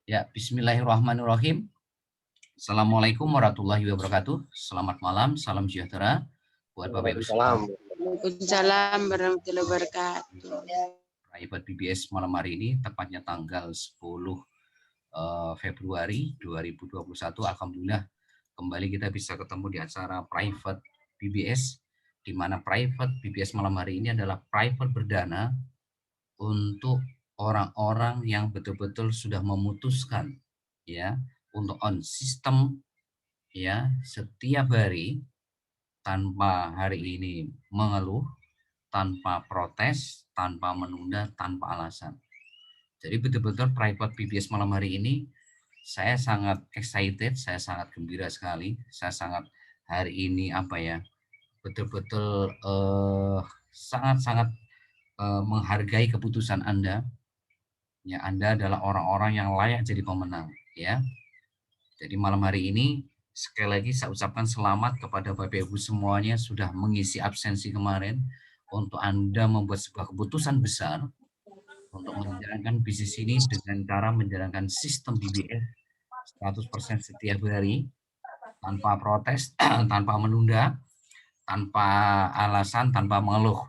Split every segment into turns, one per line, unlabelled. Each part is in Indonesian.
Ya, bismillahirrahmanirrahim. Assalamualaikum warahmatullahi wabarakatuh. Selamat malam, salam sejahtera buat Bapak Ibu semua.
Waalaikumsalam.
Waalaikumsalam warahmatullahi wabarakatuh.
Private BBS malam hari ini tepatnya tanggal 10 Februari 2021. Alhamdulillah kembali kita bisa ketemu di acara Private BBS, di mana Private BBS malam hari ini adalah private berdana untuk orang-orang yang betul-betul sudah memutuskan ya untuk on sistem ya setiap hari tanpa hari ini mengeluh, tanpa protes, tanpa menunda, tanpa alasan. Jadi betul-betul private BBS malam hari ini saya sangat excited, saya sangat gembira sekali, saya sangat hari ini betul-betul sangat-sangat menghargai keputusan Anda. Ya, Anda adalah orang-orang yang layak jadi pemenang, ya. Jadi malam hari ini sekali lagi saya ucapkan selamat kepada Bapak Ibu semuanya sudah mengisi absensi kemarin untuk Anda membuat sebuah keputusan besar untuk menjalankan bisnis ini dengan cara menjalankan sistem BBS 100% setiap hari tanpa protes, tanpa menunda, tanpa alasan, tanpa mengeluh.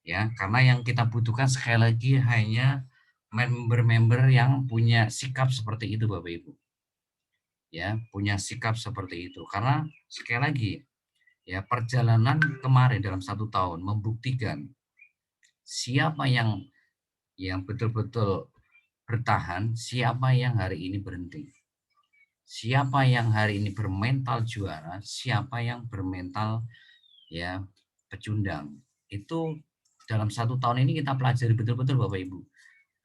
Ya, karena yang kita butuhkan sekali lagi hanya member-member yang punya sikap seperti itu Bapak Ibu. Ya, punya sikap seperti itu. Karena sekali lagi ya perjalanan kemarin dalam 1 tahun membuktikan siapa yang betul-betul bertahan, siapa yang hari ini berhenti. Siapa yang hari ini bermental juara, siapa yang bermental ya pecundang. Itu dalam 1 tahun ini kita pelajari betul-betul Bapak Ibu.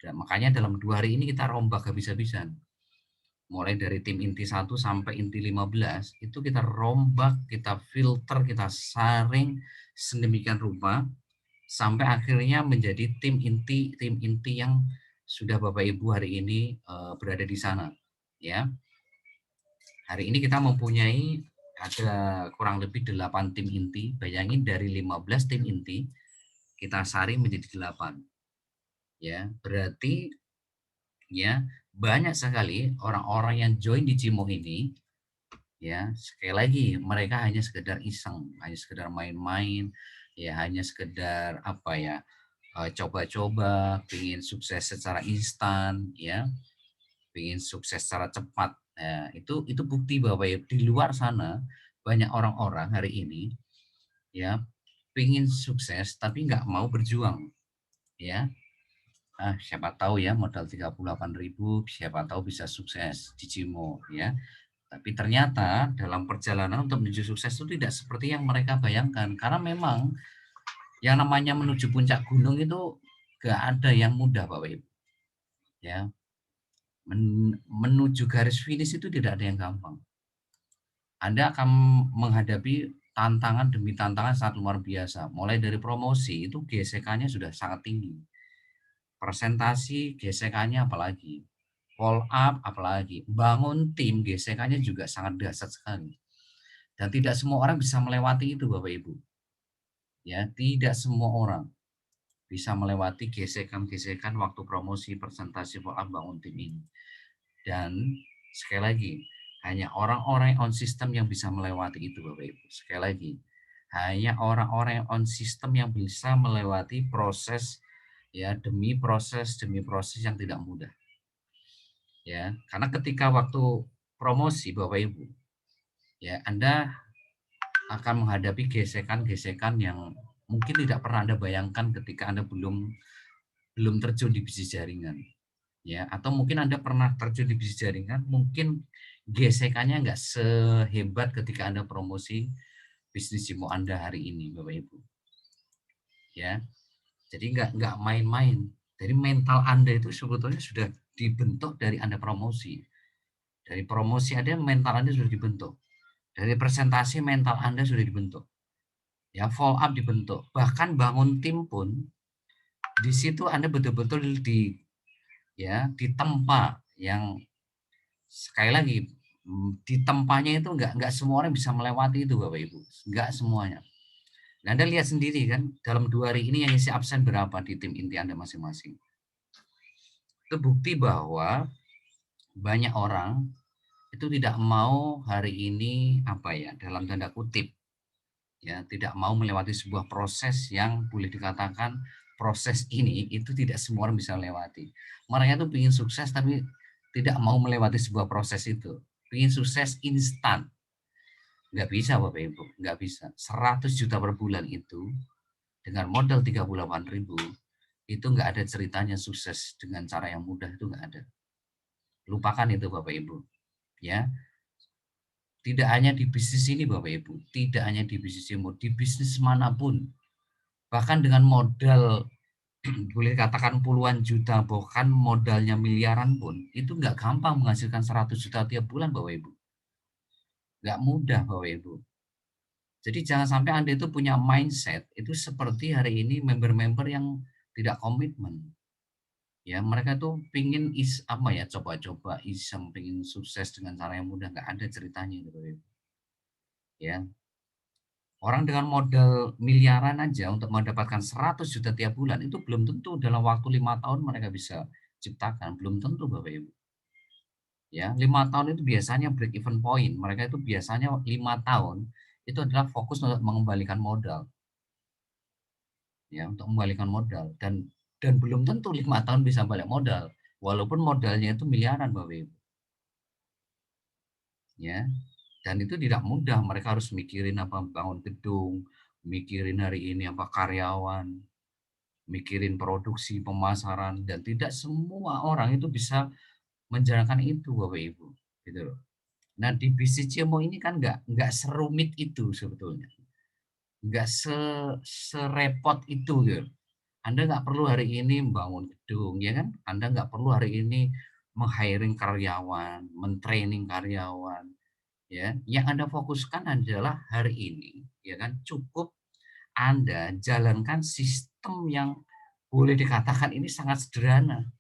Dan makanya dalam 2 hari ini kita rombak habis-habisan. Mulai dari tim inti 1 sampai inti 15, itu kita rombak, kita filter, kita saring sedemikian rupa, sampai akhirnya menjadi tim inti yang sudah Bapak Ibu hari ini berada di sana. Ya, hari ini kita mempunyai ada kurang lebih 8 tim inti. Bayangin dari 15 tim inti, kita saring menjadi 8. Ya, berarti ya banyak sekali orang-orang yang join di Cimo ini ya sekali lagi mereka hanya sekedar iseng, hanya sekedar main-main, ya hanya sekedar coba-coba, ingin sukses secara instan, ya, ingin sukses secara cepat. Ya, itu bukti bahwa ya, di luar sana banyak orang-orang hari ini ya ingin sukses tapi nggak mau berjuang, ya. Siapa tahu ya modal 38.000, siapa tahu bisa sukses di Cimo, ya. Tapi ternyata dalam perjalanan untuk menuju sukses itu tidak seperti yang mereka bayangkan. Karena memang yang namanya menuju puncak gunung itu gak ada yang mudah Bapak Ibu. Ya, menuju garis finish itu tidak ada yang gampang. Anda akan menghadapi tantangan demi tantangan sangat luar biasa. Mulai dari promosi itu gesekannya sudah sangat tinggi. Presentasi gesekannya apalagi. Follow up apalagi. Bangun tim gesekannya juga sangat dahsyat sekali. Dan tidak semua orang bisa melewati itu Bapak Ibu. Ya, tidak semua orang bisa melewati gesekan-gesekan waktu promosi, presentasi, follow up, bangun tim ini. Dan sekali lagi, hanya orang-orang yang on system yang bisa melewati itu Bapak Ibu. Sekali lagi, hanya orang-orang yang on system yang bisa melewati proses ya demi proses yang tidak mudah. Ya, karena ketika waktu promosi Bapak Ibu, ya Anda akan menghadapi gesekan-gesekan yang mungkin tidak pernah Anda bayangkan ketika Anda belum terjun di bisnis jaringan. Ya, atau mungkin Anda pernah terjun di bisnis jaringan, mungkin gesekannya nggak sehebat ketika Anda promosi bisnis Cimo Anda hari ini, Bapak Ibu. Ya, jadi nggak main-main. Jadi mental Anda itu sebetulnya sudah dibentuk dari Anda promosi. Dari promosi Anda, mental Anda sudah dibentuk. Dari presentasi mental Anda sudah dibentuk. Ya, follow up dibentuk. Bahkan bangun tim pun di situ Anda betul-betul ditempa yang sekali lagi di tempatnya itu nggak semua orang bisa melewati itu Bapak Ibu, nggak semuanya. Nah, Anda lihat sendiri kan dalam 2 hari ini yang isi absen berapa di tim inti Anda masing-masing. Itu bukti bahwa banyak orang itu tidak mau hari ini apa ya, dalam tanda kutip ya, tidak mau melewati sebuah proses yang boleh dikatakan proses ini itu tidak semua orang bisa melewati. Mereka tuh ingin sukses tapi tidak mau melewati sebuah proses itu. Ingin sukses instan. Nggak bisa Bapak Ibu, nggak bisa. 100 juta per bulan itu dengan modal 38.000 itu nggak ada ceritanya sukses dengan cara yang mudah, itu nggak ada. Lupakan itu Bapak Ibu. Ya, tidak hanya di bisnis ini Bapak Ibu, tidak hanya di bisnis ini, di bisnis manapun. Bahkan dengan modal boleh katakan puluhan juta, bahkan modalnya miliaran pun, itu nggak gampang menghasilkan 100 juta tiap bulan Bapak Ibu. Nggak mudah Bapak Ibu. Jadi jangan sampai Anda itu punya mindset, itu seperti hari ini member-member yang tidak komitmen. Ya, mereka tuh pingin apa ya, coba-coba iseng, pingin sukses dengan cara yang mudah, nggak ada ceritanya itu Bapak Ibu. Ya, orang dengan modal miliaran aja untuk mendapatkan 100 juta tiap bulan itu belum tentu dalam waktu 5 tahun mereka bisa ciptakan, belum tentu Bapak Ibu. Ya, 5 tahun itu biasanya break even point. Mereka itu biasanya 5 tahun itu adalah fokus untuk mengembalikan modal, ya, untuk mengembalikan modal dan belum tentu 5 tahun bisa balik modal, walaupun modalnya itu miliaran Bapak Ibu. Ya, dan itu tidak mudah. Mereka harus mikirin apa bangun gedung, mikirin hari ini apa karyawan, mikirin produksi, pemasaran, dan tidak semua orang itu bisa menjalankan itu Bapak Ibu, gitu loh. Nah di bisnis CMO ini kan nggak serumit itu sebetulnya, nggak serepot itu gitu. Anda nggak perlu hari ini membangun gedung ya kan, Anda nggak perlu hari ini meng-hiring karyawan, men-training karyawan, ya. Yang Anda fokuskan adalah hari ini, ya kan, cukup Anda jalankan sistem yang boleh dikatakan ini sangat sederhana.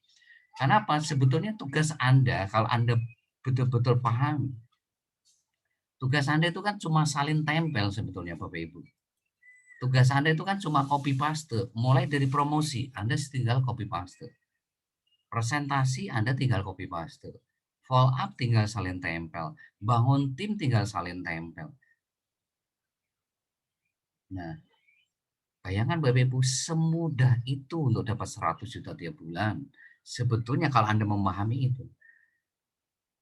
Karena apa? Sebetulnya tugas Anda, kalau Anda betul-betul paham, tugas Anda itu kan cuma salin tempel sebetulnya Bapak Ibu. Tugas Anda itu kan cuma copy paste, mulai dari promosi Anda tinggal copy paste. Presentasi Anda tinggal copy paste. Follow up tinggal salin tempel. Bangun tim tinggal salin tempel. Nah, bayangkan Bapak Ibu semudah itu untuk dapat 100 juta tiap bulan. Sebetulnya kalau Anda memahami itu.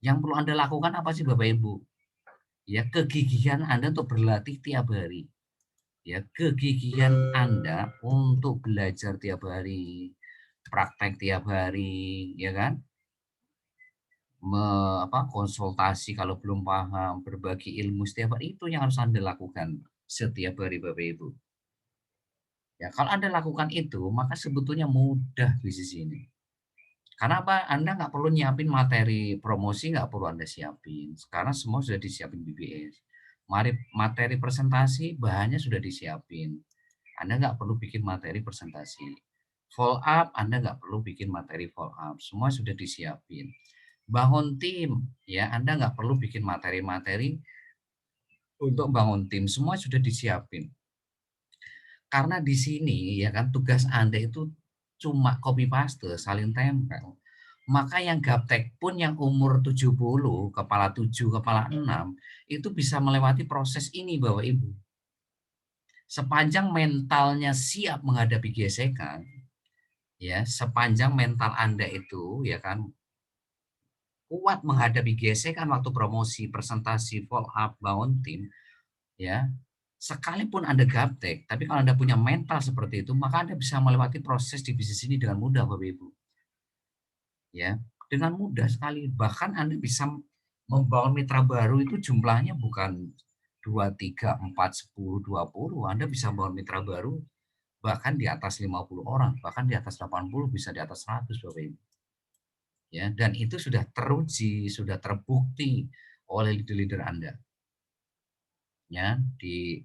Yang perlu Anda lakukan apa sih Bapak Ibu? Ya, kegigihan Anda untuk berlatih tiap hari. Ya, kegigihan Anda untuk belajar tiap hari, praktek tiap hari, ya kan? Konsultasi kalau belum paham, berbagi ilmu setiap hari itu yang harus Anda lakukan setiap hari Bapak Ibu. Ya, kalau Anda lakukan itu, maka sebetulnya mudah bisnis ini. Karena apa? Anda nggak perlu nyiapin materi promosi, nggak perlu Anda siapin. Sekarang semua sudah disiapin BBS. Mari materi presentasi, bahannya sudah disiapin. Anda nggak perlu bikin materi presentasi. Follow up, Anda nggak perlu bikin materi follow up. Semua sudah disiapin. Bangun tim, ya Anda nggak perlu bikin materi-materi untuk bangun tim. Semua sudah disiapin. Karena di sini ya kan tugas Anda itu cuma copy paste, salin tempel. Maka yang gaptek pun yang umur 70, kepala 7, kepala 6 itu bisa melewati proses ini Bapak Ibu. Sepanjang mentalnya siap menghadapi gesekan, ya, sepanjang mental Anda itu ya kan kuat menghadapi gesekan waktu promosi, presentasi, follow up, bangun tim, ya. Sekalipun Anda gaptek, tapi kalau Anda punya mental seperti itu, maka Anda bisa melewati proses di bisnis ini dengan mudah, Bapak Ibu. Ya, dengan mudah sekali. Bahkan Anda bisa membangun mitra baru itu jumlahnya bukan 2, 3, 4, 10, 20. Anda bisa membangun mitra baru bahkan di atas 50 orang, bahkan di atas 80, bisa di atas 100, Bapak Ibu. Ya, dan itu sudah teruji, sudah terbukti oleh leader-leader Anda. Ya, di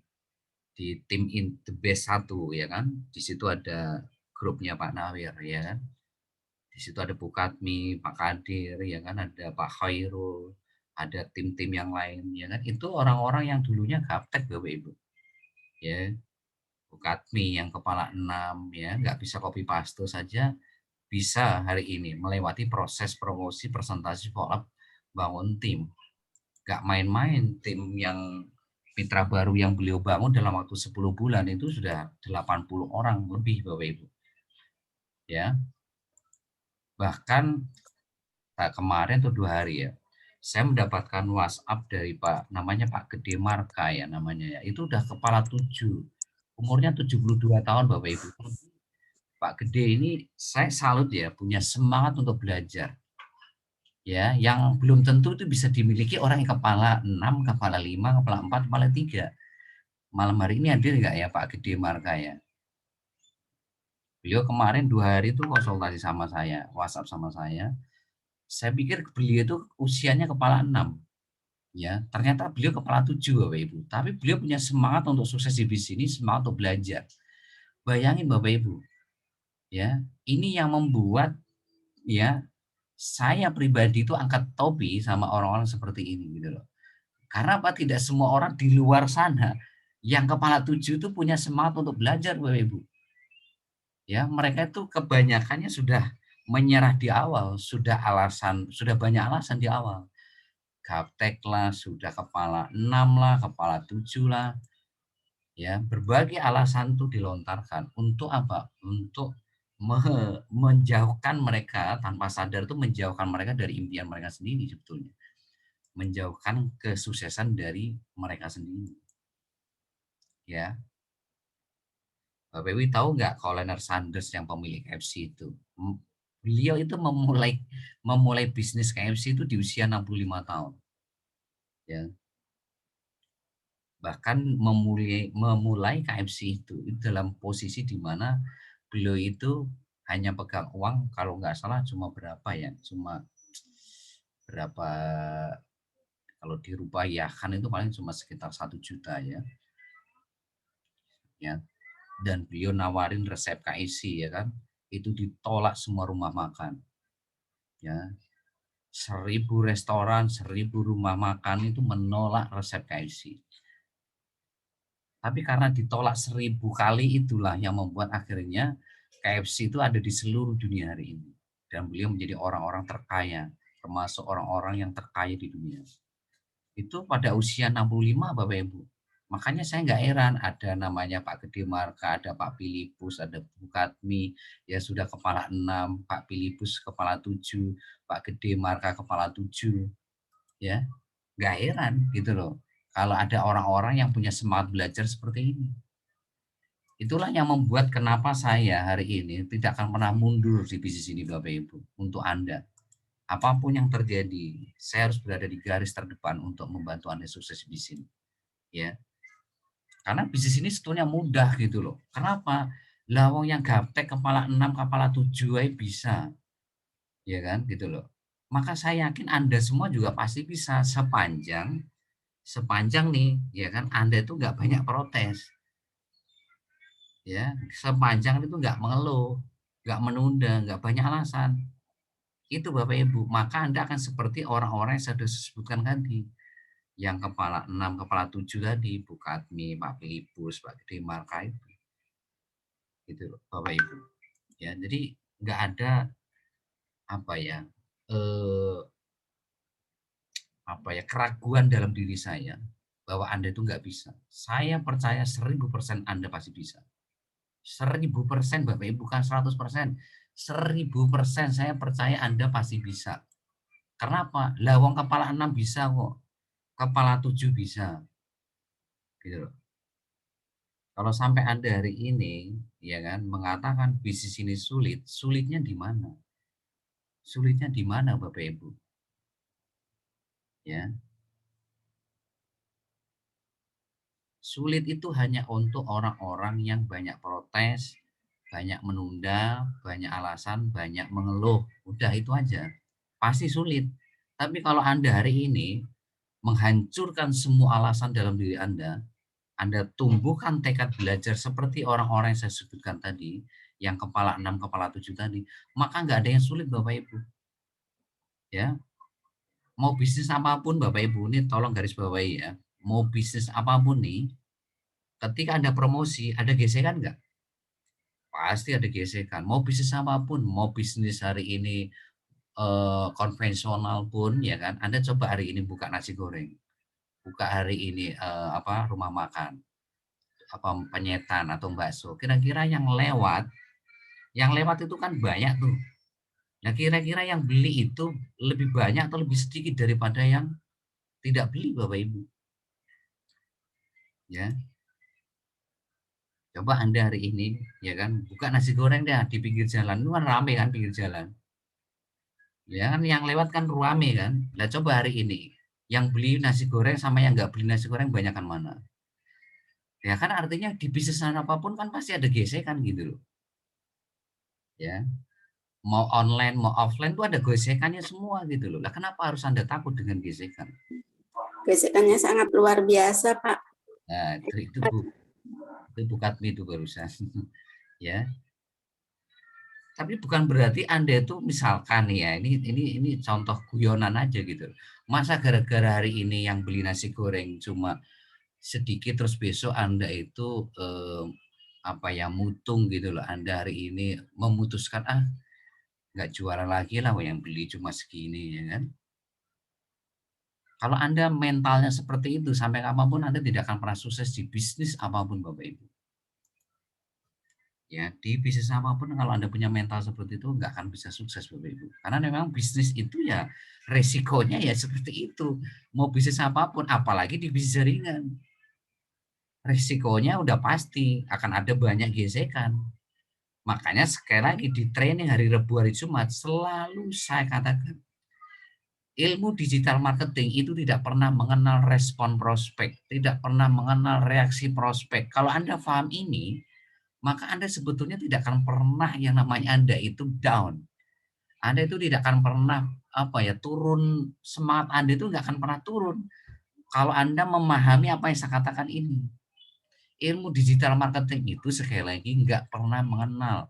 tim the best 1 ya kan. Di situ ada grupnya Pak Nawir ya kan. Di situ ada Bu Katmi, Pak Kadir ya kan, ada Pak Khairul, ada tim-tim yang lain ya kan. Itu orang-orang yang dulunya gaptek Bapak Ibu. Ya, Bu Katmi yang kepala 6 ya, nggak bisa copy paste saja bisa hari ini melewati proses promosi, presentasi, follow up, bangun tim. Gak main-main, tim yang mitra baru yang beliau bangun dalam waktu 10 bulan itu sudah 80 orang lebih, Bapak Ibu. Ya. Bahkan kemarin tuh 2 hari ya, saya mendapatkan WhatsApp dari namanya Pak Gede Marka ya namanya ya. Itu udah kepala 7. Umurnya 72 tahun Bapak Ibu. Pak Gede ini saya salut ya, punya semangat untuk belajar. Ya, yang belum tentu itu bisa dimiliki orang yang kepala 6, kepala 5, kepala 4, kepala 3. Malam hari ini hadir nggak ya Pak Gede Marka ya? Beliau kemarin 2 hari itu konsultasi sama saya, WhatsApp sama saya. Saya pikir beliau itu usianya kepala 6. Ya, ternyata beliau kepala 7 Bapak Ibu. Tapi beliau punya semangat untuk sukses di bisnis ini, semangat untuk belajar. Bayangin Bapak Ibu, ya, ini yang membuat ya saya pribadi itu angkat topi sama orang-orang seperti ini gitu loh. Karena apa? Tidak semua orang di luar sana yang kepala 7 itu punya semangat untuk belajar Bapak Ibu. Ya, mereka itu kebanyakannya sudah menyerah di awal, sudah banyak alasan di awal. Gaptek lah, sudah kepala 6 lah, kepala 7 lah. Ya, berbagai alasan itu dilontarkan untuk apa? Untuk menjauhkan mereka tanpa sadar itu menjauhkan mereka dari impian mereka sendiri sebetulnya. Menjauhkan kesuksesan dari mereka sendiri. Ya. Bapak Ibu tahu nggak Colonel Sanders yang pemilik KFC itu? Beliau itu memulai bisnis KFC itu di usia 65 tahun. Ya. Bahkan memulai KFC itu dalam posisi di mana beliau itu hanya pegang uang kalau nggak salah cuma berapa ya, cuma berapa kalau dirupiahkan itu paling cuma sekitar 1 juta ya. Ya. Dan beliau nawarin resep KFC ya kan, itu ditolak semua rumah makan. Ya. 1000 restoran, 1000 rumah makan itu menolak resep KFC. Tapi karena ditolak 1000 kali itulah yang membuat akhirnya KFC itu ada di seluruh dunia hari ini. Dan beliau menjadi orang-orang terkaya, termasuk orang-orang yang terkaya di dunia. Itu pada usia 65 Bapak Ibu. Makanya saya nggak heran ada namanya Pak Gede Marka, ada Pak Filipus, ada Bu Katmi, ya sudah kepala 6, Pak Filipus kepala 7, Pak Gede Marka kepala 7. Ya, nggak heran gitu loh. Kalau ada orang-orang yang punya semangat belajar seperti ini. Itulah yang membuat kenapa saya hari ini tidak akan pernah mundur di bisnis ini Bapak Ibu. Untuk Anda. Apapun yang terjadi, saya harus berada di garis terdepan untuk membantu Anda sukses di sini. Ya. Karena bisnis ini sebetulnya mudah gitu loh. Kenapa? Lawang yang gaptek kepala 6, kepala 7 aja bisa. Ya kan? Gitu loh. Maka saya yakin Anda semua juga pasti bisa sepanjang nih, ya kan Anda itu nggak banyak protes. Ya, sepanjang itu nggak mengeluh, nggak menunda, nggak banyak alasan. Itu Bapak Ibu, maka Anda akan seperti orang-orang yang saya sudah sebutkan tadi. Yang kepala 6, kepala 7 tadi, Bu Katmi, Pak Filipus, Pak Gede Marka itu. Gitu Bapak Ibu. Ya, jadi nggak ada apa ya, keraguan dalam diri saya bahwa Anda itu nggak bisa. Saya percaya 1000% Anda pasti bisa. 1000% Bapak Ibu, bukan 100%. 1000% saya percaya Anda pasti bisa. Kenapa? Lawang kepala 6 bisa kok. Kepala 7 bisa. Gitu loh. Kalau sampai Anda hari ini ya kan mengatakan bisnis ini sulit, sulitnya di mana? Sulitnya di mana Bapak Ibu? Ya. Sulit itu hanya untuk orang-orang yang banyak protes, banyak menunda, banyak alasan, banyak mengeluh. Udah itu aja. Pasti sulit. Tapi kalau Anda hari ini menghancurkan semua alasan dalam diri Anda tumbuhkan tekad belajar seperti orang-orang yang saya sebutkan tadi, yang kepala 6, kepala 7 tadi, maka nggak ada yang sulit Bapak Ibu. Ya, mau bisnis apapun Bapak Ibu, ini tolong garis bawahi ya. Mau bisnis apapun nih, ketika Anda promosi, ada gesekan nggak? Pasti ada gesekan. Mau bisnis apapun, mau bisnis hari ini konvensional pun ya kan, Anda coba hari ini buka nasi goreng, buka hari ini rumah makan, penyetan atau bakso. Kira-kira yang lewat itu kan banyak tuh. Nah, kira-kira yang beli itu lebih banyak atau lebih sedikit daripada yang tidak beli, Bapak Ibu? Ya, coba Anda hari ini ya kan buka nasi goreng deh di pinggir jalan, itu kan rame kan pinggir jalan. Ya kan yang lewat kan rame kan. Nah, coba hari ini yang beli nasi goreng sama yang nggak beli nasi goreng banyakan mana? Ya kan artinya di bisnis apapun kan pasti ada gesekan gitu loh. Ya, mau online mau offline tuh ada gesekannya semua gitu loh. Lah kenapa harus Anda takut dengan gesekan?
Gesekannya sangat luar biasa, Pak.
Nah, itu bukan itu barusan. Ya. Tapi bukan berarti Anda itu misalkan ya, ini contoh guyonan aja gitu. Masa gara-gara hari ini yang beli nasi goreng cuma sedikit terus besok Anda itu mutung gitu loh. Anda hari ini memutuskan nggak jualan lagi lah yang beli cuma segini ya kan. Kalau Anda mentalnya seperti itu sampai kapanpun Anda tidak akan pernah sukses di bisnis apapun Bapak Ibu. Ya, di bisnis apapun kalau Anda punya mental seperti itu nggak akan bisa sukses Bapak Ibu. Karena memang bisnis itu ya resikonya ya seperti itu. Mau bisnis apapun, apalagi di bisnis jaringan. Resikonya udah pasti akan ada banyak gesekan. Makanya sekali lagi di training hari Rabu, hari Jumat selalu saya katakan ilmu digital marketing itu tidak pernah mengenal respon prospek, tidak pernah mengenal reaksi prospek. Kalau Anda paham ini, maka Anda sebetulnya tidak akan pernah yang namanya Anda itu down. Anda itu tidak akan pernah turun, semangat Anda itu nggak akan pernah turun. Kalau Anda memahami apa yang saya katakan ini. Ilmu digital marketing itu sekali lagi nggak pernah mengenal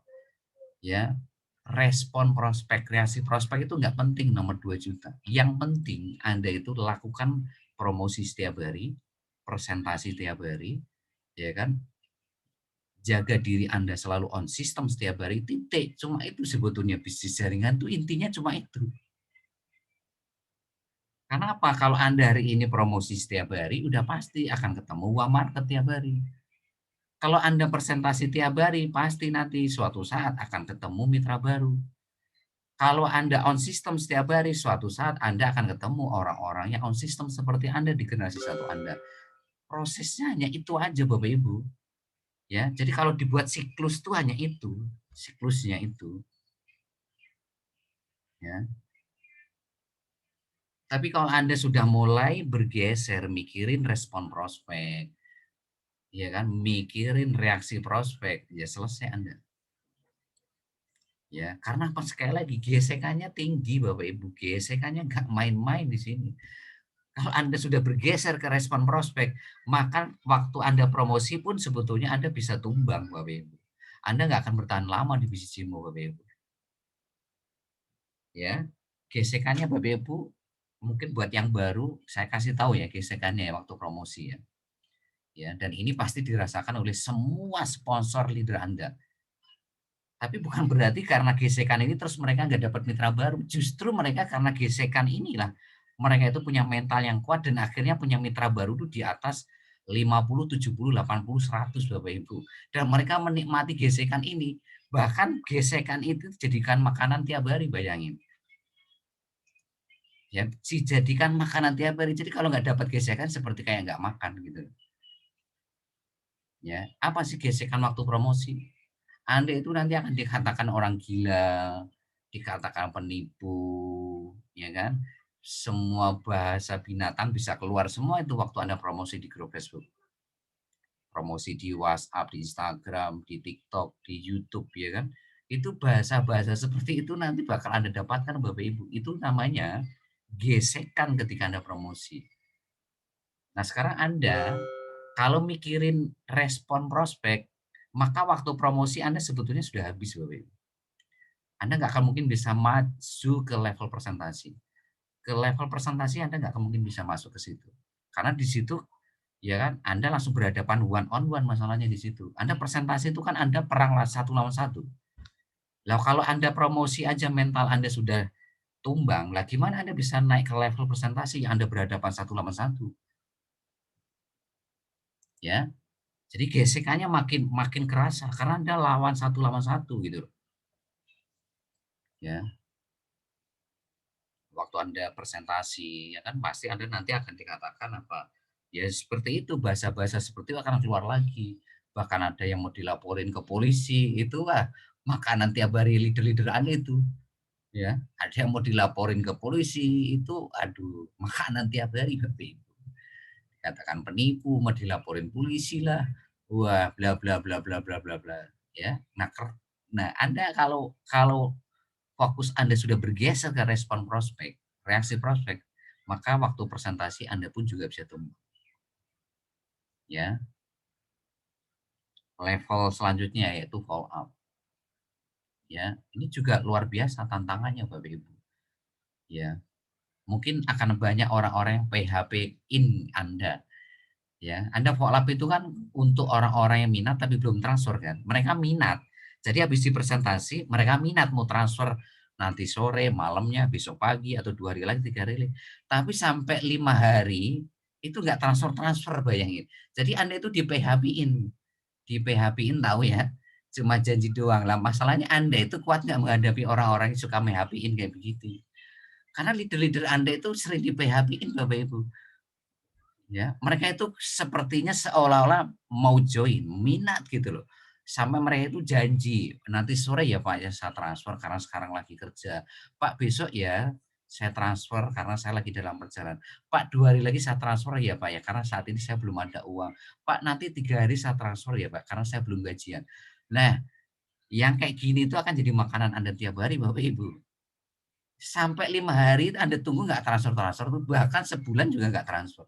ya respon prospek, reaksi prospek itu nggak penting nomor 2 juta. Yang penting Anda itu lakukan promosi setiap hari, presentasi setiap hari, ya kan? Jaga diri Anda selalu on system setiap hari, titik. Cuma itu sebetulnya bisnis jaringan tuh intinya cuma itu. Karena apa? Kalau Anda hari ini promosi setiap hari, udah pasti akan ketemu uang market tiap hari. Kalau Anda presentasi tiap hari, pasti nanti suatu saat akan ketemu mitra baru. Kalau Anda on system setiap hari, suatu saat Anda akan ketemu orang-orang yang on system seperti Anda di generasi satu Anda. Prosesnya hanya itu aja Bapak Ibu. Ya, jadi kalau dibuat siklus itu hanya itu, siklusnya itu. Ya. Tapi kalau Anda sudah mulai bergeser mikirin respon prospek, ya kan, mikirin reaksi prospek, ya selesai Anda. Ya, karena apa sekali lagi gesekannya tinggi Bapak Ibu, gesekannya nggak main-main di sini. Kalau Anda sudah bergeser ke respon prospek, maka waktu Anda promosi pun sebetulnya Anda bisa tumbang Bapak Ibu. Anda nggak akan bertahan lama di bisnis Jimo Bapak Ibu. Ya, gesekannya Bapak Ibu, mungkin buat yang baru saya kasih tahu ya gesekannya ya waktu promosi ya. Ya, dan ini pasti dirasakan oleh semua sponsor leader Anda. Tapi bukan berarti karena gesekan ini terus mereka nggak dapat mitra baru. Justru mereka karena gesekan inilah mereka itu punya mental yang kuat dan akhirnya punya mitra baru itu di atas 50, 70, 80, 100 Bapak Ibu. Dan mereka menikmati gesekan ini. Bahkan gesekan itu dijadikan makanan tiap hari, bayangin. Ya, dijadikan makanan tiap hari. Jadi kalau nggak dapat gesekan seperti kayak nggak makan gitu. Ya, apa sih gesekan waktu promosi? Anda itu nanti akan dikatakan orang gila, dikatakan penipu, ya kan? Semua bahasa binatang bisa keluar semua itu waktu Anda promosi di grup Facebook. Promosi di WhatsApp, di Instagram, di TikTok, di YouTube, ya kan? Itu bahasa-bahasa seperti itu nanti bakal Anda dapatkan Bapak Ibu. Itu namanya gesekan ketika Anda promosi. Nah, sekarang Anda kalau mikirin respon prospek, maka waktu promosi Anda sebetulnya sudah habis Bapak Ibu. Anda nggak akan mungkin bisa maju ke level presentasi. Ke level presentasi Anda nggak akan mungkin bisa masuk ke situ. Karena di situ Ya kan? Anda langsung berhadapan one on one masalahnya di situ. Anda presentasi itu kan Anda perang satu lawan satu. Lah kalau Anda promosi aja mental Anda sudah tumbang, lah gimana Anda bisa naik ke level presentasi yang Anda berhadapan satu lawan satu, ya. Jadi gesekannya makin makin kerasa karena Anda lawan satu gitu loh, ya. Waktu Anda presentasi, ya kan pasti Anda nanti akan dikatakan apa, ya seperti itu, bahasa-bahasa seperti itu akan keluar lagi. Bahkan ada yang mau dilaporin ke polisi, itu makanan tiap hari leader-leader Anda itu, ya. Ada yang mau dilaporin ke polisi, itu aduh makanan tiap hari Bapak Ibu. Dikatakan penipu, mau dilaporin polisi lah, wah bla bla bla bla bla bla bla, ya. Nah Anda kalau kalau fokus Anda sudah bergeser ke respon prospek, reaksi prospek, maka waktu presentasi Anda pun juga bisa tumbuh. Ya, level selanjutnya yaitu follow up. Ya, ini juga luar biasa tantangannya Bapak Ibu. Ya, mungkin akan banyak orang-orang yang PHP-in Anda. Ya, Anda follow up itu kan untuk orang-orang yang minat tapi belum transfer kan. Mereka minat. Jadi habis dipresentasi, mereka minat mau transfer nanti sore, malamnya, besok pagi, atau 2 hari lagi, 3 hari lagi. Tapi sampai 5 hari, itu nggak transfer-transfer bayangin. Jadi Anda itu di-PHP-in tahu ya, cuma janji doang. Lah masalahnya Anda itu kuat nggak menghadapi orang-orang yang suka PHP-in kayak begitu. Karena leader-leader Anda itu sering di-PHP-in Bapak Ibu. Ya, mereka itu sepertinya seolah-olah mau join, minat gitu loh. Sampai mereka itu janji, "Nanti sore ya Pak ya saya transfer karena sekarang lagi kerja. Pak besok ya saya transfer karena saya lagi dalam perjalanan. Pak 2 hari lagi saya transfer ya Pak ya karena saat ini saya belum ada uang. Pak nanti 3 hari saya transfer ya Pak karena saya belum gajian." Nah, yang kayak gini itu akan jadi makanan Anda tiap hari Bapak Ibu. Sampai 5 hari Anda tunggu nggak transfer-transfer tuh, bahkan sebulan juga nggak transfer.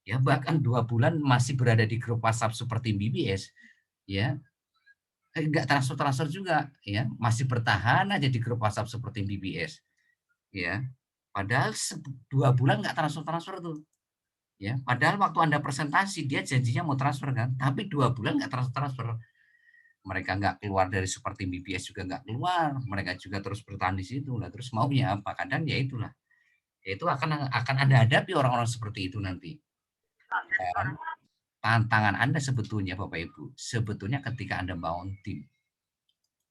Ya bahkan 2 bulan masih berada di grup WhatsApp seperti BBS, ya, nggak transfer-transfer juga, ya, masih bertahan aja di grup WhatsApp seperti BBS, ya. Padahal 2 bulan nggak transfer-transfer tuh, ya. Padahal waktu Anda presentasi dia janjinya mau transfer kan, tapi 2 bulan nggak transfer-transfer. Mereka nggak keluar dari seperti BBS juga nggak keluar, mereka juga terus bertahan di situ lah, terus maunya apa? Kadang ya itulah, ya itu akan Anda hadapi orang-orang seperti itu nanti, dan tantangan Anda sebetulnya Bapak Ibu, sebetulnya ketika Anda bangun tim,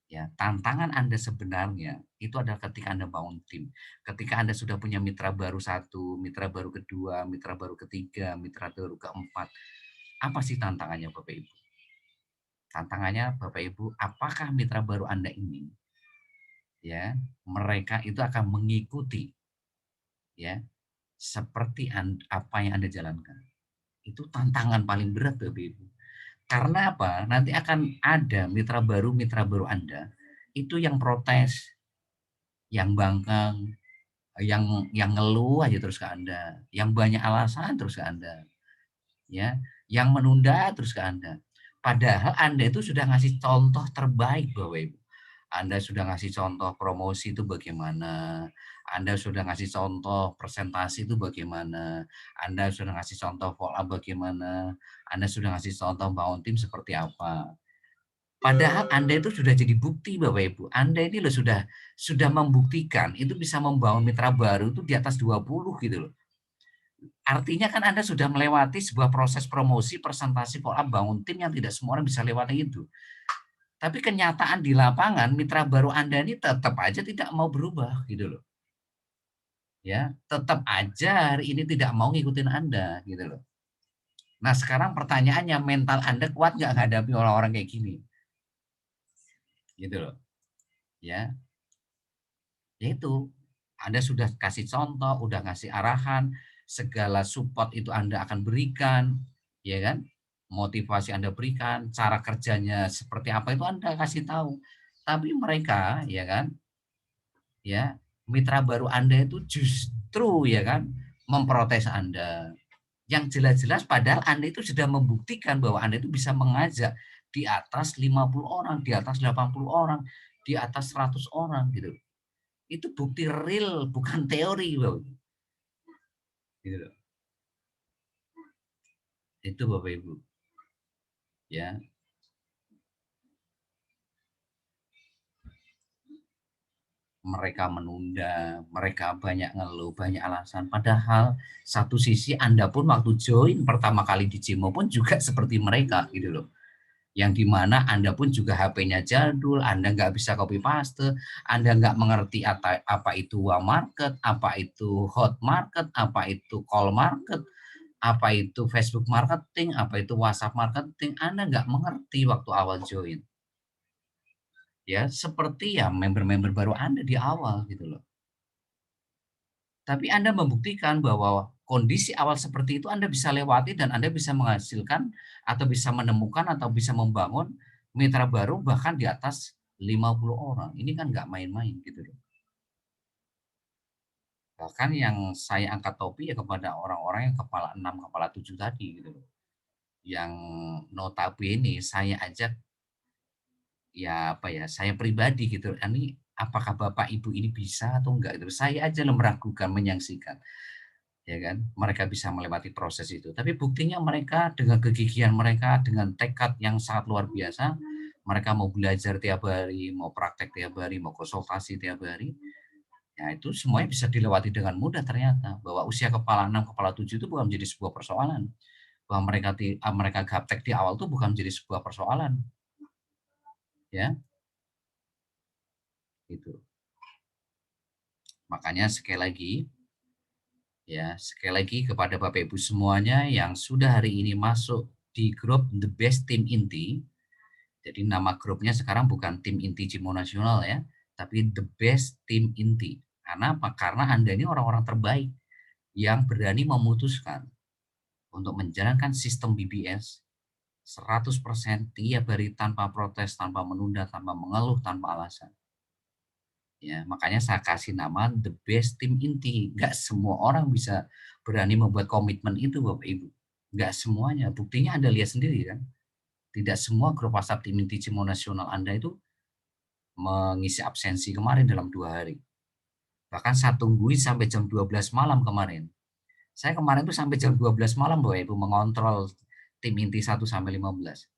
ya, tantangan Anda sebenarnya itu adalah ketika Anda bangun tim. Ketika Anda sudah punya mitra baru satu, mitra baru kedua, mitra baru ketiga, mitra baru keempat, apa sih tantangannya Bapak Ibu? Tantangannya Bapak Ibu, apakah mitra baru Anda ini, ya, mereka itu akan mengikuti, ya, seperti apa yang Anda jalankan. Itu tantangan paling berat Bapak Ibu. Karena apa? Nanti akan ada mitra baru Anda, itu yang protes, yang bangkang, yang ngeluh aja terus ke Anda, yang banyak alasan terus ke Anda, ya, yang menunda terus ke Anda. Padahal Anda itu sudah ngasih contoh terbaik Bapak Ibu. Anda sudah ngasih contoh promosi itu bagaimana, Anda sudah ngasih contoh presentasi itu bagaimana, Anda sudah ngasih contoh follow up bagaimana, Anda sudah ngasih contoh bangun tim seperti apa. Padahal Anda itu sudah jadi bukti Bapak Ibu. Anda ini loh sudah membuktikan itu bisa membangun mitra baru itu di atas 20 gitu loh. Artinya kan Anda sudah melewati sebuah proses promosi, presentasi, follow up, bangun tim yang tidak semua orang bisa lewati itu. Tapi kenyataan di lapangan mitra baru Anda ini tetap aja tidak mau berubah gitu loh. Ya, tetap aja hari ini tidak mau ngikutin Anda gitu loh. Nah, sekarang pertanyaannya mental Anda kuat nggak menghadapi orang-orang kayak gini? Gitu loh. Ya, ya itu. Anda sudah kasih contoh, udah ngasih arahan, segala support itu Anda akan berikan, ya kan? Motivasi Anda berikan, cara kerjanya seperti apa itu Anda kasih tahu. Tapi mereka, ya kan, ya, mitra baru Anda itu justru ya kan memprotes Anda. Yang jelas-jelas padahal Anda itu sudah membuktikan bahwa Anda itu bisa mengajak di atas 50 orang, di atas 80 orang, di atas 100 orang gitu. Itu bukti real bukan teori, Bro. Gitu loh. Itu Bapak Ibu. Ya. Mereka menunda, mereka banyak ngeluh, banyak alasan. Padahal satu sisi Anda pun waktu join pertama kali di Cimo pun juga seperti mereka gitu loh. Yang dimana Anda pun juga HP-nya jadul, Anda nggak bisa copy paste, Anda nggak mengerti apa itu warm market, apa itu hot market, apa itu call market, apa itu Facebook marketing, apa itu WhatsApp marketing, Anda nggak mengerti waktu awal join. Ya, seperti ya member-member baru Anda di awal gitu loh. Tapi Anda membuktikan bahwa kondisi awal seperti itu Anda bisa lewati dan Anda bisa menghasilkan atau bisa menemukan atau bisa membangun mitra baru bahkan di atas 50 orang. Ini kan nggak main-main gitu loh. Bahkan yang saya angkat topi ya kepada orang-orang yang kepala 6, kepala 7 tadi gitu loh. Yang notabene saya ajak ya apa ya, saya pribadi gitu, ini apakah Bapak Ibu ini bisa atau enggak gitu. Saya aja yang meragukan, menyaksikan. Ya kan, mereka bisa melewati proses itu. Tapi buktinya mereka dengan kegigihan mereka, dengan tekad yang sangat luar biasa, mereka mau belajar tiap hari, mau praktek tiap hari, mau konsultasi tiap hari, ya itu semuanya bisa dilewati dengan mudah ternyata. Bahwa usia kepala 6, kepala 7 itu bukan menjadi sebuah persoalan. Bahwa mereka gaptek di awal itu bukan menjadi sebuah persoalan. Ya, gitu. Makanya sekali lagi kepada Bapak Ibu semuanya yang sudah hari ini masuk di grup The Best Team Inti. Jadi nama grupnya sekarang bukan Tim Inti Cimo Nasional ya, tapi The Best Team Inti. Karena apa? Karena Anda ini orang-orang terbaik yang berani memutuskan untuk menjalankan sistem BBS 100% tiap hari tanpa protes, tanpa menunda, tanpa mengeluh, tanpa alasan. Ya, makanya saya kasih nama The Best Team Inti. Nggak semua orang bisa berani membuat komitmen itu, Bapak Ibu. Nggak semuanya. Buktinya Anda lihat sendiri kan. Tidak semua grup WhatsApp Tim Inti Cimo Nasional Anda itu mengisi absensi kemarin dalam 2 hari. Bahkan saya tungguin sampai jam 12 malam kemarin. Saya kemarin tuh sampai jam 12 malam, Bapak Ibu, mengontrol tim inti 1 sampai 15.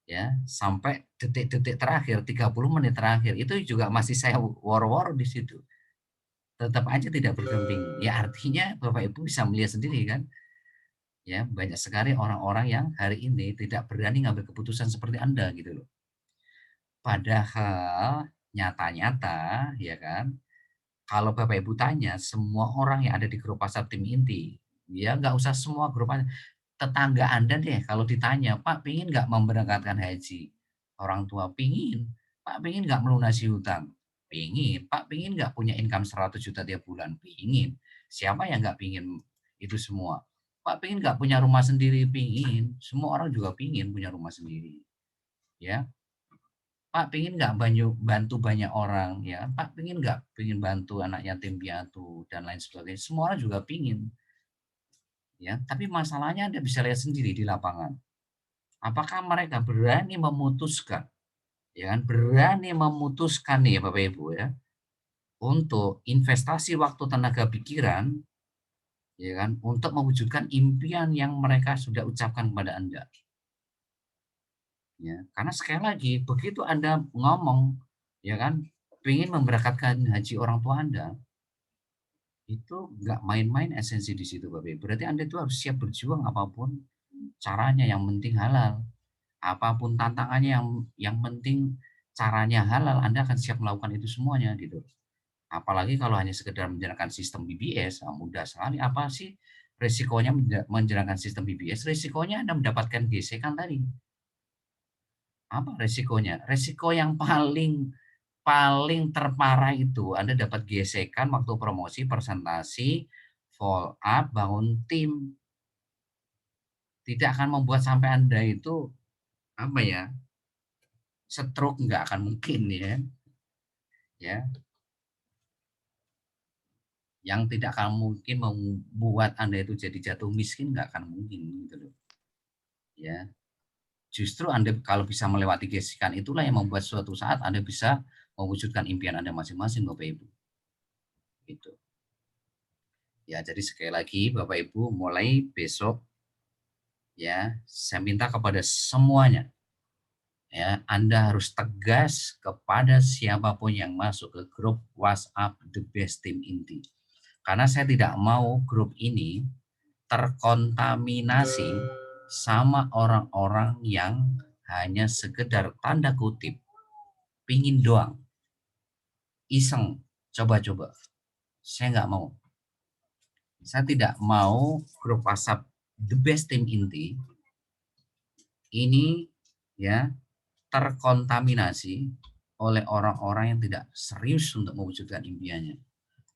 Ya, sampai detik-detik terakhir, 30 menit terakhir, itu juga masih saya war-war di situ. Tetap aja tidak berkemping. Ya artinya Bapak Ibu bisa melihat sendiri kan, ya banyak sekali orang-orang yang hari ini tidak berani ngambil keputusan seperti Anda gitu loh. Padahal nyata-nyata ya kan, kalau Bapak Ibu tanya semua orang yang ada di grup WhatsApp tim inti, ya nggak usah semua grup, tetangga Anda deh kalau ditanya, "Pak pingin nggak memberangkatkan haji?" Orang tua, "Pingin." "Pak pingin nggak melunasi hutang?" "Pingin." "Pak pingin nggak punya income 100 juta tiap bulan?" "Pingin." Siapa yang nggak pingin itu semua? "Pak pingin nggak punya rumah sendiri?" "Pingin." Semua orang juga pingin punya rumah sendiri. Ya, "Pak pingin nggak bantu banyak orang?" Ya, "Pak pingin nggak pingin bantu anak yatim piatu?" Dan lain sebagainya. Semua orang juga pingin. Ya, tapi masalahnya Anda bisa lihat sendiri di lapangan. Apakah mereka berani memutuskan, ya kan, berani memutuskan nih Bapak Ibu ya, untuk investasi waktu, tenaga, pikiran, ya kan, untuk mewujudkan impian yang mereka sudah ucapkan kepada Anda. Ya, karena sekali lagi begitu Anda ngomong, ya kan, ingin memberangkatkan haji orang tua Anda, itu nggak main-main esensi di situ Bapak Ibu. Berarti Anda itu harus siap berjuang apapun caranya, yang penting halal. Apapun tantangannya yang penting caranya halal, Anda akan siap melakukan itu semuanya gitu. Apalagi kalau hanya sekedar menjalankan sistem BBS, mudah sekali. Apa sih resikonya menjalankan sistem BBS? Resikonya Anda mendapatkan gesekan tadi. Apa resikonya? Resiko yang paling paling terparah itu Anda dapat gesekan waktu promosi, presentasi, follow up, bangun tim. Tidak akan membuat sampai Anda itu apa ya, stroke, nggak akan mungkin ya. Ya, yang tidak akan mungkin membuat Anda itu jadi jatuh miskin, nggak akan mungkin gitu loh. Ya, justru Anda kalau bisa melewati gesekan itulah yang membuat suatu saat Anda bisa mewujudkan impian Anda masing-masing Bapak Ibu. Gitu. Ya, jadi sekali lagi Bapak Ibu mulai besok ya, saya minta kepada semuanya, ya, Anda harus tegas kepada siapapun yang masuk ke grup WhatsApp The Best Team Inti. Karena saya tidak mau grup ini terkontaminasi sama orang-orang yang hanya sekedar tanda kutip pingin doang, iseng, coba-coba. Saya nggak mau. Saya tidak mau grup WhatsApp The Best Team Inti ini, ya, terkontaminasi oleh orang-orang yang tidak serius untuk mewujudkan impiannya.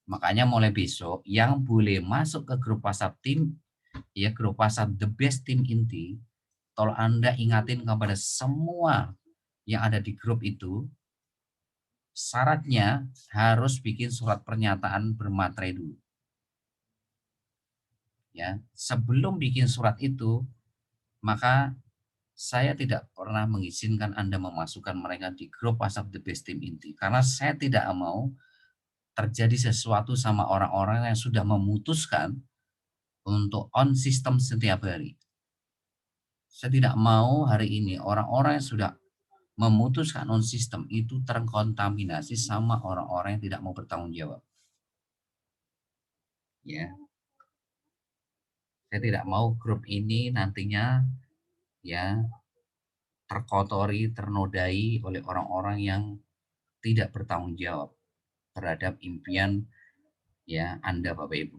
Makanya mulai besok yang boleh masuk ke grup WhatsApp tim, ya, grup WhatsApp The Best Team Inti, tolong Anda ingatin kepada semua yang ada di grup itu, syaratnya harus bikin surat pernyataan bermaterai dulu. Ya, sebelum bikin surat itu, maka saya tidak pernah mengizinkan Anda memasukkan mereka di grup WhatsApp The Best Team Inti. Karena saya tidak mau terjadi sesuatu sama orang-orang yang sudah memutuskan untuk on sistem setiap hari. Saya tidak mau hari ini orang-orang yang sudah memutuskan on sistem itu terkontaminasi sama orang-orang yang tidak mau bertanggung jawab. Ya, saya tidak mau grup ini nantinya, ya, terkotori, ternodai oleh orang-orang yang tidak bertanggung jawab terhadap impian, ya, Anda Bapak Ibu.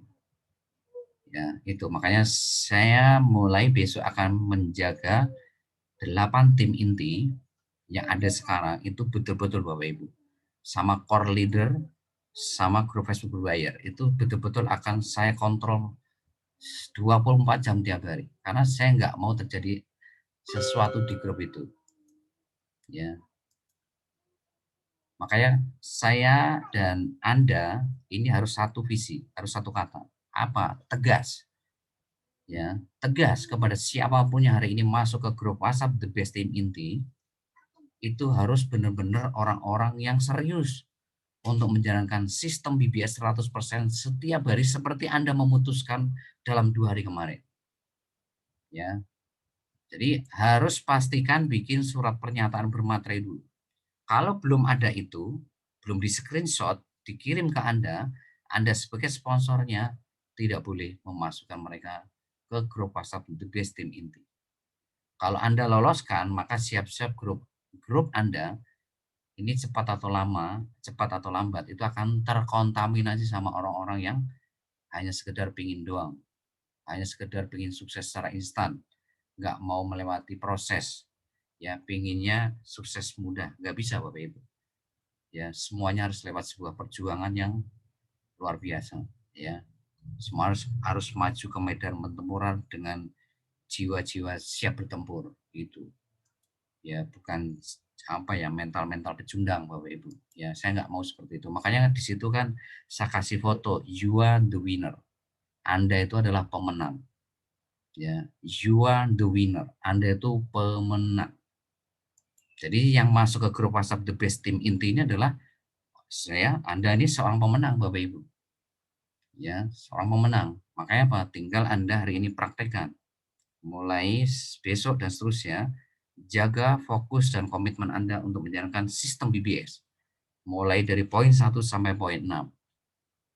Ya, itu makanya saya mulai besok akan menjaga 8 tim inti yang ada sekarang itu betul-betul Bapak Ibu. Sama core leader, sama grup Facebook berbayar. Itu betul-betul akan saya kontrol 24 jam tiap hari. Karena saya nggak mau terjadi sesuatu di grup itu. Ya. Makanya saya dan Anda ini harus satu visi, harus satu kata. Apa? Tegas. Ya, tegas kepada siapapun yang hari ini masuk ke grup WhatsApp The Best Team Inti, itu harus benar-benar orang-orang yang serius untuk menjalankan sistem BBS 100% setiap hari seperti Anda memutuskan dalam 2 hari kemarin. Ya. Jadi harus pastikan bikin surat pernyataan bermaterai dulu. Kalau belum ada itu, belum di-screenshot, dikirim ke Anda sebagai sponsornya tidak boleh memasukkan mereka ke grup WhatsApp The Best Team Inti. Kalau Anda loloskan, maka siap-siap grup Anda ini cepat atau lambat itu akan terkontaminasi sama orang-orang yang hanya sekedar pingin doang, hanya sekedar pingin sukses secara instan, nggak mau melewati proses, ya, pinginnya sukses mudah, nggak bisa Bapak Ibu. Ya, semuanya harus lewat sebuah perjuangan yang luar biasa, ya. Semua harus maju ke medan pertempuran dengan jiwa-jiwa siap bertempur gitu. Ya, bukan apa ya, mental-mental pecundang Bapak Ibu. Ya, saya nggak mau seperti itu. Makanya di situ kan saya kasih foto, you are the winner. Anda itu adalah pemenang. Ya, you are the winner. Anda itu pemenang. Jadi yang masuk ke grup WhatsApp The Best Team intinya adalah Anda ini seorang pemenang Bapak Ibu. Ya, seorang pemenang. Makanya apa? Tinggal Anda hari ini praktekkan. Mulai besok dan seterusnya, jaga fokus dan komitmen Anda untuk menjalankan sistem BBS. Mulai dari poin 1 sampai poin 6.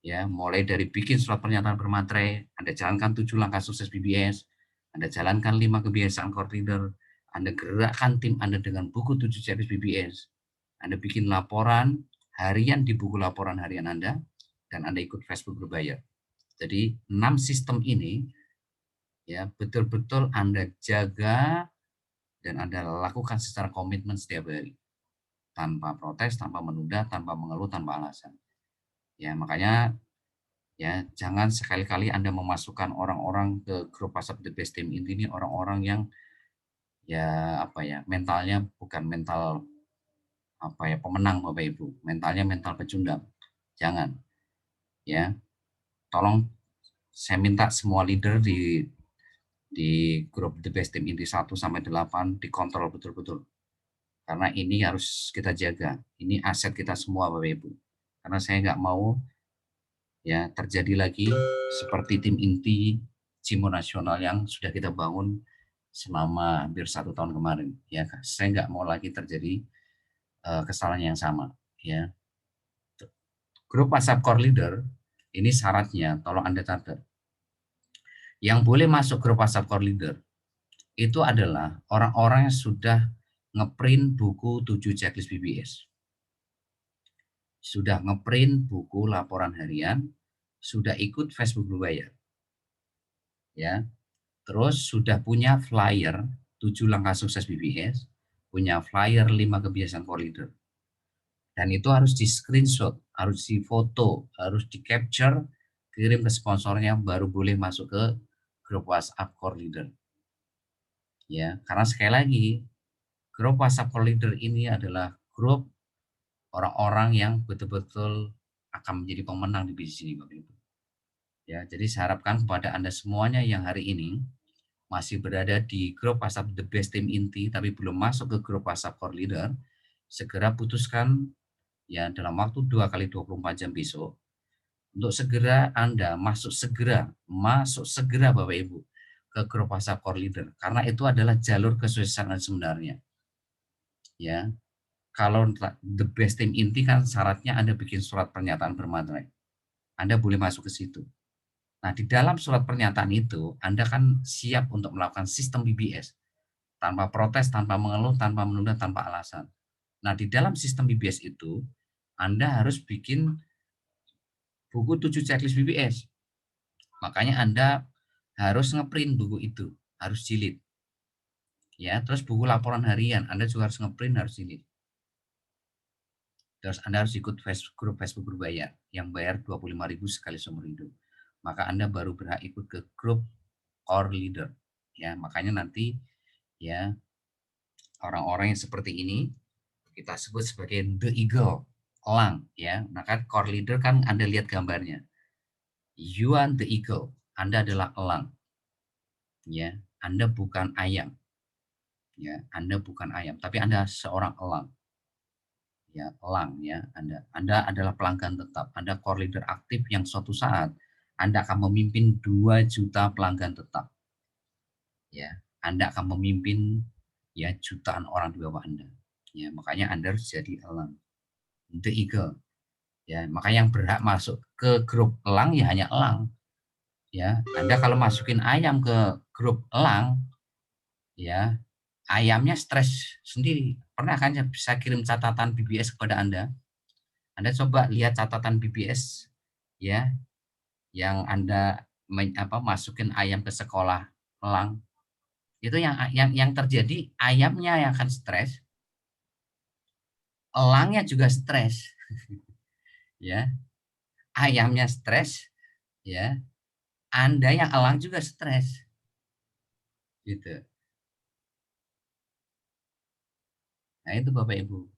Ya, mulai dari bikin surat pernyataan bermaterai, Anda jalankan 7 langkah sukses BBS, Anda jalankan 5 kebiasaan core leader, Anda gerakkan tim Anda dengan buku 7 checklist BBS, Anda bikin laporan harian di buku laporan harian Anda, dan Anda ikut Facebook berbayar. Jadi 6 sistem ini, ya, betul-betul Anda jaga dan Anda lakukan secara komitmen setiap hari. Tanpa protes, tanpa menunda, tanpa mengeluh, tanpa alasan. Ya, makanya, ya, jangan sekali-kali Anda memasukkan orang-orang ke grup WhatsApp The Best Team ini orang-orang yang, ya, apa ya, mentalnya bukan mental apa ya, pemenang Bapak Ibu, mentalnya mental pecundang. Jangan. Ya. Tolong saya minta semua leader di grup The Best Team Inti 1 sampai 8 dikontrol betul-betul. Karena ini harus kita jaga. Ini aset kita semua Bapak Ibu. Karena saya nggak mau, ya, terjadi lagi seperti tim inti Cimo Nasional yang sudah kita bangun selama hampir 1 tahun kemarin. Ya, saya nggak mau lagi terjadi kesalahan yang sama. Ya, grup WhatsApp core leader ini syaratnya, tolong Anda catat. Yang boleh masuk grup WhatsApp core leader itu adalah orang-orang yang sudah ngeprint buku 7 checklist BBS. Sudah ngeprint buku laporan harian, sudah ikut Facebook berbayar. Ya. Terus sudah punya flyer 7 langkah sukses BBS, punya flyer 5 kebiasaan core leader. Dan itu harus di screenshot, harus di foto, harus di capture, kirim ke sponsornya, baru boleh masuk ke grup WhatsApp core leader. Ya, karena sekali lagi grup WhatsApp core leader ini adalah grup orang-orang yang betul-betul akan menjadi pemenang di bisnis ini, Bapak Ibu. Ya, jadi saya harapkan kepada Anda semuanya yang hari ini masih berada di grup WhatsApp The Best Team Inti tapi belum masuk ke grup WhatsApp Core Leader, segera putuskan ya dalam waktu 2 kali 24 jam besok untuk segera Anda masuk segera Bapak Ibu ke grup WhatsApp Core Leader, karena itu adalah jalur kesuksesan Anda sebenarnya. Ya. Kalau The Best Team Inti kan syaratnya Anda bikin surat pernyataan bermaterai. Anda boleh masuk ke situ. Nah, di dalam surat pernyataan itu Anda kan siap untuk melakukan sistem BBS. Tanpa protes, tanpa mengeluh, tanpa menunda, tanpa alasan. Nah, di dalam sistem BBS itu, Anda harus bikin buku 7 checklist BBS. Makanya Anda harus ngeprint buku itu, harus jilid. Ya, terus buku laporan harian, Anda juga harus ngeprint, harus jilid. Terus Anda harus ikut grup Facebook berbayar, yang bayar 25.000 sekali seumur hidup. Maka Anda baru berhak ikut ke grup core leader. Ya, makanya nanti ya orang-orang yang seperti ini kita sebut sebagai the eagle, elang ya. Nah kan core leader kan Anda lihat gambarnya. You are the eagle, Anda adalah elang. Ya, Anda bukan ayam. Ya, Anda bukan ayam, tapi Anda seorang elang. Ya, elang ya. Anda adalah pelanggan tetap. Anda core leader aktif yang suatu saat Anda akan memimpin 2 juta pelanggan tetap. Ya, Anda akan memimpin ya jutaan orang di bawah Anda. Ya, makanya Anda harus jadi elang. The eagle. Ya, maka yang berhak masuk ke grup elang ya hanya elang. Ya, Anda kalau masukin ayam ke grup elang, ya ayamnya stres sendiri. Pernah kan saya kirim catatan BBS kepada Anda? Anda coba lihat catatan BBS ya, yang Anda masukin ayam ke sekolah elang. Itu yang terjadi ayamnya yang akan stres, elangnya juga stres. Ya, ayamnya stres, ya. Anda yang elang juga stres. Gitu. Nah, itu Bapak Ibu.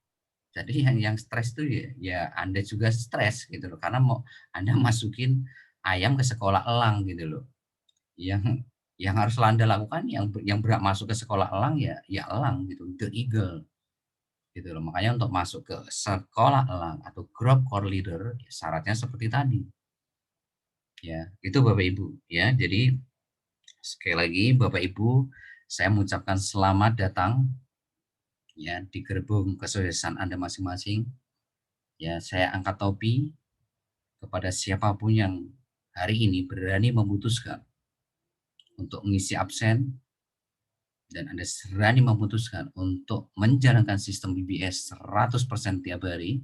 Jadi yang stres itu ya Anda juga stres gitu loh, karena mau Anda masukin ayam ke sekolah elang gitu loh. Yang harus Anda lakukan yang berhak masuk ke sekolah elang ya elang gitu, the eagle gitu loh. Makanya untuk masuk ke sekolah elang atau grup core leader syaratnya seperti tadi. Ya, itu Bapak Ibu ya. Jadi sekali lagi Bapak Ibu, saya mengucapkan selamat datang ya di gerbong kesuksesan Anda masing-masing. Ya, saya angkat topi kepada siapapun yang hari ini berani memutuskan untuk mengisi absen dan Anda berani memutuskan untuk menjalankan sistem BBS 100% tiap hari,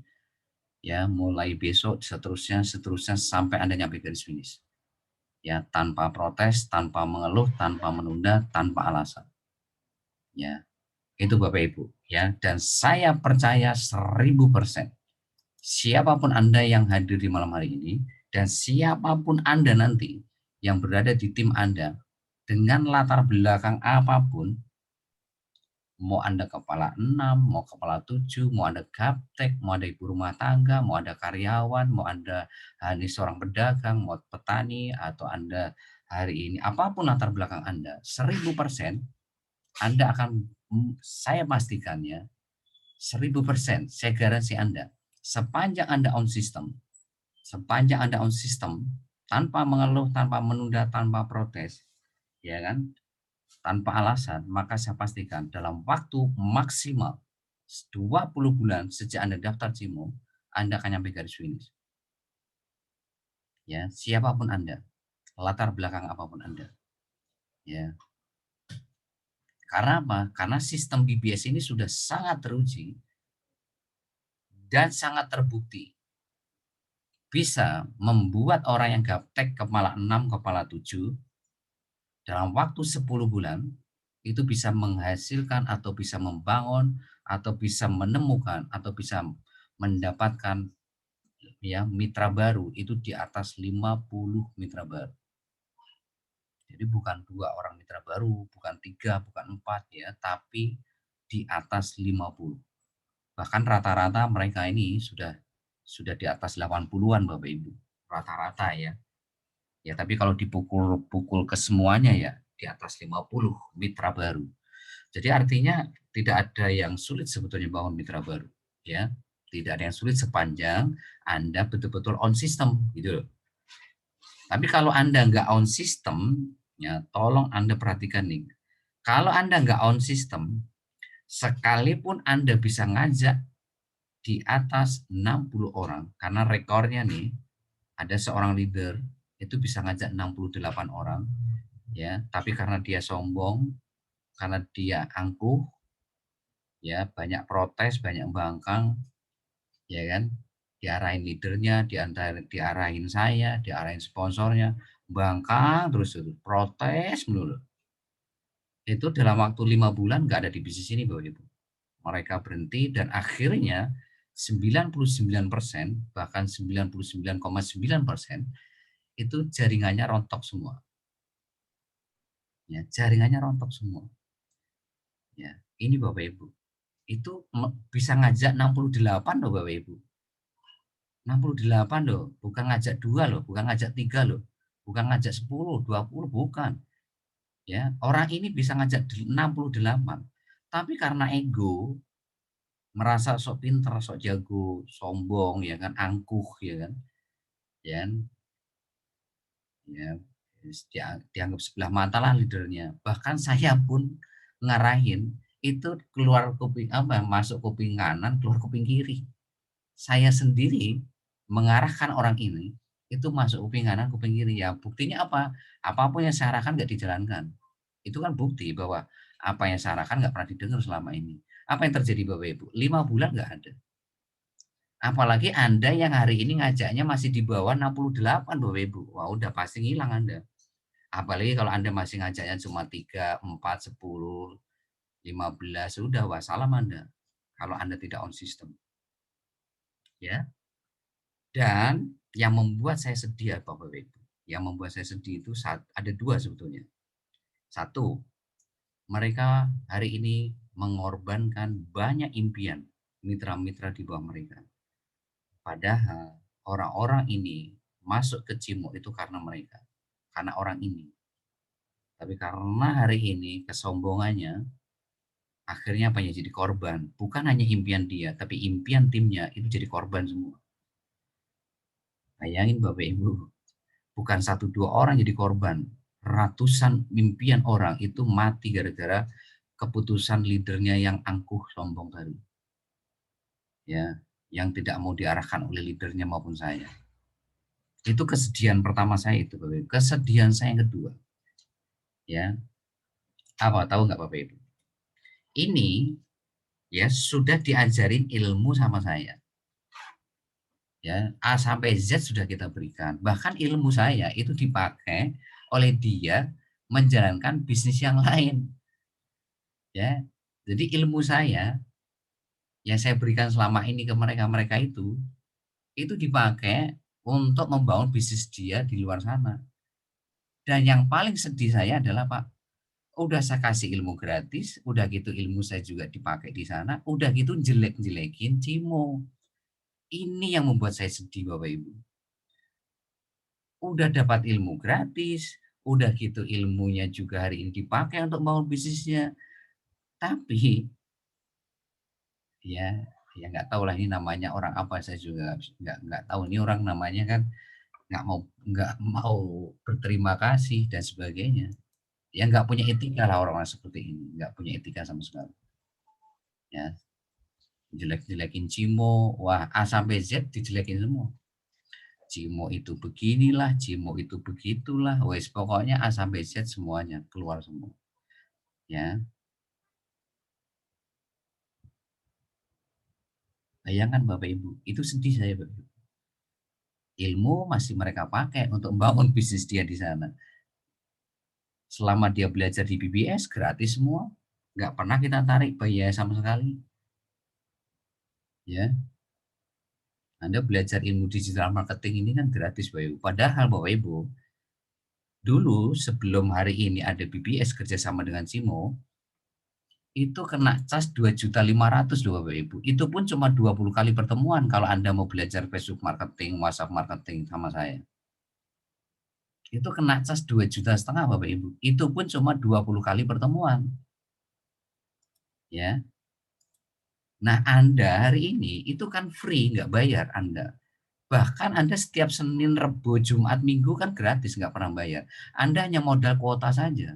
ya mulai besok seterusnya sampai Anda nyampe garis finish. Ya, tanpa protes, tanpa mengeluh, tanpa menunda, tanpa alasan. Ya, itu Bapak Ibu ya, dan saya percaya 1000% siapapun Anda yang hadir di malam hari ini dan siapapun Anda nanti yang berada di tim Anda dengan latar belakang apapun, mau Anda kepala 6, mau kepala 7, mau Anda gaptek, mau Anda ibu rumah tangga, mau Anda karyawan, mau Anda hanya seorang pedagang, mau petani, atau Anda hari ini apapun latar belakang Anda, 1000% Anda akan, saya pastikan ya, 1000% saya garansi Anda, sepanjang Anda on system, tanpa mengeluh, tanpa menunda, tanpa protes, ya kan, tanpa alasan, maka saya pastikan dalam waktu maksimal 20 bulan sejak Anda daftar CIMO, Anda akan nyampe garis finish. Ya, siapapun Anda, latar belakang apapun Anda. Ya. Karena apa? Karena sistem BBS ini sudah sangat teruji dan sangat terbukti bisa membuat orang yang gaptek kepala 6, kepala 7 dalam waktu 10 bulan itu bisa menghasilkan atau bisa membangun atau bisa menemukan atau bisa mendapatkan ya mitra baru itu di atas 50 mitra baru. Jadi bukan 2 orang mitra baru, bukan 3, bukan 4 ya, tapi di atas 50. Bahkan rata-rata mereka ini sudah di atas 80-an Bapak Ibu. Rata-rata ya. Ya, tapi kalau dipukul ke semuanya ya di atas 50 mitra baru. Jadi artinya tidak ada yang sulit sebetulnya bangun mitra baru, ya. Tidak ada yang sulit sepanjang Anda betul-betul on system gitu loh. Tapi kalau Anda nggak on system, ya tolong Anda perhatikan nih. Kalau Anda nggak on system, sekalipun Anda bisa ngajak di atas 60 orang, karena rekornya nih ada seorang leader itu bisa ngajak 68 orang, ya, tapi karena dia sombong, karena dia angkuh, ya, banyak protes, banyak bangkang, ya kan, diarahin leadernya, diarahin saya, diarahin sponsornya, bangkang terus itu, protes melulu. Itu dalam waktu 5 bulan nggak ada di bisnis ini Bapak Ibu. Mereka berhenti dan akhirnya 99% bahkan 99,9% itu jaringannya rontok semua. Ya, jaringannya rontok semua. Ya, ini Bapak Ibu. Itu bisa ngajak 68 loh Bapak Ibu. 68 loh, bukan ngajak 2 loh, bukan ngajak 3 loh. Bukan ngajak 10, 20 bukan. Ya, orang ini bisa ngajak 68. Tapi karena ego, merasa sok pinter, sok jago, sombong ya kan, angkuh ya kan. Ya, dianggap sebelah mata lah leadernya. Bahkan saya pun ngarahin itu keluar kuping masuk kuping kanan, keluar kuping kiri. Saya sendiri mengarahkan orang ini itu masuk kuping kanan, kuping kiri. Ya buktinya apa? Apapun yang saya arahkan nggak dijalankan. Itu kan bukti bahwa apa yang saya arahkan nggak pernah didengar selama ini. Apa yang terjadi Bapak Ibu? 5 bulan nggak ada. Apalagi Anda yang hari ini ngajaknya masih di bawah 68 Bapak Ibu. Wah udah pasti ngilang Anda. Apalagi kalau Anda masih ngajaknya cuma 3, 4, 10, 15, sudah wassalam Anda. Kalau Anda tidak on system. Ya. Dan yang membuat saya sedih Bapak Ibu. Yang membuat saya sedih itu ada 2 sebetulnya. 1, mereka hari ini mengorbankan banyak impian mitra-mitra di bawah mereka. Padahal orang-orang ini masuk ke CIMO itu karena mereka. Karena orang ini. Tapi karena hari ini kesombongannya, akhirnya apa ya jadi korban. Bukan hanya impian dia, tapi impian timnya itu jadi korban semua. Bayangin Bapak Ibu, bukan 1, 2 orang jadi korban. Ratusan impian orang itu mati gara-gara keputusan leadernya yang angkuh sombong tadi. Ya, yang tidak mau diarahkan oleh leadernya maupun saya. Itu kesedihan pertama saya itu, Bapak Ibu. Kesedihan saya yang kedua. Ya. Apa tahu nggak Bapak Ibu? Ini ya sudah diajarin ilmu sama saya. Ya, A sampai Z sudah kita berikan. Bahkan ilmu saya itu dipakai oleh dia menjalankan bisnis yang lain. Ya. Jadi ilmu saya yang saya berikan selama ini ke mereka-mereka itu dipakai untuk membangun bisnis dia di luar sana. Dan yang paling sedih saya adalah Pak, udah saya kasih ilmu gratis, udah gitu ilmu saya juga dipakai di sana, udah gitu jelek-jelekin CIMO. Ini yang membuat saya sedih Bapak Ibu. Udah dapat ilmu gratis, udah gitu ilmunya juga hari ini dipakai untuk bangun bisnisnya. Tapi ya nggak tahu lah ini namanya orang apa, saya juga nggak tahu ini orang namanya kan nggak mau berterima kasih dan sebagainya. Ya nggak punya etika lah orang-orang seperti ini, nggak punya etika sama sekali. Ya, jelek-jelekin Cimo, wah A sampai Z dijelekin semua. Cimo itu beginilah, Cimo itu begitulah, wes pokoknya A sampai Z semuanya keluar semua. Ya, bayangkan Bapak Ibu, itu sedih saya Bapak Ibu. Ilmu masih mereka pakai untuk membangun bisnis dia di sana. Selama dia belajar di BBS gratis semua, nggak pernah kita tarik biaya sama sekali. Ya, Anda belajar ilmu digital marketing ini kan gratis Bapak Ibu. Padahal Bapak Ibu, dulu sebelum hari ini ada BBS kerjasama dengan Cimo, itu kena cas 2.500.000 loh Bapak Ibu. Itu pun cuma 20 kali pertemuan kalau Anda mau belajar Facebook marketing, WhatsApp marketing sama saya. Itu kena cas 2,5 juta Bapak Ibu. Itu pun cuma 20 kali pertemuan. Ya. Nah, Anda hari ini itu kan free, nggak bayar Anda. Bahkan Anda setiap Senin, Rebo, Jumat, Minggu kan gratis, nggak pernah bayar. Anda hanya modal kuota saja.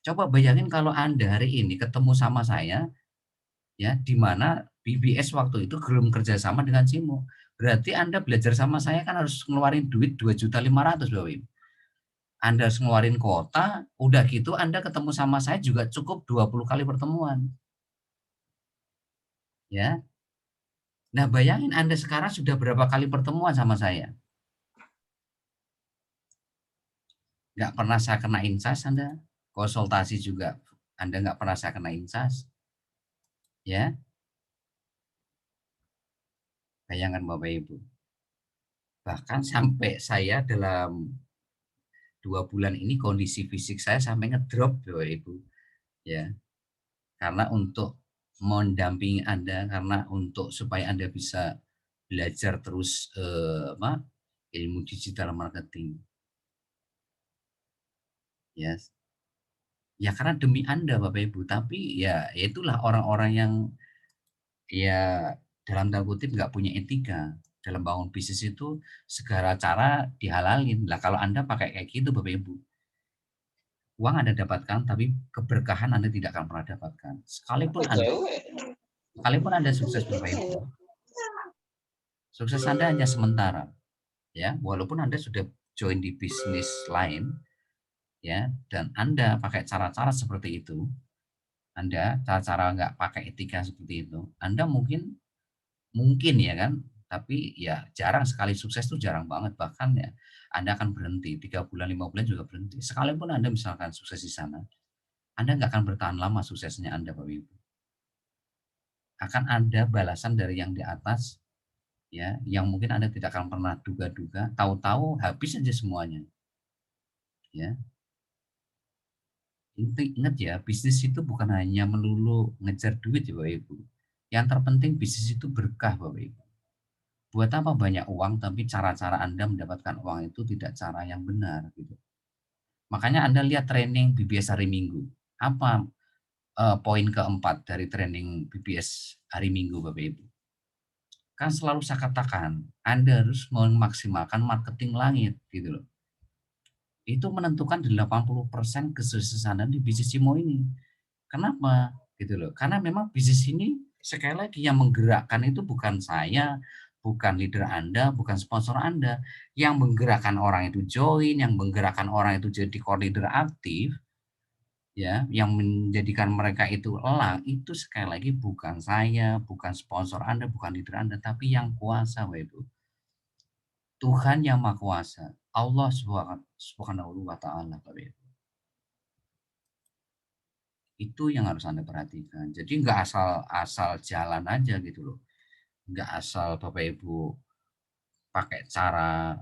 Coba bayangin kalau Anda hari ini ketemu sama saya, ya, di mana BBS waktu itu belum kerjasama dengan Cimo. Berarti Anda belajar sama saya kan harus ngeluarin duit 2.500.000 Bapak Ibu. Anda harus ngeluarin kuota, udah gitu Anda ketemu sama saya juga cukup 20 kali pertemuan. Ya. Nah, bayangin Anda sekarang sudah berapa kali pertemuan sama saya. Nggak pernah saya kena insas Anda. Konsultasi juga Anda nggak pernah saya kena insas. Ya, bayangkan Bapak Ibu. Bahkan sampai saya dalam 2 bulan ini kondisi fisik saya sampai ngedrop Bapak Ibu. Ya, karena untuk mendampingi Anda, karena untuk supaya Anda bisa belajar terus ilmu digital marketing. Ya, ya karena demi Anda Bapak Ibu, tapi ya itulah orang-orang yang ya dalam tanda kutip nggak punya etika. Dalam bangun bisnis itu segala cara dihalalin. Lah kalau Anda pakai kayak gitu Bapak Ibu, uang Anda dapatkan tapi keberkahan Anda tidak akan pernah dapatkan. Sekalipun Anda sukses Bapak Ibu, sukses Anda hanya sementara. Ya, walaupun Anda sudah join di bisnis lain, ya, dan Anda pakai cara-cara seperti itu, Anda cara-cara nggak pakai etika seperti itu, Anda mungkin ya kan, tapi ya jarang sekali sukses tuh jarang banget, bahkan ya Anda akan berhenti 3 bulan 5 bulan juga berhenti. Sekalipun Anda misalkan sukses di sana, Anda nggak akan bertahan lama suksesnya Anda Bapak Ibu. Akan ada balasan dari yang di atas, ya, yang mungkin Anda tidak akan pernah duga-duga, tahu-tahu habis aja semuanya. Ya, ingat ya, bisnis itu bukan hanya melulu ngejar duit ya Bapak Ibu. Yang terpenting bisnis itu berkah Bapak Ibu. Buat apa banyak uang tapi cara-cara Anda mendapatkan uang itu tidak cara yang benar gitu. Makanya Anda lihat training BBS hari Minggu. Apa poin keempat dari training BBS hari Minggu Bapak Ibu? Kan selalu saya katakan, Anda harus memaksimalkan marketing langit gitu loh. Itu menentukan 80% kesuksesan Anda di bisnis Cimo ini. Kenapa? Gitu loh. Karena memang bisnis ini sekali lagi yang menggerakkan itu bukan saya, bukan leader Anda, bukan sponsor Anda. Yang menggerakkan orang itu join, yang menggerakkan orang itu jadi core leader aktif, ya, yang menjadikan mereka itu elang, itu sekali lagi bukan saya, bukan sponsor Anda, bukan leader Anda, tapi yang kuasa, Bapak Ibu. Tuhan yang Maha Kuasa, Allah Subhanahu wa taala, Bapak Ibu. Itu yang harus Anda perhatikan. Jadi nggak asal jalan aja gitu loh. Nggak asal Bapak Ibu pakai cara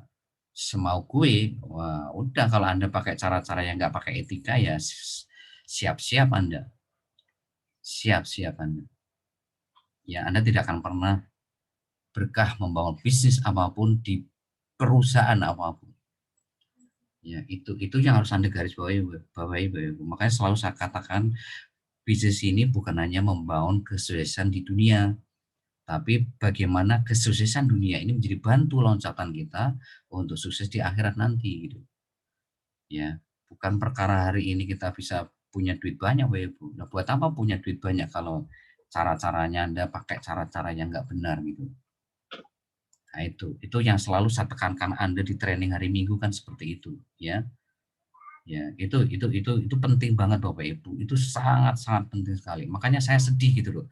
semau gue. Wah, udah kalau Anda pakai cara-cara yang nggak pakai etika ya siap-siap Anda. Siap-siap Anda. Ya, Anda tidak akan pernah berkah membangun bisnis apapun di perusahaan apapun. Ya, itu yang harus Anda garis bawahi. Makanya selalu saya katakan bisnis ini bukan hanya membangun kesuksesan di dunia, tapi bagaimana kesuksesan dunia ini menjadi bantu loncatan kita untuk sukses di akhirat nanti gitu. Ya. Bukan perkara hari ini kita bisa punya duit banyak, Bapak Ibu. Nah, buat apa punya duit banyak kalau cara-caranya Anda pakai cara-cara yang nggak benar gitu. Nah, itu yang selalu saya tekankan Anda di training hari Minggu kan seperti itu, ya. Ya, itu penting banget Bapak Ibu. Itu sangat-sangat penting sekali. Makanya saya sedih gitu loh.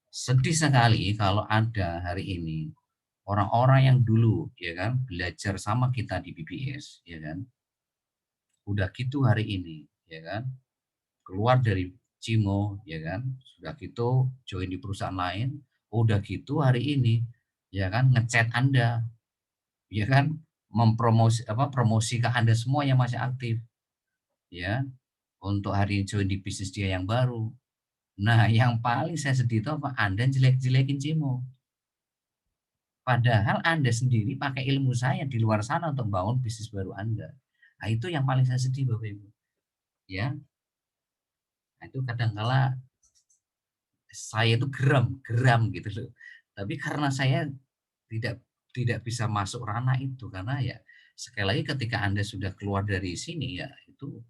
Sedih sekali kalau ada hari ini orang-orang yang dulu ya kan belajar sama kita di BBS ya kan. Udah gitu hari ini ya kan keluar dari Cimo ya kan. Sudah gitu join di perusahaan lain. Udah gitu hari ini ya kan ngechat Anda ya kan promosi ke Anda semua yang masih aktif ya untuk hari ini join di bisnis dia yang baru. Nah, yang paling saya sedih itu apa? Anda jelek-jelekin Cimo. Padahal Anda sendiri pakai ilmu saya di luar sana untuk bangun bisnis baru Anda. Nah, itu yang paling saya sedih Bapak Ibu. Ya, nah, itu kadangkala saya itu geram gitu loh. Tapi karena saya tidak tidak bisa masuk ranah itu karena ya sekali lagi ketika Anda sudah keluar dari sini ya itu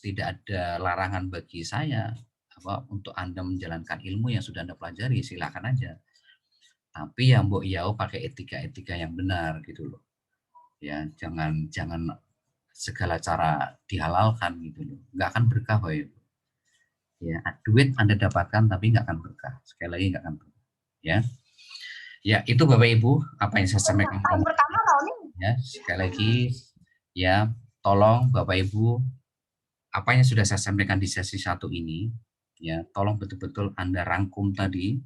tidak ada larangan bagi saya untuk Anda menjalankan ilmu yang sudah Anda pelajari, silakan aja. Tapi ya Mbok Yao pakai etika-etika yang benar gitu loh. Ya, jangan jangan segala cara dihalalkan gitu loh. Nggak akan berkah Bapak Ibu. Ya, duit Anda dapatkan tapi nggak akan berkah. Sekali lagi nggak akan berkah. Ya. Ya, itu Bapak Ibu apa yang saya sampaikan. Ya, sekali lagi ya, tolong Bapak Ibu apa yang sudah saya sampaikan di sesi 1 ini ya, tolong betul-betul Anda rangkum tadi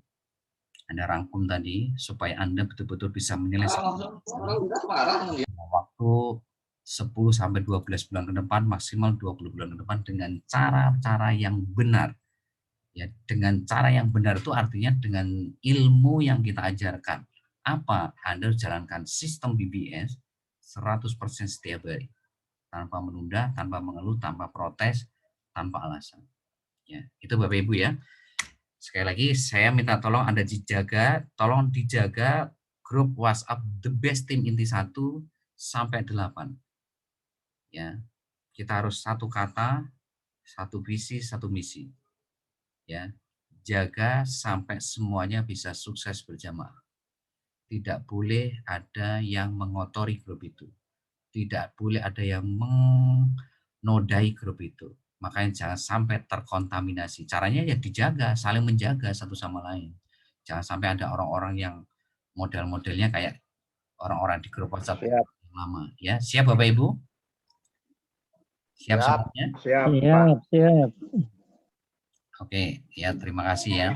supaya Anda betul-betul bisa menyelesaikan waktu 10 sampai 12 bulan ke depan, maksimal 20 bulan ke depan dengan cara-cara yang benar. Ya, dengan cara yang benar itu artinya dengan ilmu yang kita ajarkan. Apa? Anda jalankan sistem BBS 100% setiap hari. Tanpa menunda, tanpa mengeluh, tanpa protes, tanpa alasan. Ya, itu Bapak Ibu ya. Sekali lagi saya minta tolong Anda tolong dijaga grup WhatsApp The Best Team Inti 1 sampai 8. Ya, kita harus satu kata, satu visi, satu misi. Ya, jaga sampai semuanya bisa sukses berjamaah. Tidak boleh ada yang mengotori grup itu. Tidak boleh ada yang menodai grup itu. Makanya jangan sampai terkontaminasi. Caranya ya dijaga, saling menjaga satu sama lain. Jangan sampai ada orang-orang yang model-modelnya kayak orang-orang di grup WhatsApp yang lama. Ya, siap Bapak Ibu? Siap semuanya?
Siap.
Oke, ya terima kasih ya.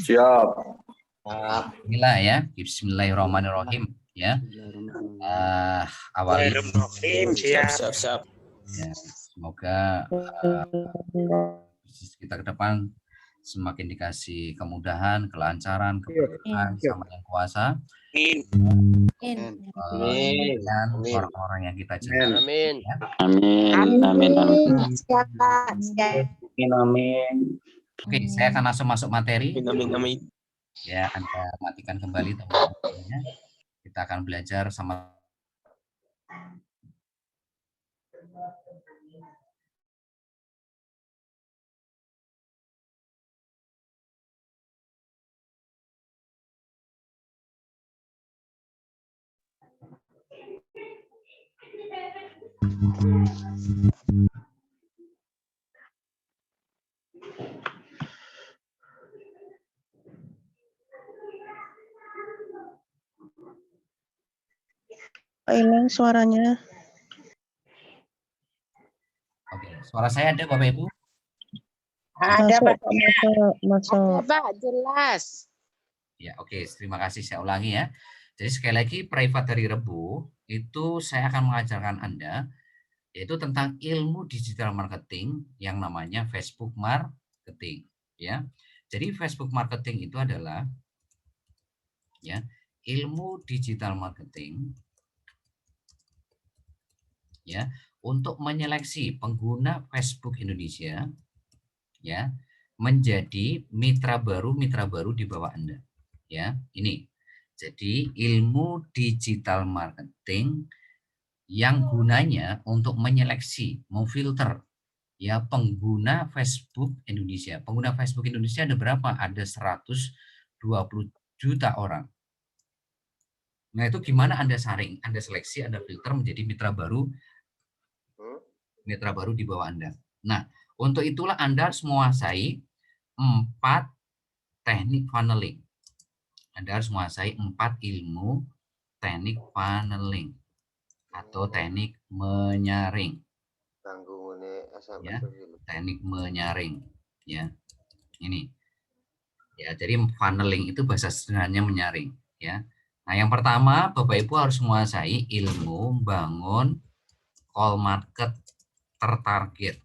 Siap.
Bismillah ya, Bismillahirrahmanirrahim ya. Awali.
Siap.
Ya, semoga bisnis kita ke depan semakin dikasih kemudahan, kelancaran, keberkahan sama yang kuasa. Dan orang-orang yang kita cintai.
Amin.
Ya.
Amin.
Oke, saya akan langsung masuk materi.
Amin.
Ya, Anda matikan kembali teman-teman. Kita akan belajar sama.
Hilang suaranya.
Oke, suara saya ada Bapak Ibu?
Ada masuk.
Pak, jelas.
Ya, oke, terima kasih. Saya ulangi ya. Jadi sekali lagi private dari Rebu itu saya akan mengajarkan Anda yaitu tentang ilmu digital marketing yang namanya Facebook marketing ya. Jadi Facebook marketing itu adalah ya, ilmu digital marketing ya untuk menyeleksi pengguna Facebook Indonesia ya menjadi mitra baru di bawah Anda. Ya, ini. Jadi ilmu digital marketing yang gunanya untuk menyeleksi, memfilter ya pengguna Facebook Indonesia. Pengguna Facebook Indonesia ada berapa? Ada 120 juta orang. Nah, itu gimana Anda saring, Anda seleksi, Anda filter menjadi mitra baru di bawah Anda. Nah, untuk itulah Anda harus menguasai 4 teknik funneling. Anda harus menguasai 4 ilmu teknik funneling atau teknik menyaring. Ya, teknik menyaring. Ya, ini. Ya, jadi funneling itu bahasa sederhananya menyaring. Ya. Nah, yang pertama Bapak Ibu harus menguasai ilmu bangun call market tertarget.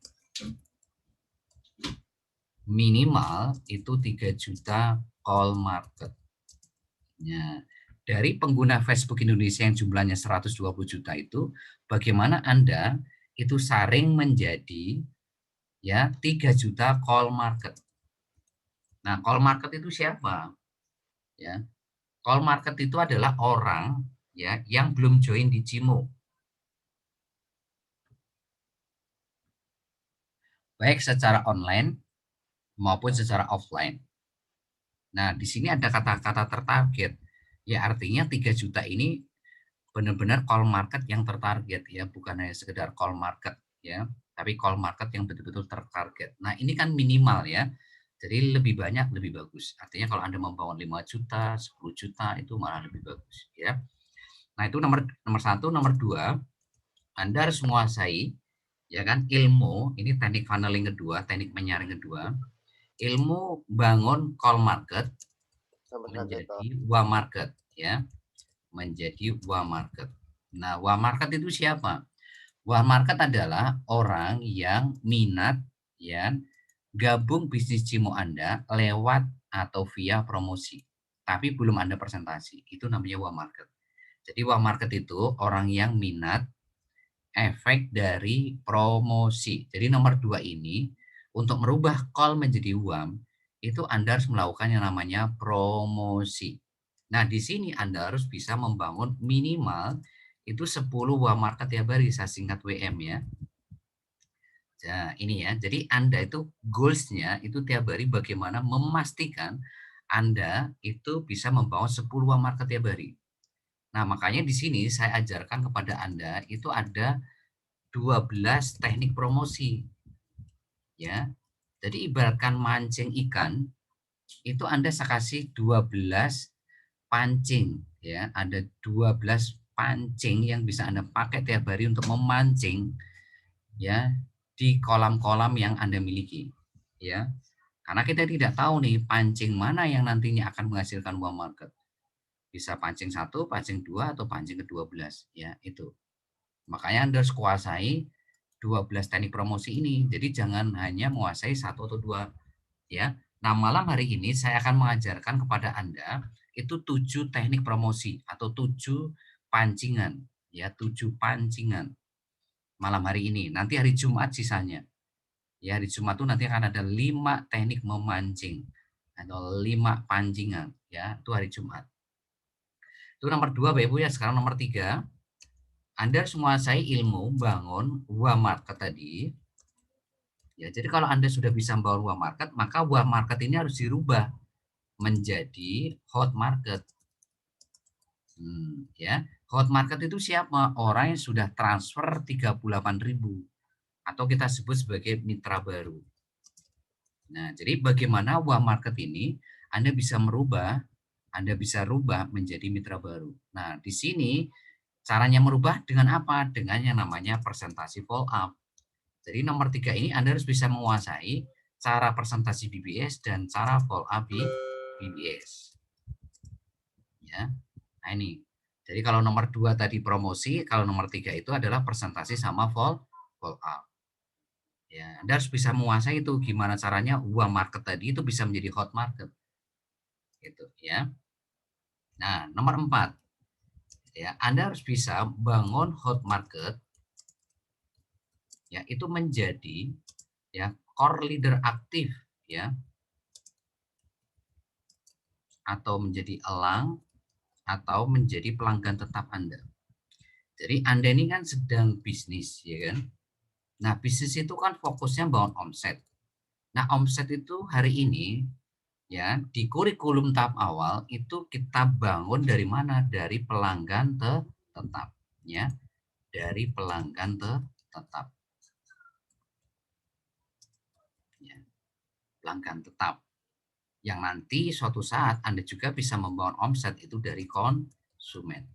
Minimal itu 3 juta call market. Ya. Dari pengguna Facebook Indonesia yang jumlahnya 120 juta itu, bagaimana Anda itu saring menjadi ya 3 juta call market. Nah, call market itu siapa? Ya. Call market itu adalah orang ya yang belum join di Cimo. Baik secara online maupun secara offline. Nah, di sini ada kata-kata tertarget. Ya, artinya 3 juta ini benar-benar call market yang tertarget ya, bukan hanya sekedar call market ya, tapi call market yang betul-betul tertarget. Nah, ini kan minimal ya. Jadi lebih banyak lebih bagus. Artinya kalau Anda membangun 5 juta, 10 juta itu malah lebih bagus ya. Nah, itu nomor 1, nomor 2, Anda harus menguasai ya kan ilmu, ini teknik funneling kedua, teknik menyaring kedua, ilmu bangun call market menjadi WA market ya, menjadi WA market. Nah, WA market itu siapa? WA market adalah orang yang minat ya gabung bisnis Cimo Anda lewat atau via promosi, tapi belum Anda presentasi. Itu namanya WA market. Jadi WA market itu orang yang minat efek dari promosi. Jadi nomor 2 ini untuk merubah call menjadi WAM itu Anda harus melakukan yang namanya promosi. Nah, di sini Anda harus bisa membangun minimal itu 10 WAM market tiap hari, saya singkat WM ya. Nah, ini ya. Jadi Anda itu goals-nya itu tiap hari bagaimana memastikan Anda itu bisa membangun 10 WAM market tiap hari. Nah, makanya di sini saya ajarkan kepada Anda itu ada 12 teknik promosi. Ya. Jadi ibaratkan mancing ikan, itu Anda saya kasih 12 pancing ya. Ada 12 pancing yang bisa Anda pakai tiap hari untuk memancing ya di kolam-kolam yang Anda miliki. Ya. Karena kita tidak tahu nih pancing mana yang nantinya akan menghasilkan uang market. Bisa pancing 1, pancing 2 atau pancing ke-12 ya, itu. Makanya Anda harus kuasai 12 teknik promosi ini. Jadi jangan hanya menguasai 1 atau 2 ya. Nah, malam hari ini saya akan mengajarkan kepada Anda itu 7 teknik promosi atau 7 pancingan ya, 7 pancingan. Malam hari ini. Nanti hari Jumat sisanya. Ya, hari Jumat itu nanti akan ada 5 teknik memancing atau 5 pancingan ya, itu hari Jumat. Itu nomor 2 Bapak Ibu ya. Sekarang nomor 3. Anda harus menguasai ilmu bangun WA market tadi. Ya, jadi kalau Anda sudah bisa membangun WA market, maka WA market ini harus dirubah menjadi hot market. Ya, hot market itu siapa? Orang yang sudah transfer 38.000 atau kita sebut sebagai mitra baru. Nah, jadi bagaimana WA market ini Anda bisa merubah, Anda bisa rubah menjadi mitra baru. Nah, di sini caranya merubah dengan apa? Dengan yang namanya presentasi follow up. Jadi nomor 3 ini Anda harus bisa menguasai cara presentasi BBS dan cara follow up di BBS. Ya. Nah, ini. Jadi kalau nomor 2 tadi promosi, kalau nomor 3 itu adalah presentasi sama follow up. Ya, Anda harus bisa menguasai itu gimana caranya uang market tadi itu bisa menjadi hot market. Gitu ya. Nah, nomor 4 ya, Anda harus bisa bangun hot market ya itu menjadi ya core leader aktif ya atau menjadi elang atau menjadi pelanggan tetap Anda. Jadi Anda ini kan sedang bisnis, ya kan? Nah, bisnis itu kan fokusnya bangun omset. Nah, omset itu hari ini ya di kurikulum tahap awal itu kita bangun dari mana? Dari pelanggan tetap, ya. Dari pelanggan tetap. Ya, pelanggan tetap. Yang nanti suatu saat Anda juga bisa membangun omset itu dari konsumen.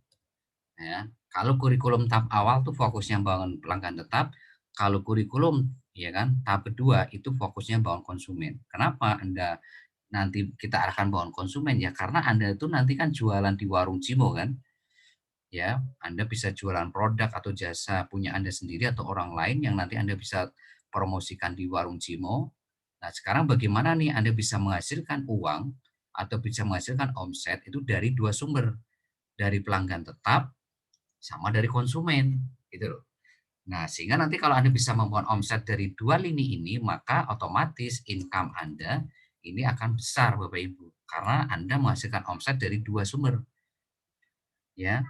Ya, kalau kurikulum tahap awal tuh fokusnya bangun pelanggan tetap, kalau kurikulum ya kan tahap kedua itu fokusnya bangun konsumen. Kenapa Anda nanti kita akan bangun konsumen ya? Karena Anda itu nanti kan jualan di warung Cimo kan? Ya, Anda bisa jualan produk atau jasa punya Anda sendiri atau orang lain yang nanti Anda bisa promosikan di warung Cimo. Nah, sekarang bagaimana nih Anda bisa menghasilkan uang atau bisa menghasilkan omset itu dari dua sumber, dari pelanggan tetap sama dari konsumen, gitu loh. Nah, sehingga nanti kalau Anda bisa membuat omset dari dua lini ini, maka otomatis income Anda ini akan besar, Bapak Ibu, karena Anda menghasilkan omset dari dua sumber. Ya,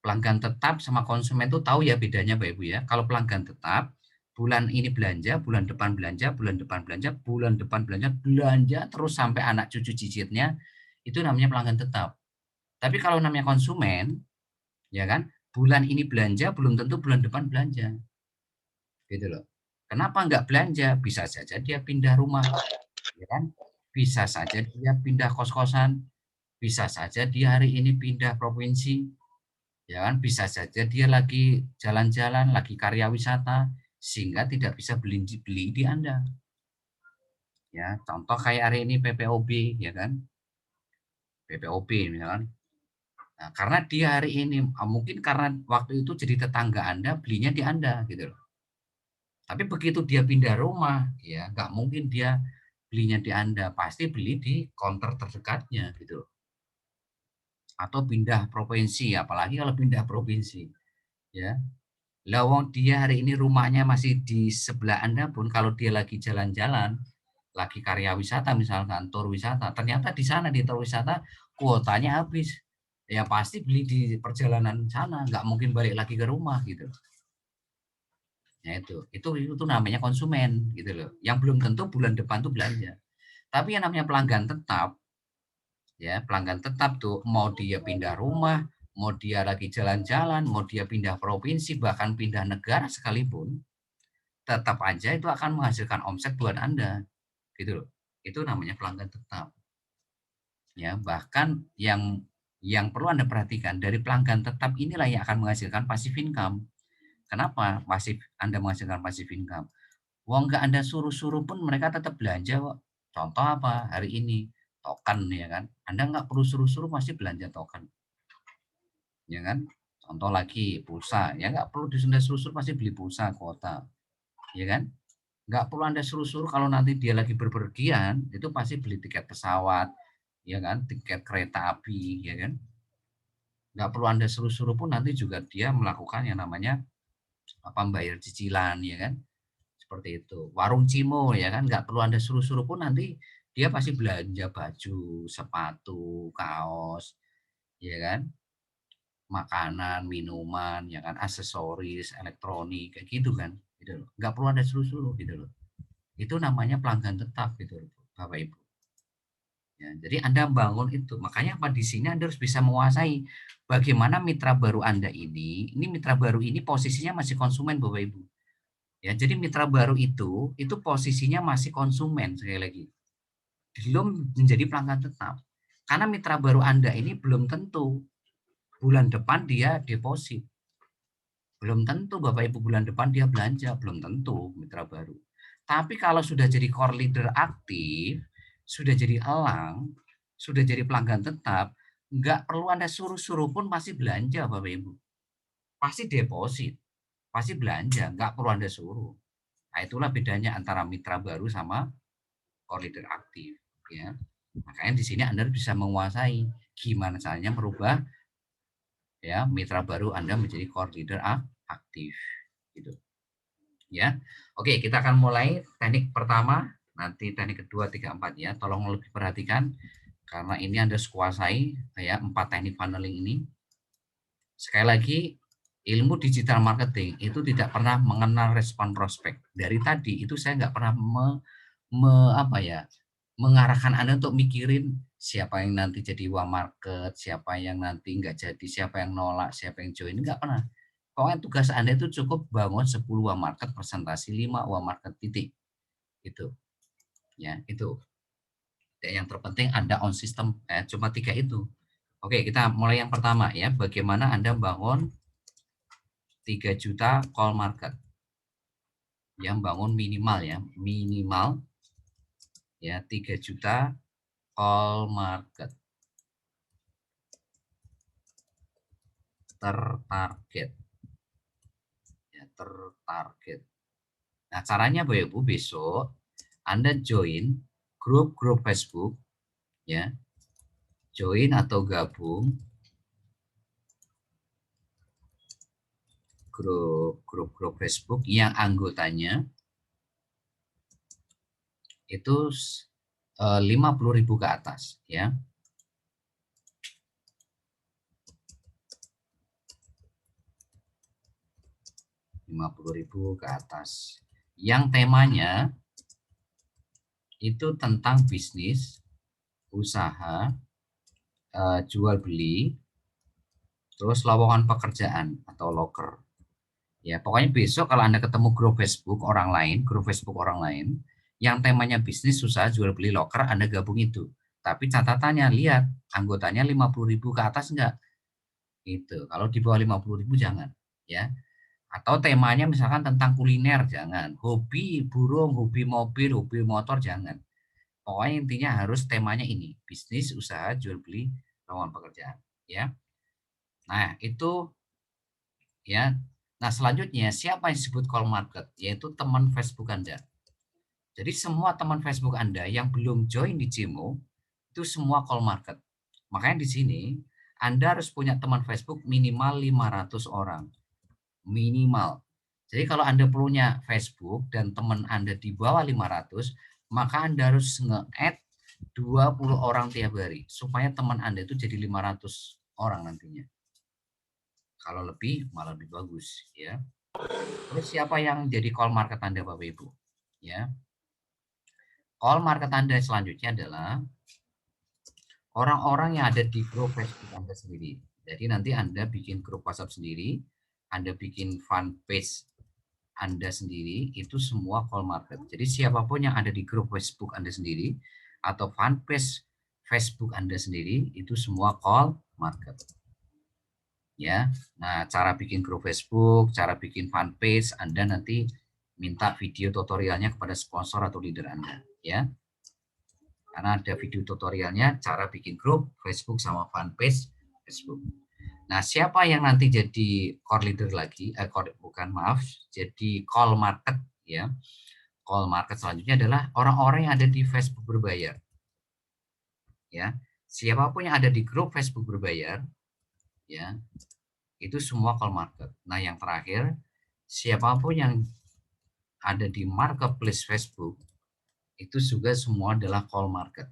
pelanggan tetap sama konsumen itu tahu ya bedanya, Bapak Ibu ya. Kalau pelanggan tetap, bulan ini belanja, bulan depan belanja, bulan depan belanja, bulan depan belanja, belanja terus sampai anak cucu cicitnya, itu namanya pelanggan tetap. Tapi kalau namanya konsumen, ya kan, bulan ini belanja belum tentu bulan depan belanja, gitu loh. Kenapa nggak belanja? Bisa saja dia pindah rumah, ya kan, bisa saja dia pindah kos-kosan, bisa saja dia hari ini pindah provinsi, ya kan, bisa saja dia lagi jalan-jalan, lagi karya wisata, sehingga tidak bisa beli di Anda. Ya, contoh kayak hari ini PPOB, ya kan, PPOB misalkan. Nah, karena dia hari ini mungkin karena waktu itu jadi tetangga Anda, belinya di Anda, gitu loh. Tapi begitu dia pindah rumah, ya nggak mungkin dia belinya di Anda, pasti beli di counter terdekatnya gitu. Atau pindah provinsi, apalagi kalau pindah provinsi, ya. Lah wong dia hari ini rumahnya masih di sebelah Anda pun kalau dia lagi jalan-jalan, lagi karya wisata misalkan, tur wisata, ternyata di sana di tur wisata kuotanya habis. Ya pasti beli di perjalanan sana, nggak mungkin balik lagi ke rumah gitu. Ya itu namanya konsumen gitu loh. Yang belum tentu bulan depan tuh belanja. Tapi yang namanya pelanggan tetap, ya pelanggan tetap tuh mau dia pindah rumah, mau dia lagi jalan-jalan, mau dia pindah provinsi, bahkan pindah negara sekalipun, tetap aja itu akan menghasilkan omset buat Anda, gitu loh. Itu namanya pelanggan tetap. Ya, bahkan yang perlu Anda perhatikan dari pelanggan tetap inilah yang akan menghasilkan passive income. Kenapa Anda menghasilkan passive income? Wong nggak Anda suruh-suruh pun mereka tetap belanja kok. Contoh apa? Hari ini token ya kan. Anda nggak perlu suruh-suruh pasti belanja token. Ya kan? Contoh lagi pulsa, ya nggak perlu suruh-suruh pasti beli pulsa kuota. Ya kan? Nggak perlu Anda suruh-suruh kalau nanti dia lagi berpergian, itu pasti beli tiket pesawat, ya kan? Tiket kereta api, ya kan? Nggak perlu Anda suruh-suruh pun nanti juga dia melakukan yang namanya apa bayar cicilan, ya kan? Seperti itu. Warung Cimo ya kan nggak perlu Anda suruh-suruh pun nanti dia pasti belanja baju, sepatu, kaos, ya kan? Makanan, minuman, ya kan, aksesoris, elektronik kayak gitu kan. Gitu loh. Nggak perlu Anda suruh-suruh gitu loh. Itu namanya pelanggan tetap gitu loh, Bapak Ibu. Ya, jadi Anda bangun itu. Makanya apa di sini Anda harus bisa menguasai bagaimana mitra baru Anda ini mitra baru ini posisinya masih konsumen Bapak Ibu. Ya, jadi mitra baru itu posisinya masih konsumen sekali lagi. Belum menjadi pelanggan tetap. Karena mitra baru Anda ini belum tentu bulan depan dia deposit. Belum tentu Bapak Ibu bulan depan dia belanja, belum tentu mitra baru. Tapi kalau sudah jadi core leader aktif, sudah jadi elang, sudah jadi pelanggan tetap, nggak perlu Anda suruh-suruh pun pasti belanja Bapak Ibu. Pasti deposit, pasti belanja, nggak perlu Anda suruh. Nah, itulah bedanya antara mitra baru sama core leader aktif, ya. Makanya di sini Anda bisa menguasai gimana caranya merubah ya mitra baru Anda menjadi core leader aktif, gitu. Ya, oke kita akan mulai teknik pertama, nanti teknik kedua, tiga, empat ya. Tolong lebih perhatikan Karena ini Anda harus kuasai ya 4 teknik funneling ini. Sekali lagi, ilmu digital marketing itu tidak pernah mengenal respon prospek. Dari tadi itu saya nggak pernah mengarahkan Anda untuk mikirin siapa yang nanti jadi wah market, siapa yang nanti nggak jadi, siapa yang nolak, siapa yang join, nggak pernah. Pokoknya tugas Anda itu cukup bangun 10 wah market, presentasi 5 wah market, titik. Itu. Ya, itu. Dan yang terpenting Anda on system, cuma 3 itu. Oke, kita mulai yang pertama ya. Bagaimana Anda bangun 3 juta call market. Yang bangun minimal ya, minimal ya 3 juta call market tertarget ya, tertarget. Nah, caranya Bapak Ibu, besok Anda join grup-grup Facebook ya, join atau gabung grup-grup Facebook yang anggotanya itu 50.000 ke atas ya. 50.000 ke atas. Yang temanya itu tentang bisnis, usaha, jual beli, terus lowongan pekerjaan atau loker. Ya, pokoknya besok kalau Anda ketemu grup Facebook orang lain, yang temanya bisnis, usaha, jual beli, loker, Anda gabung itu. Tapi catatannya, lihat anggotanya 50.000 ke atas enggak? Itu. Kalau di bawah 50.000 jangan, ya. Atau temanya misalkan tentang kuliner, jangan. Hobi burung, hobi mobil, hobi motor, jangan. Pokoknya intinya harus temanya ini, bisnis, usaha, jual beli, lowongan pekerjaan, ya. Nah, itu ya. Nah, selanjutnya siapa yang disebut call market? Yaitu teman Facebook Anda. Jadi semua teman Facebook Anda yang belum join di Cimo itu semua call market. Makanya di sini Anda harus punya teman Facebook minimal 500 orang. Minimal. Jadi kalau Anda punya Facebook dan teman Anda di bawah 500, maka Anda harus nge-add 20 orang tiap hari supaya teman Anda itu jadi 500 orang nantinya. Kalau lebih malah lebih bagus ya. Terus siapa yang jadi call market Anda Bapak Ibu? Ya. Call market Anda selanjutnya adalah orang-orang yang ada di grup Facebook Anda sendiri. Jadi nanti Anda bikin grup WhatsApp sendiri, Anda bikin fanpage Anda sendiri, itu semua call market. Jadi siapapun yang ada di grup Facebook Anda sendiri atau fanpage Facebook Anda sendiri, itu semua call market. Ya. Nah, cara bikin grup Facebook, cara bikin fanpage, Anda nanti minta video tutorialnya kepada sponsor atau leader Anda, ya. Karena ada video tutorialnya cara bikin grup Facebook sama fanpage Facebook. Nah, siapa yang nanti jadi core leader lagi? Jadi call market ya. Call market selanjutnya adalah orang-orang yang ada di Facebook berbayar. Ya, siapapun yang ada di grup Facebook berbayar, ya, itu semua call market. Nah, yang terakhir, siapapun yang ada di marketplace Facebook, itu juga semua adalah call market.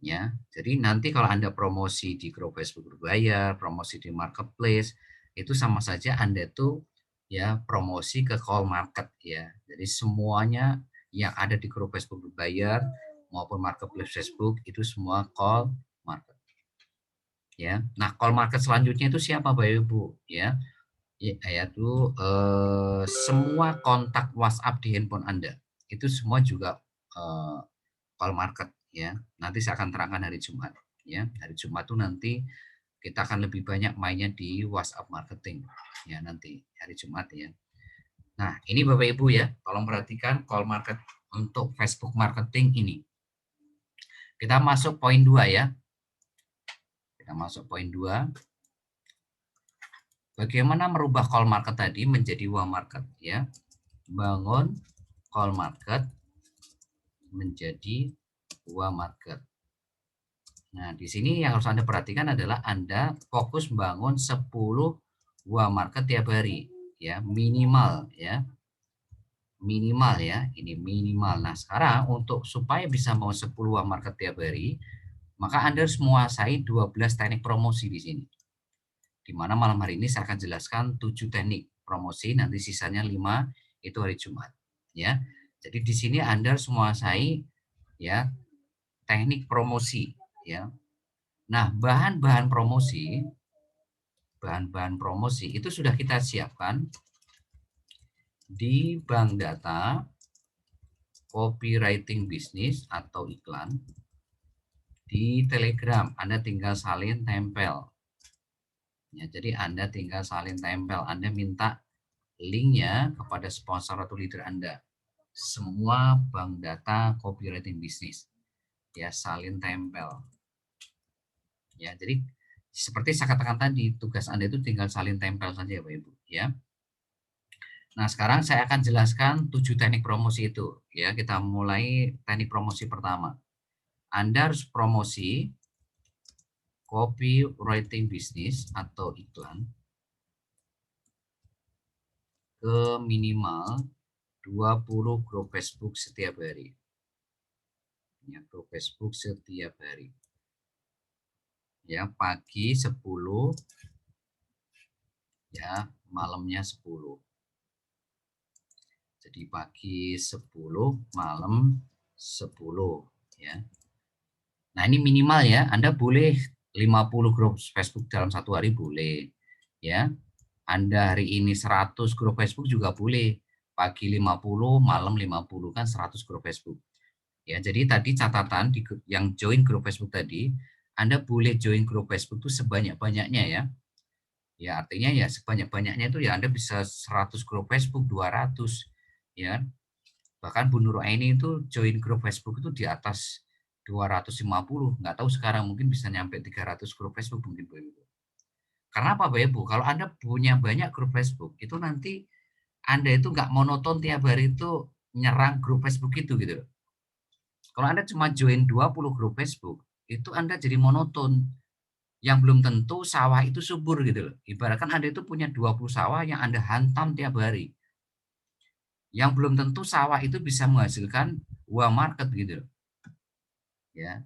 Ya, jadi nanti kalau Anda promosi di grup Facebook berbayar, promosi di marketplace, itu sama saja Anda tuh ya promosi ke call market ya. Jadi semuanya yang ada di grup Facebook berbayar maupun marketplace Facebook itu semua call market. Ya. Nah, call market selanjutnya itu siapa Bapak Ibu ya? Yaitu semua kontak WhatsApp di handphone Anda. Itu semua juga call market ya. Nanti saya akan terangkan hari Jumat ya. Hari Jumat tuh nanti kita akan lebih banyak mainnya di WhatsApp marketing ya nanti hari Jumat ya. Nah, ini Bapak Ibu ya, tolong perhatikan call market untuk Facebook marketing ini. Kita masuk poin 2 ya. Kita masuk poin 2. Bagaimana merubah call market tadi menjadi wah market ya. Bangun call market menjadi wah market. Nah, di sini yang harus Anda perhatikan adalah Anda fokus membangun 10 wah market tiap hari ya, minimal ya. Minimal ya, ini minimal. Nah, sekarang untuk supaya bisa mau 10 wah market tiap hari, maka Anda harus menguasai 12 teknik promosi di sini. Di mana malam hari ini saya akan jelaskan 7 teknik promosi, nanti sisanya 5 itu hari Jumat. Ya, jadi di sini Anda harus menguasai ya teknik promosi. Ya, nah bahan-bahan promosi itu sudah kita siapkan di bank data copywriting bisnis atau iklan di Telegram. Anda tinggal salin tempel. Ya, jadi Anda tinggal salin tempel. Anda minta linknya kepada sponsor atau leader Anda. Semua bank data copywriting bisnis. Ya, salin tempel. Ya, jadi seperti saya katakan tadi, tugas Anda itu tinggal salin tempel saja, Bapak Ibu. Ya. Nah, sekarang saya akan jelaskan 7 teknik promosi itu. Ya, kita mulai teknik promosi pertama. Anda harus promosi copywriting bisnis atau iklan ke minimal 20 grup Facebook setiap hari. Ya, grup Facebook setiap hari. Ya, pagi 10, ya, malamnya 10. Jadi pagi 10, malam 10, ya. Nah, ini minimal ya. Anda boleh 50 grup Facebook dalam satu hari boleh, ya. Anda hari ini 100 grup Facebook juga boleh. Pagi 50, malam 50, kan 100 grup Facebook. Ya, jadi tadi catatan di yang join grup Facebook tadi, Anda boleh join grup Facebook itu sebanyak-banyaknya ya. Ya, artinya ya sebanyak-banyaknya itu ya Anda bisa 100 grup Facebook, 200 ya. Bahkan Bu Nur Aini itu join grup Facebook itu di atas 250, nggak tahu sekarang mungkin bisa nyampe 300 grup Facebook mungkin Bu Ibu. Karena apa Bapak Ibu? Kalau Anda punya banyak grup Facebook, itu nanti Anda itu nggak monoton tiap hari itu nyerang grup Facebook itu gitu. Kalau Anda cuma join 20 grup Facebook, itu Anda jadi monoton. Yang belum tentu sawah itu subur gitu loh. Ibaratkan Anda itu punya 20 sawah yang Anda hantam tiap hari. Yang belum tentu sawah itu bisa menghasilkan uang market gitu loh. Ya.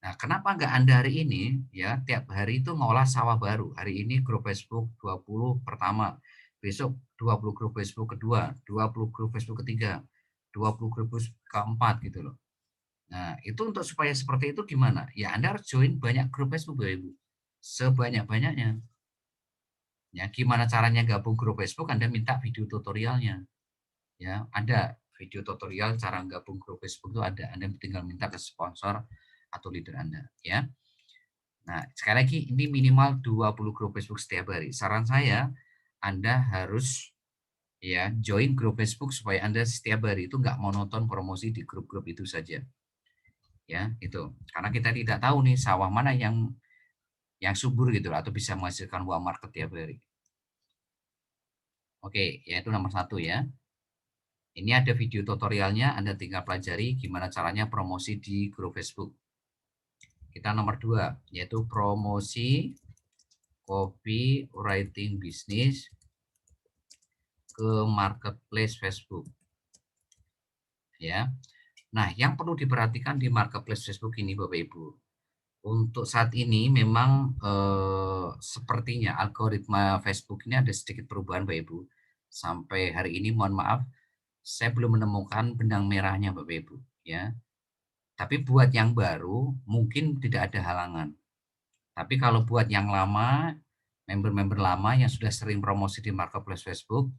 Nah, kenapa nggak Anda hari ini ya tiap hari itu ngolah sawah baru. Hari ini grup Facebook 20 pertama, besok 20 grup Facebook kedua, 20 grup Facebook ketiga, 20 grup keempat gitu loh. Nah, itu untuk supaya seperti itu gimana? Ya, Anda harus join banyak grup Facebook, Bapak Ibu. Sebanyak-banyaknya. Ya, gimana caranya gabung grup Facebook? Anda minta video tutorialnya. Ya, ada video tutorial cara gabung grup Facebook itu ada. Anda tinggal minta ke sponsor atau leader Anda, ya. Nah, sekali lagi ini minimal 20 grup Facebook setiap hari. Saran saya, Anda harus ya join grup Facebook supaya Anda setiap hari itu nggak monoton promosi di grup-grup itu saja. Ya, itu. Karena kita tidak tahu nih sawah mana yang subur gitu atau bisa menghasilkan uang market tiap hari. Oke, ya itu nomor 1 ya. Ini ada video tutorialnya, Anda tinggal pelajari gimana caranya promosi di grup Facebook. Kita nomor 2, yaitu promosi copywriting bisnis ke marketplace Facebook. Ya. Nah, yang perlu diperhatikan di marketplace Facebook ini Bapak Ibu. Untuk saat ini memang sepertinya algoritma Facebook ini ada sedikit perubahan Bapak Ibu. Sampai hari ini mohon maaf, saya belum menemukan benang merahnya Bapak Ibu. Ya. Tapi buat yang baru mungkin tidak ada halangan. Tapi kalau buat yang lama, member-member lama yang sudah sering promosi di marketplace Facebook,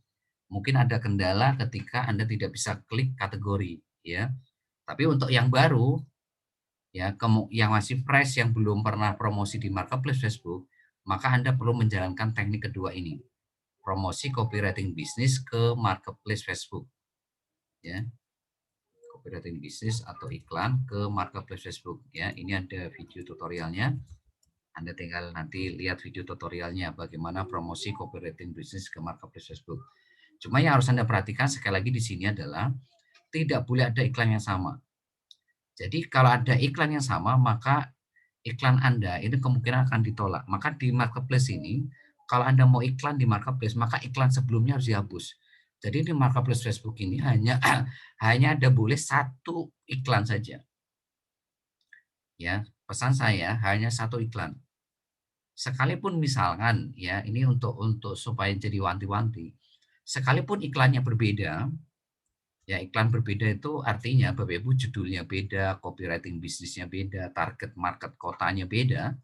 mungkin ada kendala ketika Anda tidak bisa klik kategori. Ya. Tapi untuk yang baru, ya yang masih fresh yang belum pernah promosi di marketplace Facebook, maka Anda perlu menjalankan teknik kedua ini, promosi copywriting bisnis ke marketplace Facebook, ya, copywriting bisnis atau iklan ke marketplace Facebook, ya. Ini ada video tutorialnya, Anda tinggal nanti lihat video tutorialnya bagaimana promosi copywriting bisnis ke marketplace Facebook. Cuma yang harus Anda perhatikan sekali lagi di sini adalah tidak boleh ada iklan yang sama. Jadi kalau ada iklan yang sama, maka iklan Anda ini kemungkinan akan ditolak. Maka di marketplace ini, kalau Anda mau iklan di marketplace, maka iklan sebelumnya harus dihapus. Jadi di marketplace Facebook ini hanya ada boleh 1 iklan saja. Ya, pesan saya hanya satu iklan. Sekalipun misalkan ya, ini untuk supaya jadi wanti-wanti. Sekalipun iklannya berbeda, ya iklan berbeda itu artinya Bapak Ibu judulnya beda, copywriting bisnisnya beda, target market kotanya beda,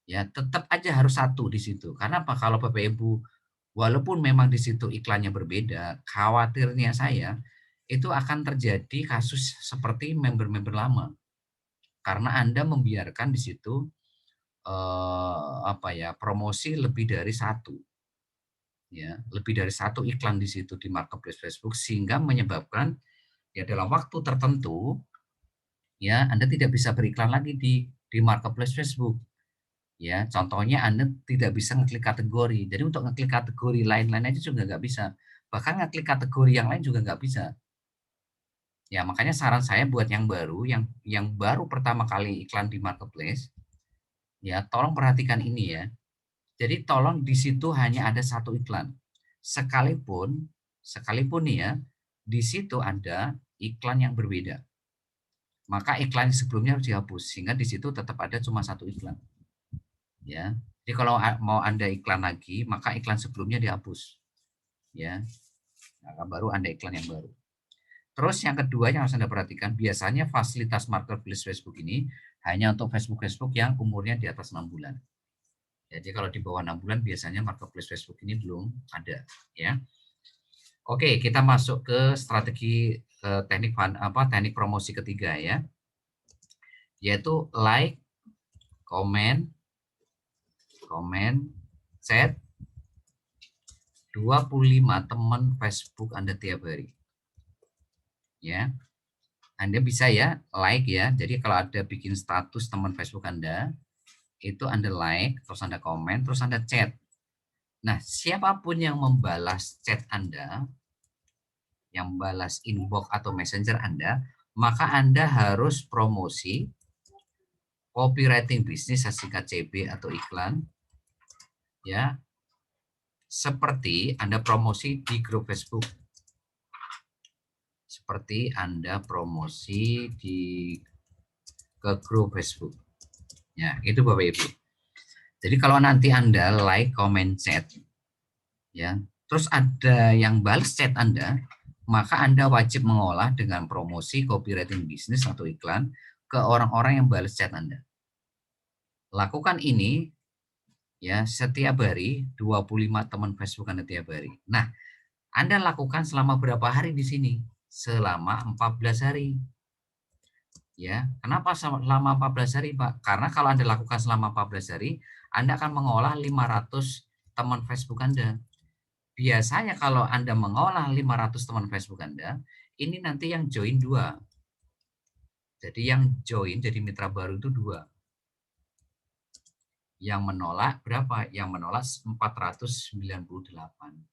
ya tetap aja harus satu di situ. Karena apa? Kalau Bapak Ibu walaupun memang di situ iklannya berbeda, khawatirnya saya itu akan terjadi kasus seperti member-member lama. Karena Anda membiarkan di situ promosi lebih dari satu. Ya, lebih dari satu iklan di situ di marketplace Facebook sehingga menyebabkan ya dalam waktu tertentu ya Anda tidak bisa beriklan lagi di marketplace Facebook. Ya, contohnya Anda tidak bisa ngeklik kategori. Jadi untuk ngeklik kategori lain-lain aja juga nggak bisa. Bahkan ngeklik kategori yang lain juga nggak bisa. Ya, makanya saran saya buat yang baru, yang baru pertama kali iklan di marketplace, ya tolong perhatikan ini ya. Jadi tolong di situ hanya ada satu iklan. Sekalipun nih ya, di situ ada iklan yang berbeda. Maka iklan sebelumnya harus dihapus sehingga di situ tetap ada cuma satu iklan. Ya. Jadi kalau mau Anda iklan lagi, maka iklan sebelumnya dihapus. Ya. Nah, baru Anda iklan yang baru. Terus yang kedua yang harus Anda perhatikan, biasanya fasilitas marketplace Facebook ini hanya untuk Facebook yang umurnya di atas 6 bulan. Jadi kalau di bawah 6 bulan biasanya marketplace Facebook ini belum ada, ya. Oke, kita masuk ke strategi teknik promosi ketiga ya. Yaitu like, comment, chat 25 teman Facebook Anda tiap hari. Ya. Anda bisa ya like ya. Jadi kalau ada bikin status teman Facebook Anda, itu Anda like, terus Anda komen, terus Anda chat. Nah, siapapun yang membalas chat Anda, yang membalas inbox atau messenger Anda, maka Anda harus promosi copywriting bisnis, singkat CB atau iklan, ya, seperti Anda promosi di grup Facebook. Seperti Anda promosi ke grup Facebook. Ya, itu Bapak Ibu. Jadi kalau nanti Anda like, comment, chat, ya, terus ada yang balas chat Anda, maka Anda wajib mengolah dengan promosi copywriting bisnis atau iklan ke orang-orang yang balas chat Anda. Lakukan ini ya setiap hari, 25 teman Facebook Anda tiap hari. Nah, Anda lakukan selama berapa hari di sini? Selama 14 hari. Ya, kenapa selama 14 hari, Pak? Karena kalau Anda lakukan selama 14 hari, Anda akan mengolah 500 teman Facebook Anda. Biasanya kalau Anda mengolah 500 teman Facebook Anda, ini nanti yang join 2. Jadi yang join jadi mitra baru itu 2. Yang menolak berapa? Yang menolak 498.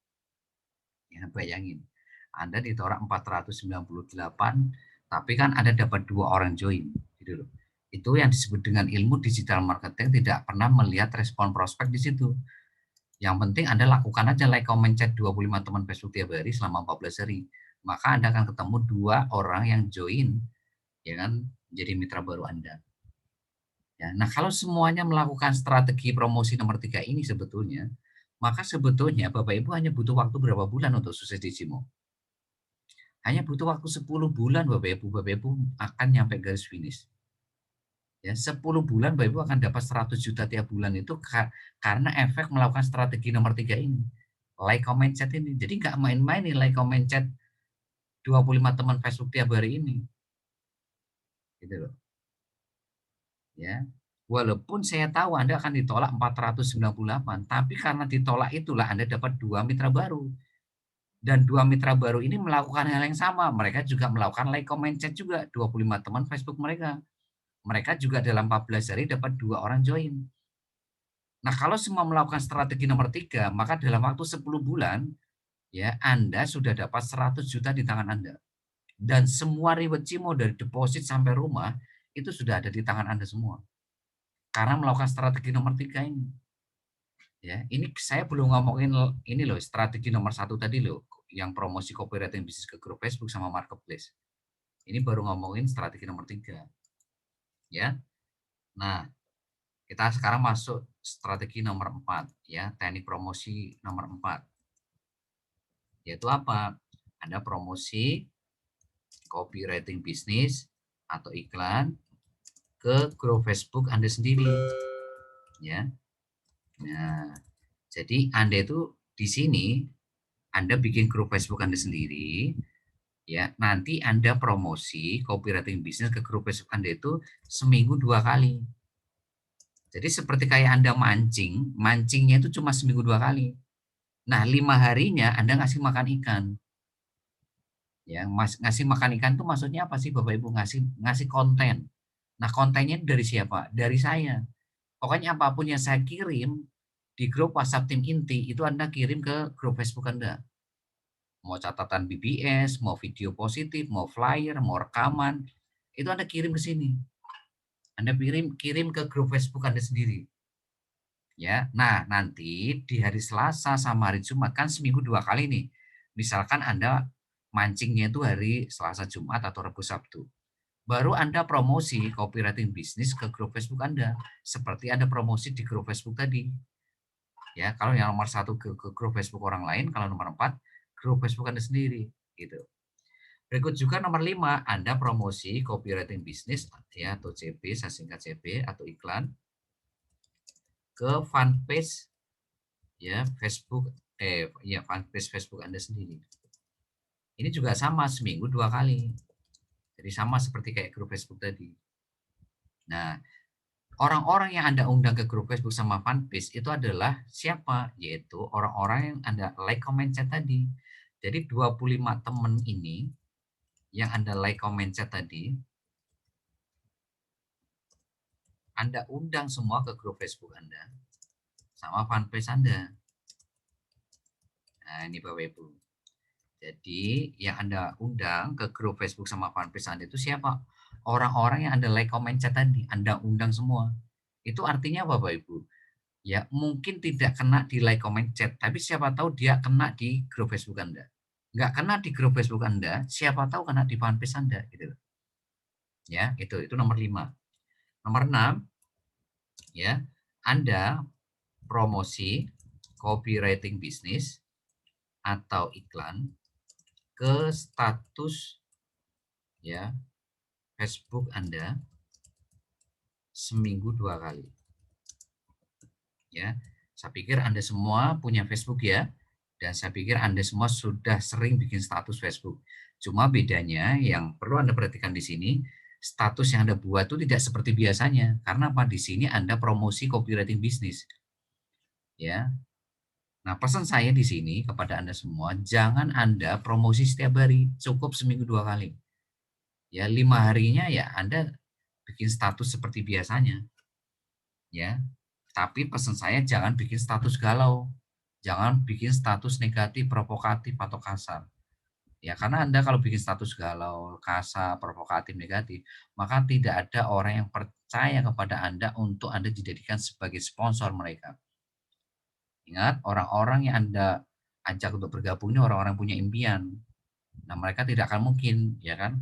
Ya, bayangin. Anda ditolak 498, tapi kan Anda dapat 2 orang join, gitu loh. Itu yang disebut dengan ilmu digital marketing, tidak pernah melihat respon prospek di situ. Yang penting Anda lakukan aja like, comment, chat 25 teman Facebook tiap hari selama 14 hari. Maka Anda akan ketemu 2 orang yang join, ya kan, jadi mitra baru Anda. Ya, nah kalau semuanya melakukan strategi promosi nomor 3 ini sebetulnya, maka sebetulnya Bapak Ibu hanya butuh waktu berapa bulan untuk sukses di Cimo? Hanya butuh waktu 10 bulan Bapak Ibu akan nyampe garis finish. Ya, 10 bulan Bapak Ibu akan dapat 100 juta tiap bulan itu karena efek melakukan strategi nomor 3 ini. Like, comment, chat ini. Jadi nggak main-main nih like, comment, chat 25 teman Facebook tiap hari ini. Gitu loh. Ya. Walaupun saya tahu Anda akan ditolak 498, tapi karena ditolak itulah Anda dapat 2 mitra baru. Dan 2 mitra baru ini melakukan hal yang sama. Mereka juga melakukan like, comment, chat juga. 25 teman Facebook mereka. Mereka juga dalam 14 hari dapat 2 orang join. Nah, kalau semua melakukan strategi nomor 3, maka dalam waktu 10 bulan, ya Anda sudah dapat 100 juta di tangan Anda. Dan semua reward Cimo dari deposit sampai rumah, itu sudah ada di tangan Anda semua. Karena melakukan strategi nomor 3 ini. Ya, ini saya belum ngomongin ini loh, strategi nomor 1 tadi loh, yang promosi copywriting bisnis ke grup Facebook sama marketplace. Ini baru ngomongin strategi nomor 3. Ya. Nah, kita sekarang masuk strategi nomor 4 ya, teknik promosi nomor 4. Yaitu apa? Ada promosi copywriting bisnis atau iklan ke grup Facebook Anda sendiri ya. Nah, jadi Anda itu di sini Anda bikin grup Facebook Anda sendiri ya. Nanti Anda promosi copywriting bisnis ke grup Facebook Anda itu seminggu 2 kali. Jadi seperti kayak Anda mancing, mancingnya itu cuma seminggu 2 kali. Nah, 5 harinya Anda ngasih makan ikan. Ya, ngasih makan ikan itu maksudnya apa sih Bapak Ibu? Ngasih konten. Nah, kontennya dari siapa? Dari saya. Pokoknya apapun yang saya kirim di grup WhatsApp tim inti itu Anda kirim ke grup Facebook Anda. Mau catatan BBS, mau video positif, mau flyer, mau rekaman, itu Anda kirim ke sini. Anda kirim ke grup Facebook Anda sendiri. Ya, nah nanti di hari Selasa sama hari Jumat kan seminggu 2 kali nih. Misalkan Anda mancingnya itu hari Selasa, Jumat atau Rabu, Sabtu. Baru Anda promosi copywriting bisnis ke grup Facebook Anda. Seperti Anda promosi di grup Facebook tadi. Ya, kalau yang nomor 1 ke grup Facebook orang lain, kalau nomor 4 grup Facebook Anda sendiri, gitu. Berikut juga nomor 5, Anda promosi copywriting bisnis ya atau CB, saya singkat CB atau iklan ke fanpage ya Facebook fanpage Facebook Anda sendiri. Ini juga sama seminggu 2 kali. Jadi sama seperti kayak grup Facebook tadi. Nah, orang-orang yang Anda undang ke grup Facebook sama fanpage itu adalah siapa? Yaitu orang-orang yang Anda like, comment, chat tadi. Jadi 25 teman ini yang Anda like, comment, chat tadi, Anda undang semua ke grup Facebook Anda sama fanpage Anda. Nah, ini Bapak Ibu. Jadi yang Anda undang ke grup Facebook sama fanpage Anda itu siapa? Orang-orang yang Anda like, comment, chat tadi, Anda undang semua. Itu artinya Bapak Ibu, ya mungkin tidak kena di like, comment, chat, tapi siapa tahu dia kena di grup Facebook Anda. Nggak kena di grup Facebook Anda, siapa tahu kena di fanpage Anda gitu. Ya, itu nomor 5. Nomor 6 ya, Anda promosi copywriting bisnis atau iklan ke status ya Facebook Anda seminggu 2 kali. Ya, saya pikir Anda semua punya Facebook ya, dan saya pikir Anda semua sudah sering bikin status Facebook. Cuma bedanya yang perlu Anda perhatikan di sini, status yang Anda buat itu tidak seperti biasanya. Karena apa? Di sini Anda promosi copywriting bisnis. Ya. Nah, pesan saya di sini kepada Anda semua, jangan Anda promosi setiap hari, cukup seminggu 2 kali. Ya, 5 harinya ya Anda bikin status seperti biasanya. Ya. Tapi pesan saya jangan bikin status galau. Jangan bikin status negatif, provokatif atau kasar. Ya, karena Anda kalau bikin status galau, kasar, provokatif, negatif, maka tidak ada orang yang percaya kepada Anda untuk Anda dijadikan sebagai sponsor mereka. Ingat, orang-orang yang Anda ajak untuk bergabung ini orang-orang punya impian. Nah, mereka tidak akan mungkin, ya kan,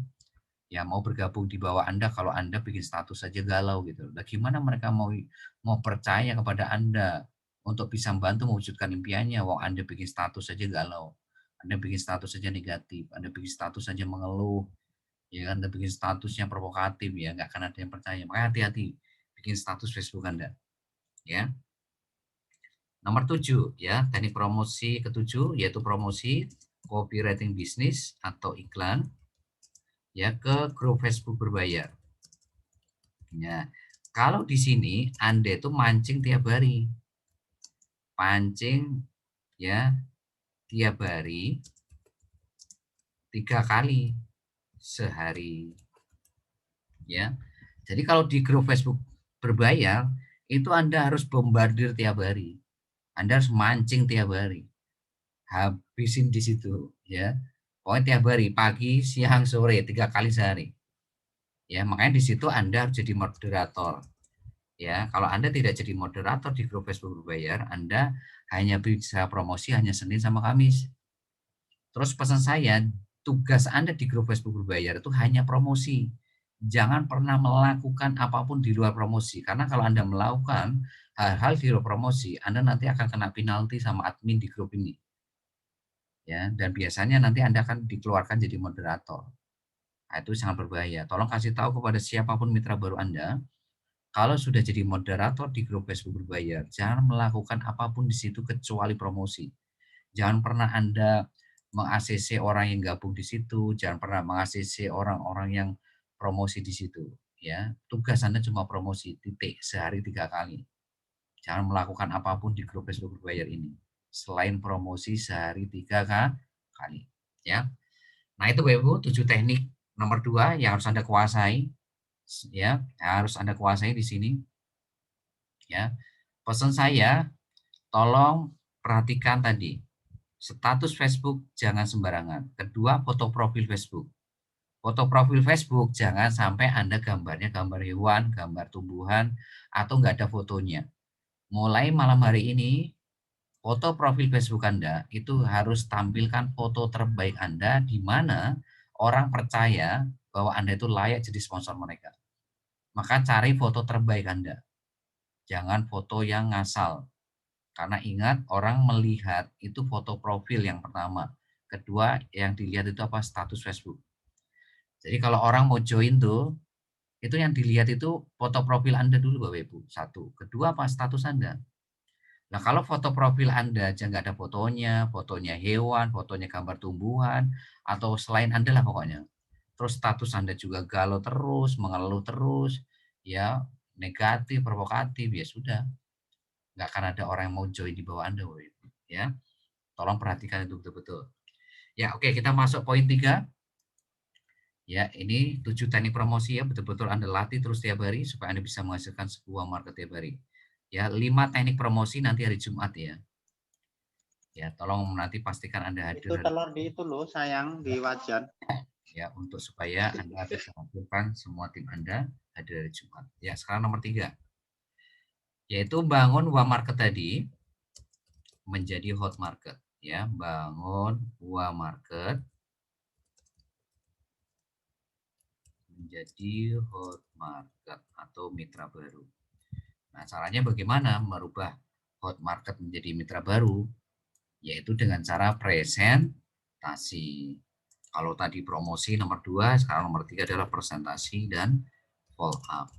ya mau bergabung di bawah Anda kalau Anda bikin status saja galau gitu. Nah, gimana mereka mau percaya kepada Anda untuk bisa membantu mewujudkan impiannya, wong Anda bikin status saja galau, Anda bikin status saja negatif, Anda bikin status saja mengeluh, ya kan, Anda bikin statusnya provokatif, ya nggak akan ada yang percaya. Makanya hati-hati bikin status Facebook Anda, ya. Nomor 7 ya, teknik promosi ke-7 yaitu promosi copywriting bisnis atau iklan ya ke grup Facebook berbayar. Ya, kalau di sini Anda itu mancing tiap hari. Pancing ya tiap hari 3 kali sehari. Ya. Jadi kalau di grup Facebook berbayar itu Anda harus bombardir tiap hari. Anda harus mancing tiap hari. Habisin di situ ya. Pokoknya tiap hari, pagi, siang, sore, 3 kali sehari. Ya, makanya di situ Anda harus jadi moderator. Ya, kalau Anda tidak jadi moderator di grup Facebook berbayar, Anda hanya bisa promosi hanya Senin sama Kamis. Terus pesan saya, tugas Anda di grup Facebook berbayar itu hanya promosi. jangan pernah melakukan apapun di luar promosi. Karena kalau Anda melakukan hal-hal di luar promosi, Anda nanti akan kena penalti sama admin di grup ini. Ya, dan biasanya nanti Anda akan dikeluarkan jadi moderator. Nah, itu sangat berbahaya. Tolong kasih tahu kepada siapapun mitra baru Anda, kalau sudah jadi moderator di grup Facebook berbayar, jangan melakukan apapun di situ kecuali promosi. Jangan pernah Anda meng-ACC orang yang gabung di situ, jangan pernah meng-ACC orang-orang yang promosi di situ. Ya, tugas Anda cuma promosi, titik, sehari 3 kali. Jangan melakukan apapun di grup Facebook berbayar ini, selain promosi sehari 3 kali. Ya, nah itu Bapak Ibu 7 teknik nomor 2 yang harus Anda kuasai. Ya, harus Anda kuasai di sini. Ya, pesan saya, tolong perhatikan tadi. Status Facebook jangan sembarangan. Kedua, foto profil Facebook. Foto profil Facebook jangan sampai Anda gambarnya gambar hewan, gambar tumbuhan, atau nggak ada fotonya. Mulai malam hari ini, foto profil Facebook Anda itu harus tampilkan foto terbaik Anda di mana orang percaya bahwa Anda itu layak jadi sponsor mereka. Maka cari foto terbaik Anda. Jangan foto yang ngasal. Karena ingat, orang melihat itu foto profil yang pertama. Kedua, yang dilihat itu apa? Status Facebook. Jadi kalau orang mau join tuh, itu yang dilihat itu foto profil Anda dulu Bapak Ibu. Satu. Kedua, apa? Status Anda. Nah, kalau foto profil Anda aja nggak ada fotonya, fotonya hewan, fotonya gambar tumbuhan, atau selain Anda lah pokoknya. Terus status Anda juga galau terus, mengeluh terus, ya negatif, provokatif, ya sudah. Nggak akan ada orang yang mau join di bawah Anda, Bapak Ibu. Ya. Tolong perhatikan itu betul-betul. Ya, oke, kita masuk poin 3. Ya, ini 7 teknik promosi ya, betul-betul Anda latih terus tiap hari supaya Anda bisa menghasilkan sebuah market tiap hari. Ya, 5 teknik promosi nanti hari Jumat ya. Ya, tolong nanti pastikan Anda hadir.
Itu telur di itu loh, sayang, di wajan.
Ya, untuk supaya Anda bisa melakukan semua tim Anda hadir hari Jumat. Ya, sekarang nomor 3. Yaitu bangun UA market tadi menjadi hot market. Ya, bangun UA market menjadi hot market atau mitra baru. Nah, caranya bagaimana merubah hot market menjadi mitra baru? Yaitu dengan cara presentasi. Kalau tadi promosi nomor 2, sekarang nomor 3 adalah presentasi dan follow up.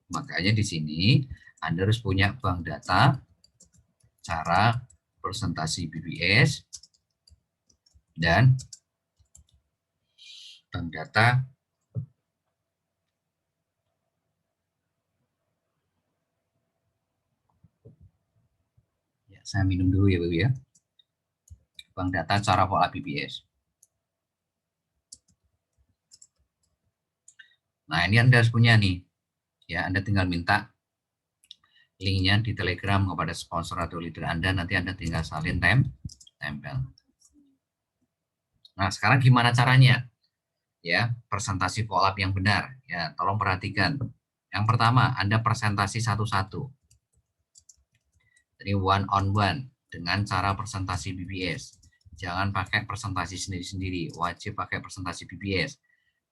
Makanya di sini Anda harus punya bank data, cara presentasi BBS, dan bank data ya, saya minum dulu ya Bapak ya. Bank data cara pola BBS. Nah, ini Anda harus punya nih. Ya, Anda tinggal minta linknya di Telegram kepada sponsor atau leader Anda, nanti Anda tinggal salin tempel. Nah, sekarang gimana caranya? Ya, presentasi follow up yang benar. Ya, tolong perhatikan. Yang pertama, Anda presentasi satu-satu. Jadi one on one dengan cara presentasi BBS. Jangan pakai presentasi sendiri-sendiri, wajib pakai presentasi BBS.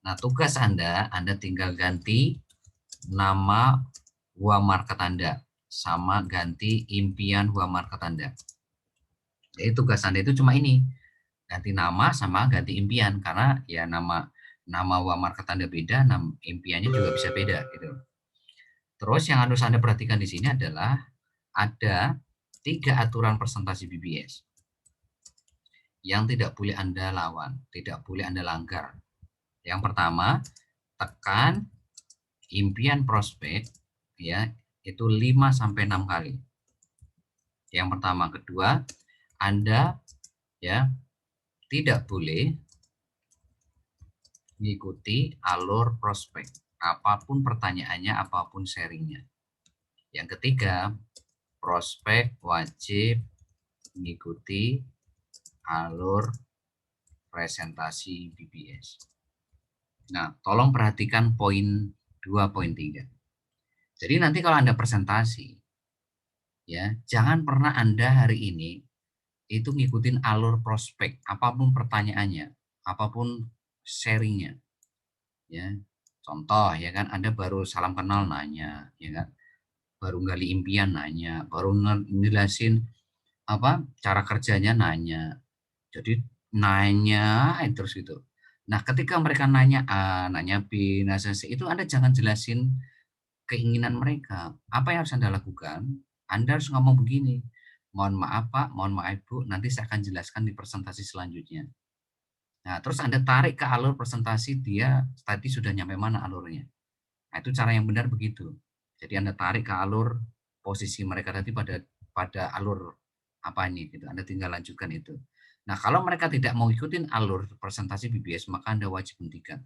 Nah, tugas Anda tinggal ganti nama UA market Anda sama ganti impian UA market Anda. Jadi tugas Anda itu cuma ini, ganti nama sama ganti impian, karena ya nama UA market Anda beda, impiannya juga bisa beda gitu. Terus yang harus Anda perhatikan di sini adalah ada 3 aturan presentasi BBS yang tidak boleh Anda lawan, tidak boleh Anda langgar. Yang pertama, tekan impian prospek ya, itu 5 sampai 6 kali. Yang pertama, kedua, Anda ya tidak boleh mengikuti alur prospek, apapun pertanyaannya, apapun sharingnya. Yang ketiga, prospek wajib mengikuti alur presentasi BBS. Nah, tolong perhatikan poin 2.3. Jadi nanti kalau Anda presentasi, ya jangan pernah Anda hari ini itu ngikutin alur prospek, apapun pertanyaannya, apapun sharingnya. Ya, contoh ya kan, Anda baru salam kenal nanya, ya kan, baru gali impian nanya, baru ngejelasin apa cara kerjanya nanya. Jadi nanya terus gitu. Nah, ketika mereka nanya A, nanya B, nanya C, itu Anda jangan jelasin keinginan mereka. Apa yang harus Anda lakukan? Anda harus ngomong begini, mohon maaf Pak, mohon maaf Bu, nanti saya akan jelaskan di presentasi selanjutnya. Nah, terus Anda tarik ke alur presentasi, dia tadi sudah nyampe mana alurnya. Nah, itu cara yang benar begitu. Jadi Anda tarik ke alur posisi mereka tadi pada alur apa ini gitu. Anda tinggal lanjutkan itu. Nah, kalau mereka tidak mau ikutin alur presentasi BBS, maka Anda wajib hentikan.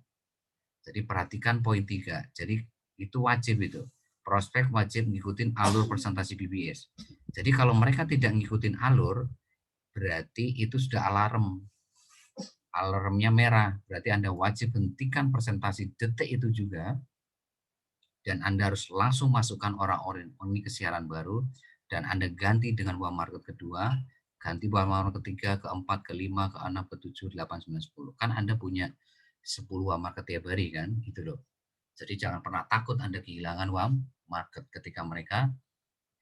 Jadi perhatikan poin 3. Jadi itu wajib itu. Prospek wajib ngikutin alur presentasi BBS. Jadi kalau mereka tidak ngikutin alur, berarti itu sudah alarm. Alarmnya merah. Berarti Anda wajib hentikan presentasi detik itu juga. Dan Anda harus langsung masukkan orang-orang ini ke siaran baru. Dan Anda ganti dengan buah market kedua, ganti buah market ketiga, keempat, kelima, keenam, ketujuh, 8, 9, 10. Kan Anda punya 10 buah market tiap hari kan, gitu loh. Jadi jangan pernah takut Anda kehilangan uang market ketika mereka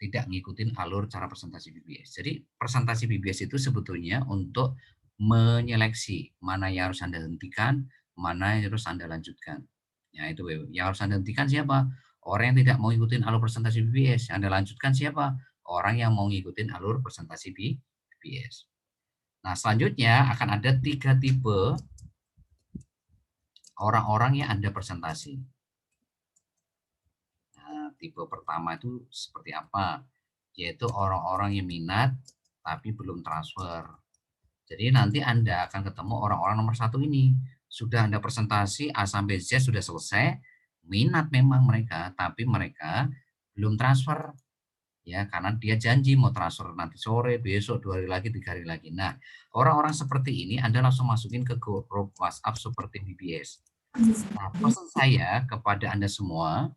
tidak ngikutin alur cara presentasi BBS. Jadi presentasi BBS itu sebetulnya untuk menyeleksi mana yang harus Anda hentikan, mana yang harus Anda lanjutkan. Ya itu yang harus Anda hentikan siapa? Orang yang tidak mau ngikutin alur presentasi BBS. Anda lanjutkan siapa? Orang yang mau ngikutin alur presentasi BBS. Nah, selanjutnya akan ada 3 tipe orang-orang yang Anda presentasi. Nah, tipe pertama itu seperti apa? Yaitu orang-orang yang minat tapi belum transfer. Jadi nanti Anda akan ketemu orang-orang nomor 1 ini. Sudah Anda presentasi A sampai Z sudah selesai, minat memang mereka, tapi mereka belum transfer. Ya, karena dia janji mau transfer nanti sore, besok, 2 hari lagi, 3 hari lagi. Nah, orang-orang seperti ini Anda langsung masukin ke grup WhatsApp seperti BBS. Nah, pesan saya kepada Anda semua,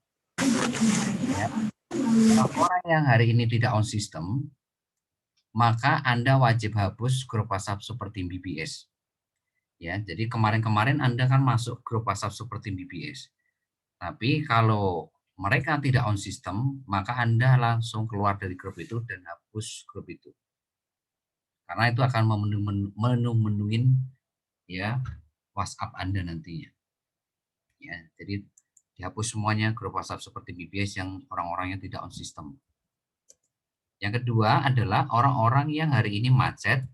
ya, orang-orang yang hari ini tidak on system, maka Anda wajib hapus grup WhatsApp seperti BBS. Ya, jadi kemarin-kemarin Anda kan masuk grup WhatsApp seperti BBS. Tapi kalau mereka tidak on system, maka Anda langsung keluar dari grup itu dan hapus grup itu. Karena itu akan menu-menuin ya WhatsApp Anda nantinya. Ya, jadi dihapus semuanya grup WhatsApp seperti BBS yang orang-orangnya tidak on system. Yang kedua adalah orang-orang yang hari ini macet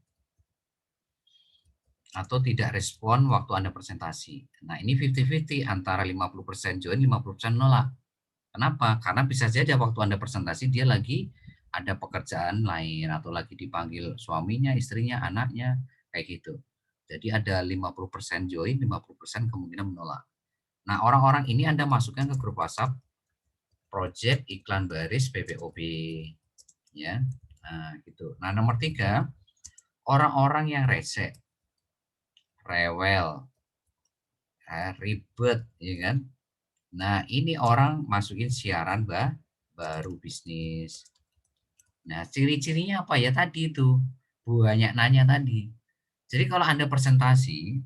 atau tidak respon waktu Anda presentasi. Nah, ini 50-50 antara 50% join, 50% nolak. Kenapa? Karena bisa saja waktu Anda presentasi dia lagi ada pekerjaan lain atau lagi dipanggil suaminya, istrinya, anaknya, kayak gitu. Jadi ada 50% join, 50% kemungkinan menolak. Nah, orang-orang ini Anda masukkan ke grup WhatsApp Project Iklan Baris PPOB. Ya. Nah, gitu. Nah, nomor 3, orang-orang yang rese, rewel, ribet, ya kan? Nah, ini orang masukin siaran baru bisnis. Nah, ciri-cirinya apa ya tadi itu? Banyak nanya tadi. Jadi kalau Anda presentasi,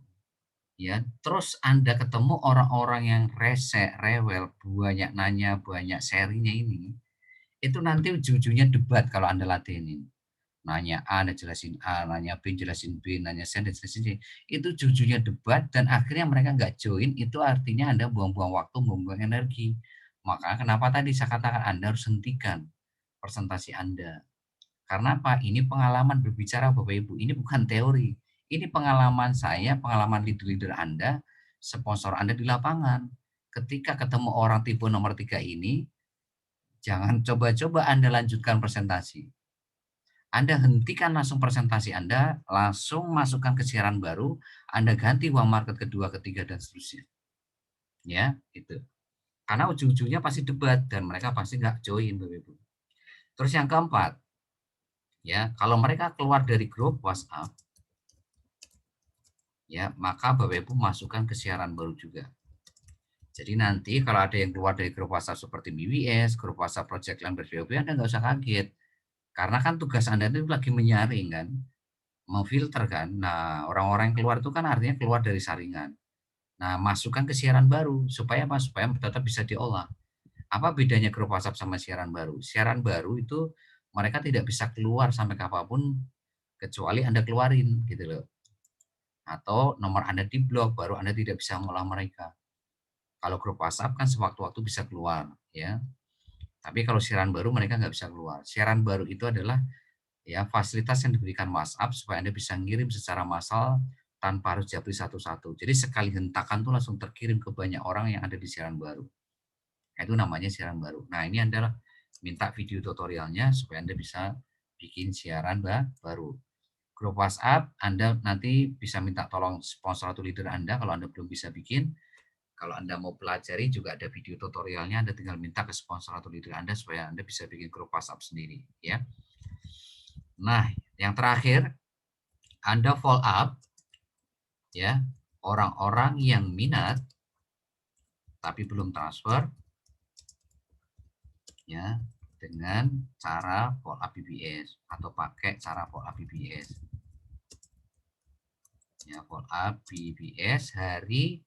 ya, terus Anda ketemu orang-orang yang rese, rewel, banyak nanya, banyak sharingnya ini, itu nanti ujung-ujungnya debat kalau Anda latihin. Nanya A, Anda jelasin A, nanya B, jelasin B, nanya C, Anda jelasin C. Itu ujung-ujungnya debat dan akhirnya mereka nggak join, itu artinya Anda buang-buang waktu, buang-buang energi. Maka kenapa tadi saya katakan Anda harus hentikan presentasi Anda. Karena apa? Ini pengalaman berbicara Bapak Ibu, ini bukan teori. Ini pengalaman saya, pengalaman leader-leader Anda, sponsor Anda di lapangan. Ketika ketemu orang tipe nomor 3 ini, jangan coba-coba Anda lanjutkan presentasi. Anda hentikan langsung presentasi Anda, langsung masukkan ke siaran baru, Anda ganti uang market kedua, ketiga, dan seterusnya. Ya, itu. Karena ujung-ujungnya pasti debat, dan mereka pasti nggak join, Bapak Ibu. Terus yang keempat, ya, kalau mereka keluar dari grup WhatsApp, ya, maka Bapak Ibu masukkan ke siaran baru juga. Jadi nanti kalau ada yang keluar dari grup WhatsApp seperti BBS, grup WhatsApp Project Lamber VOB, Anda nggak usah kaget. Karena kan tugas Anda itu lagi menyaring kan, memfilter kan. Nah, orang-orang yang keluar itu kan artinya keluar dari saringan. Nah, masukkan ke siaran baru supaya apa? Supaya tetap bisa diolah. Apa bedanya grup WhatsApp sama siaran baru? Siaran baru itu mereka tidak bisa keluar sampai kapanpun kecuali Anda keluarin gitu loh. Atau nomor Anda diblok baru Anda tidak bisa mengolah mereka. Kalau grup WhatsApp kan sewaktu-waktu bisa keluar ya. Tapi kalau siaran baru mereka nggak bisa keluar. Siaran baru itu adalah ya fasilitas yang diberikan WhatsApp supaya Anda bisa ngirim secara massal tanpa harus japri satu-satu. Jadi sekali hentakan tuh langsung terkirim ke banyak orang yang ada di siaran baru. Itu namanya siaran baru. Nah, ini adalah minta video tutorialnya supaya Anda bisa bikin siaran baru. Grup WhatsApp Anda nanti bisa minta tolong sponsor atau leader Anda kalau Anda belum bisa bikin. Kalau Anda mau pelajari juga ada video tutorialnya, Anda tinggal minta ke sponsor atau leader Anda supaya Anda bisa bikin grup WhatsApp sendiri ya. Nah, yang terakhir Anda follow up ya orang-orang yang minat tapi belum transfer ya dengan cara follow up BBS atau pakai cara follow up BBS. Ya, follow up BBS hari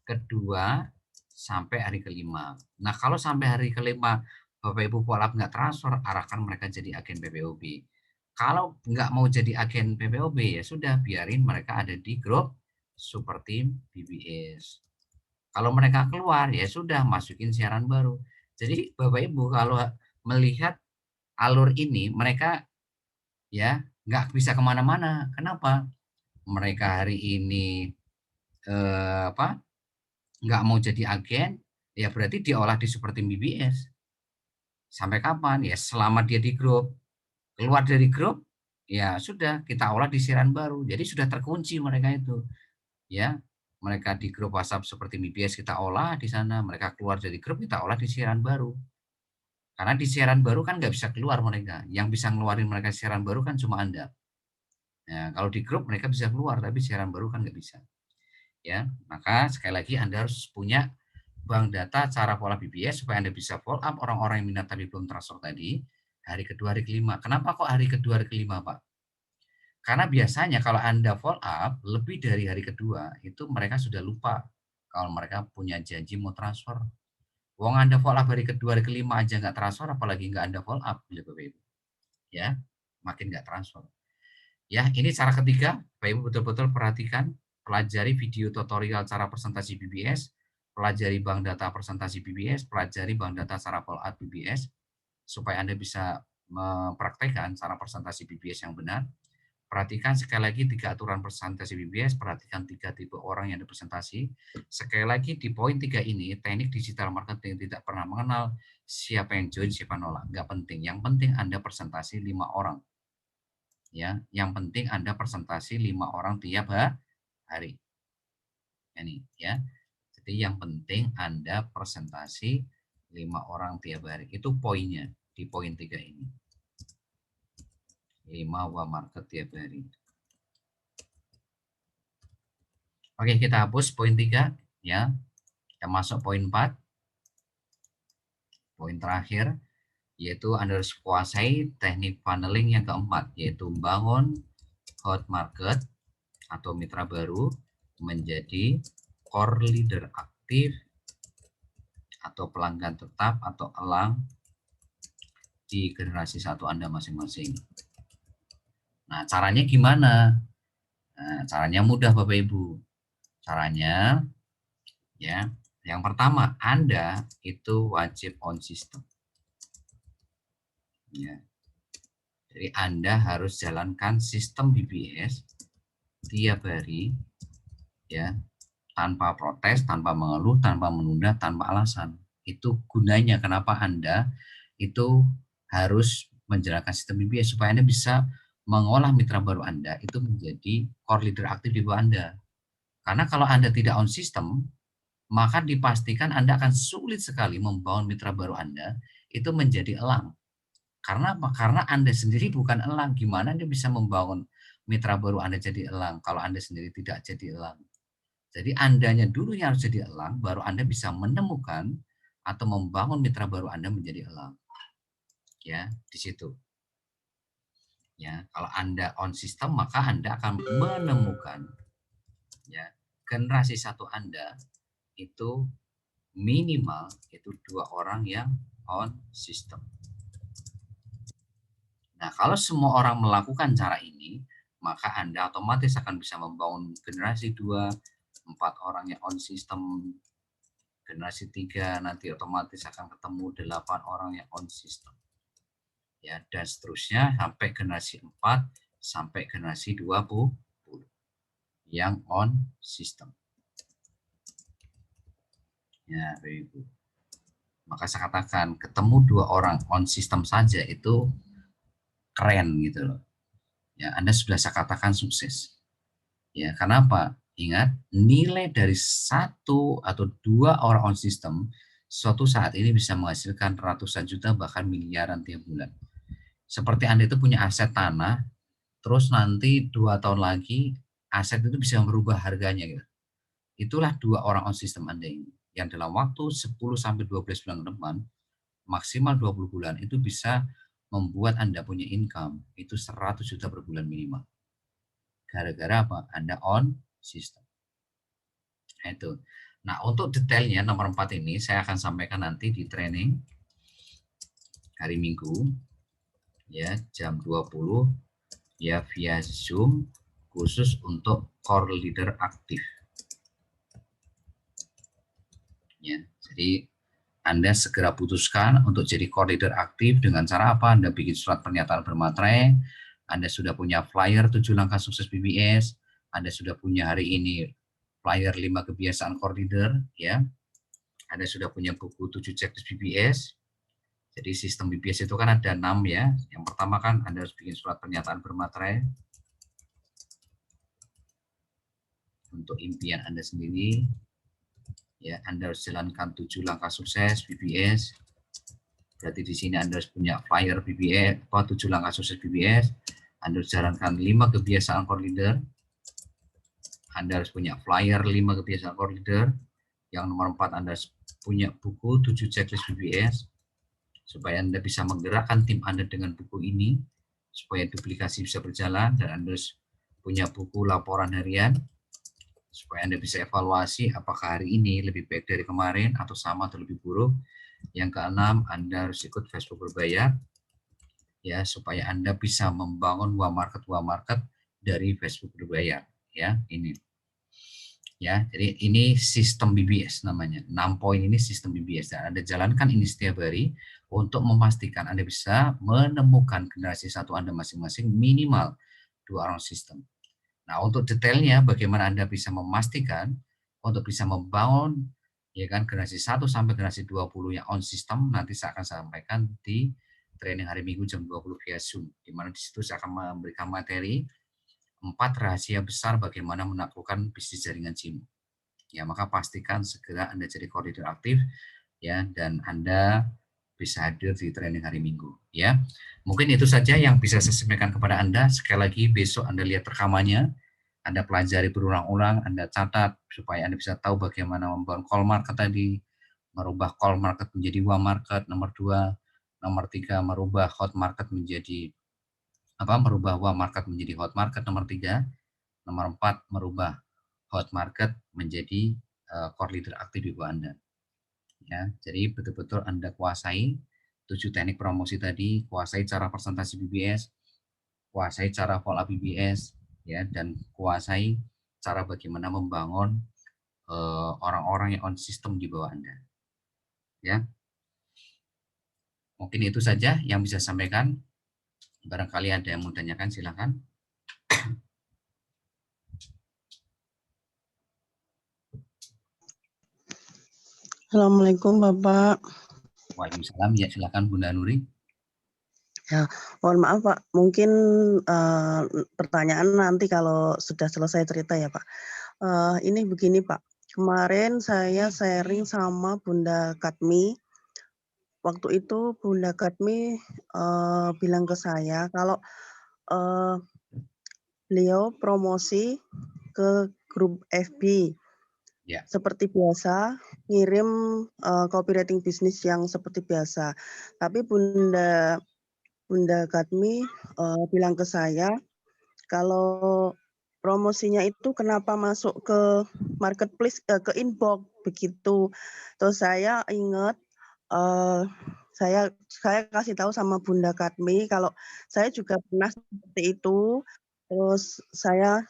kedua sampai hari kelima. Nah, kalau sampai hari kelima Bapak Ibu follow up nggak transfer, arahkan mereka jadi agen PPOB. Kalau nggak mau jadi agen PPOB ya sudah biarin mereka ada di grup Super Team BBS. Kalau mereka keluar ya sudah masukin siaran baru. Jadi Bapak Ibu kalau melihat alur ini mereka ya nggak bisa kemana-mana. Kenapa? Mereka hari ini nggak mau jadi agen, ya berarti diolah di Super Team BBS. Sampai kapan? Ya selama dia di grup. Keluar dari grup, ya sudah kita olah di siaran baru. Jadi sudah terkunci mereka itu. Ya, mereka di grup WhatsApp seperti BBS kita olah di sana, mereka keluar dari grup kita olah di siaran baru. Karena di siaran baru kan nggak bisa keluar mereka. Yang bisa ngeluarin mereka siaran baru kan cuma Anda. Ya, kalau di grup mereka bisa keluar, tapi siaran baru kan nggak bisa. Ya, maka sekali lagi Anda harus punya bank data cara pola BBS supaya Anda bisa follow up orang-orang yang minat tapi belum transfer tadi hari kedua, hari kelima. Kenapa kok hari kedua, hari kelima, Pak? Karena biasanya kalau Anda follow up lebih dari hari kedua, itu mereka sudah lupa kalau mereka punya janji mau transfer. Wong Anda follow up hari kedua, hari kelima aja nggak transfer, apalagi nggak Anda follow up, Bapak Ibu. Ya, makin nggak transfer. Ya, ini cara ketiga, Bapak Ibu betul-betul perhatikan, pelajari video tutorial cara presentasi BBS, pelajari bank data presentasi BBS, pelajari bank data cara follow up BBS, supaya Anda bisa mempraktekkan cara presentasi BBS yang benar. Perhatikan sekali lagi 3 aturan presentasi BBS, perhatikan 3 tipe orang yang dipresentasi. Sekali lagi di poin 3 ini, teknik digital marketing tidak pernah mengenal siapa yang join, siapa nolak. Nggak penting, yang penting Anda presentasi 5 orang. Ya, yang penting Anda presentasi 5 orang tiap hari. Ini ya. Jadi yang penting Anda presentasi 5 orang tiap hari. Itu poinnya di poin 3 ini. 5 market tiap hari. Oke, kita hapus poin 3 ya. Kita masuk poin 4. Poin terakhir yaitu Anda harus kuasai teknik funneling yang keempat, yaitu membangun hot market atau mitra baru menjadi core leader aktif atau pelanggan tetap atau elang di generasi 1 Anda masing-masing. Nah, caranya gimana? Nah, caranya mudah Bapak Ibu. Caranya ya, yang pertama Anda itu wajib on system. Ya. Jadi Anda harus jalankan sistem BBS tiap hari ya, tanpa protes, tanpa mengeluh, tanpa menunda, tanpa alasan. Itu gunanya kenapa Anda itu harus menjalankan sistem BBS supaya Anda bisa mengolah mitra baru Anda itu menjadi core leader aktif di bawah Anda. Karena kalau Anda tidak on system, maka dipastikan Anda akan sulit sekali membangun mitra baru Anda itu menjadi elang. Karena apa? Karena Anda sendiri bukan elang. Gimana Anda bisa membangun mitra baru Anda jadi elang kalau Anda sendiri tidak jadi elang? Jadi Andanya dulu yang harus jadi elang, baru Anda bisa menemukan atau membangun mitra baru Anda menjadi elang. Ya, di situ. Ya, kalau Anda on system maka Anda akan menemukan ya generasi 1 Anda itu minimal itu 2 orang yang on system. Nah, kalau semua orang melakukan cara ini, maka Anda otomatis akan bisa membangun generasi 2, 4 orang yang on system, generasi 3 nanti otomatis akan ketemu 8 orang yang on system. Ya, dan seterusnya sampai generasi 4 sampai generasi 20 yang on system. Ya, Bapak Ibu. Maka saya katakan ketemu 2 orang on system saja itu keren gitu loh. Ya, Anda sudah saya katakan sukses. Ya, kenapa? Ingat, nilai dari 1 atau 2 orang on system suatu saat ini bisa menghasilkan ratusan juta bahkan miliaran tiap bulan. Seperti Anda itu punya aset tanah, terus nanti 2 tahun lagi aset itu bisa berubah harganya gitu. Itulah 2 orang on system Anda ini. Yang dalam waktu 10-12 bulan ke depan, maksimal 20 bulan itu bisa membuat Anda punya income itu 100 juta per bulan minimal. Gara-gara apa? Anda on system. Itu. Nah, untuk detailnya nomor 4 ini saya akan sampaikan nanti di training hari Minggu ya jam 20 ya via Zoom khusus untuk core leader aktif. Ya, jadi Anda segera putuskan untuk jadi core leader aktif dengan cara apa? Anda bikin surat pernyataan bermaterai, Anda sudah punya flyer 7 langkah sukses BBS, Anda sudah punya hari ini flyer 5 kebiasaan core leader, ya. Anda sudah punya buku 7 checklist BBS. Jadi sistem BBS itu kan ada 6 ya. Yang pertama kan Anda harus bikin surat pernyataan bermaterai untuk impian Anda sendiri. Ya, Anda harus jalankan 7 langkah sukses BBS. Berarti di sini Anda harus punya flyer BBS, 7 langkah sukses BBS. Anda harus jalankan 5 kebiasaan core leader. Anda harus punya flyer 5 kebiasaan core leader. Yang nomor 4 Anda harus punya buku 7 checklist BBS. Supaya Anda bisa menggerakkan tim Anda dengan buku ini. Supaya duplikasi bisa berjalan. Dan Anda harus punya buku laporan harian. Supaya Anda bisa evaluasi apakah hari ini lebih baik dari kemarin atau sama atau lebih buruk. Yang keenam, Anda harus ikut Facebook berbayar ya supaya Anda bisa membangun market dari Facebook berbayar ya ini. Ya, jadi ini sistem BBS namanya. 6 poin ini sistem BBS dan Anda jalankan ini setiap hari untuk memastikan Anda bisa menemukan generasi 1 Anda masing-masing minimal 2 orang sistem. Nah, untuk detailnya bagaimana Anda bisa memastikan untuk bisa membangun ya kan generasi 1 sampai generasi 20 yang on system nanti saya akan sampaikan di training hari Minggu jam 20 via Zoom. Di mana di situ saya akan memberikan materi 4 rahasia besar bagaimana menaklukkan bisnis jaringan SIM. Ya, maka pastikan segera Anda jadi core leader aktif ya dan Anda bisa hadir di training hari Minggu ya. Mungkin itu saja yang bisa saya sampaikan kepada Anda. Sekali lagi besok Anda lihat rekamannya, Anda pelajari berulang-ulang, Anda catat supaya Anda bisa tahu bagaimana membangun call market tadi, merubah call market menjadi warm market, nomor 2, nomor 3 merubah hot market menjadi merubah warm market menjadi hot market, nomor 3, nomor 4 merubah hot market menjadi core leader aktif Ibu Anda. Ya, jadi betul-betul Anda kuasai 7 teknik promosi tadi, kuasai cara presentasi BBS, kuasai cara follow up BBS, ya, dan kuasai cara bagaimana membangun orang-orang yang on system di bawah Anda. Ya, mungkin itu saja yang bisa saya sampaikan. Barangkali ada yang mau tanyakan, silakan.
Assalamualaikum Bapak.
Waalaikumsalam, ya silakan Bunda Nuri.
Ya, mohon maaf Pak, mungkin pertanyaan nanti kalau sudah selesai cerita ya Pak. Ini begini Pak, kemarin saya sharing sama Bunda Katmi. Waktu itu Bunda Katmi bilang ke saya kalau beliau promosi ke grup FB.
Ya.
Seperti biasa, ngirim copywriting bisnis yang seperti biasa. Tapi Bunda Katmi bilang ke saya, kalau promosinya itu kenapa masuk ke marketplace, ke inbox begitu. Terus saya ingat saya kasih tahu sama Bunda Katmi kalau saya juga pernah seperti itu. Terus saya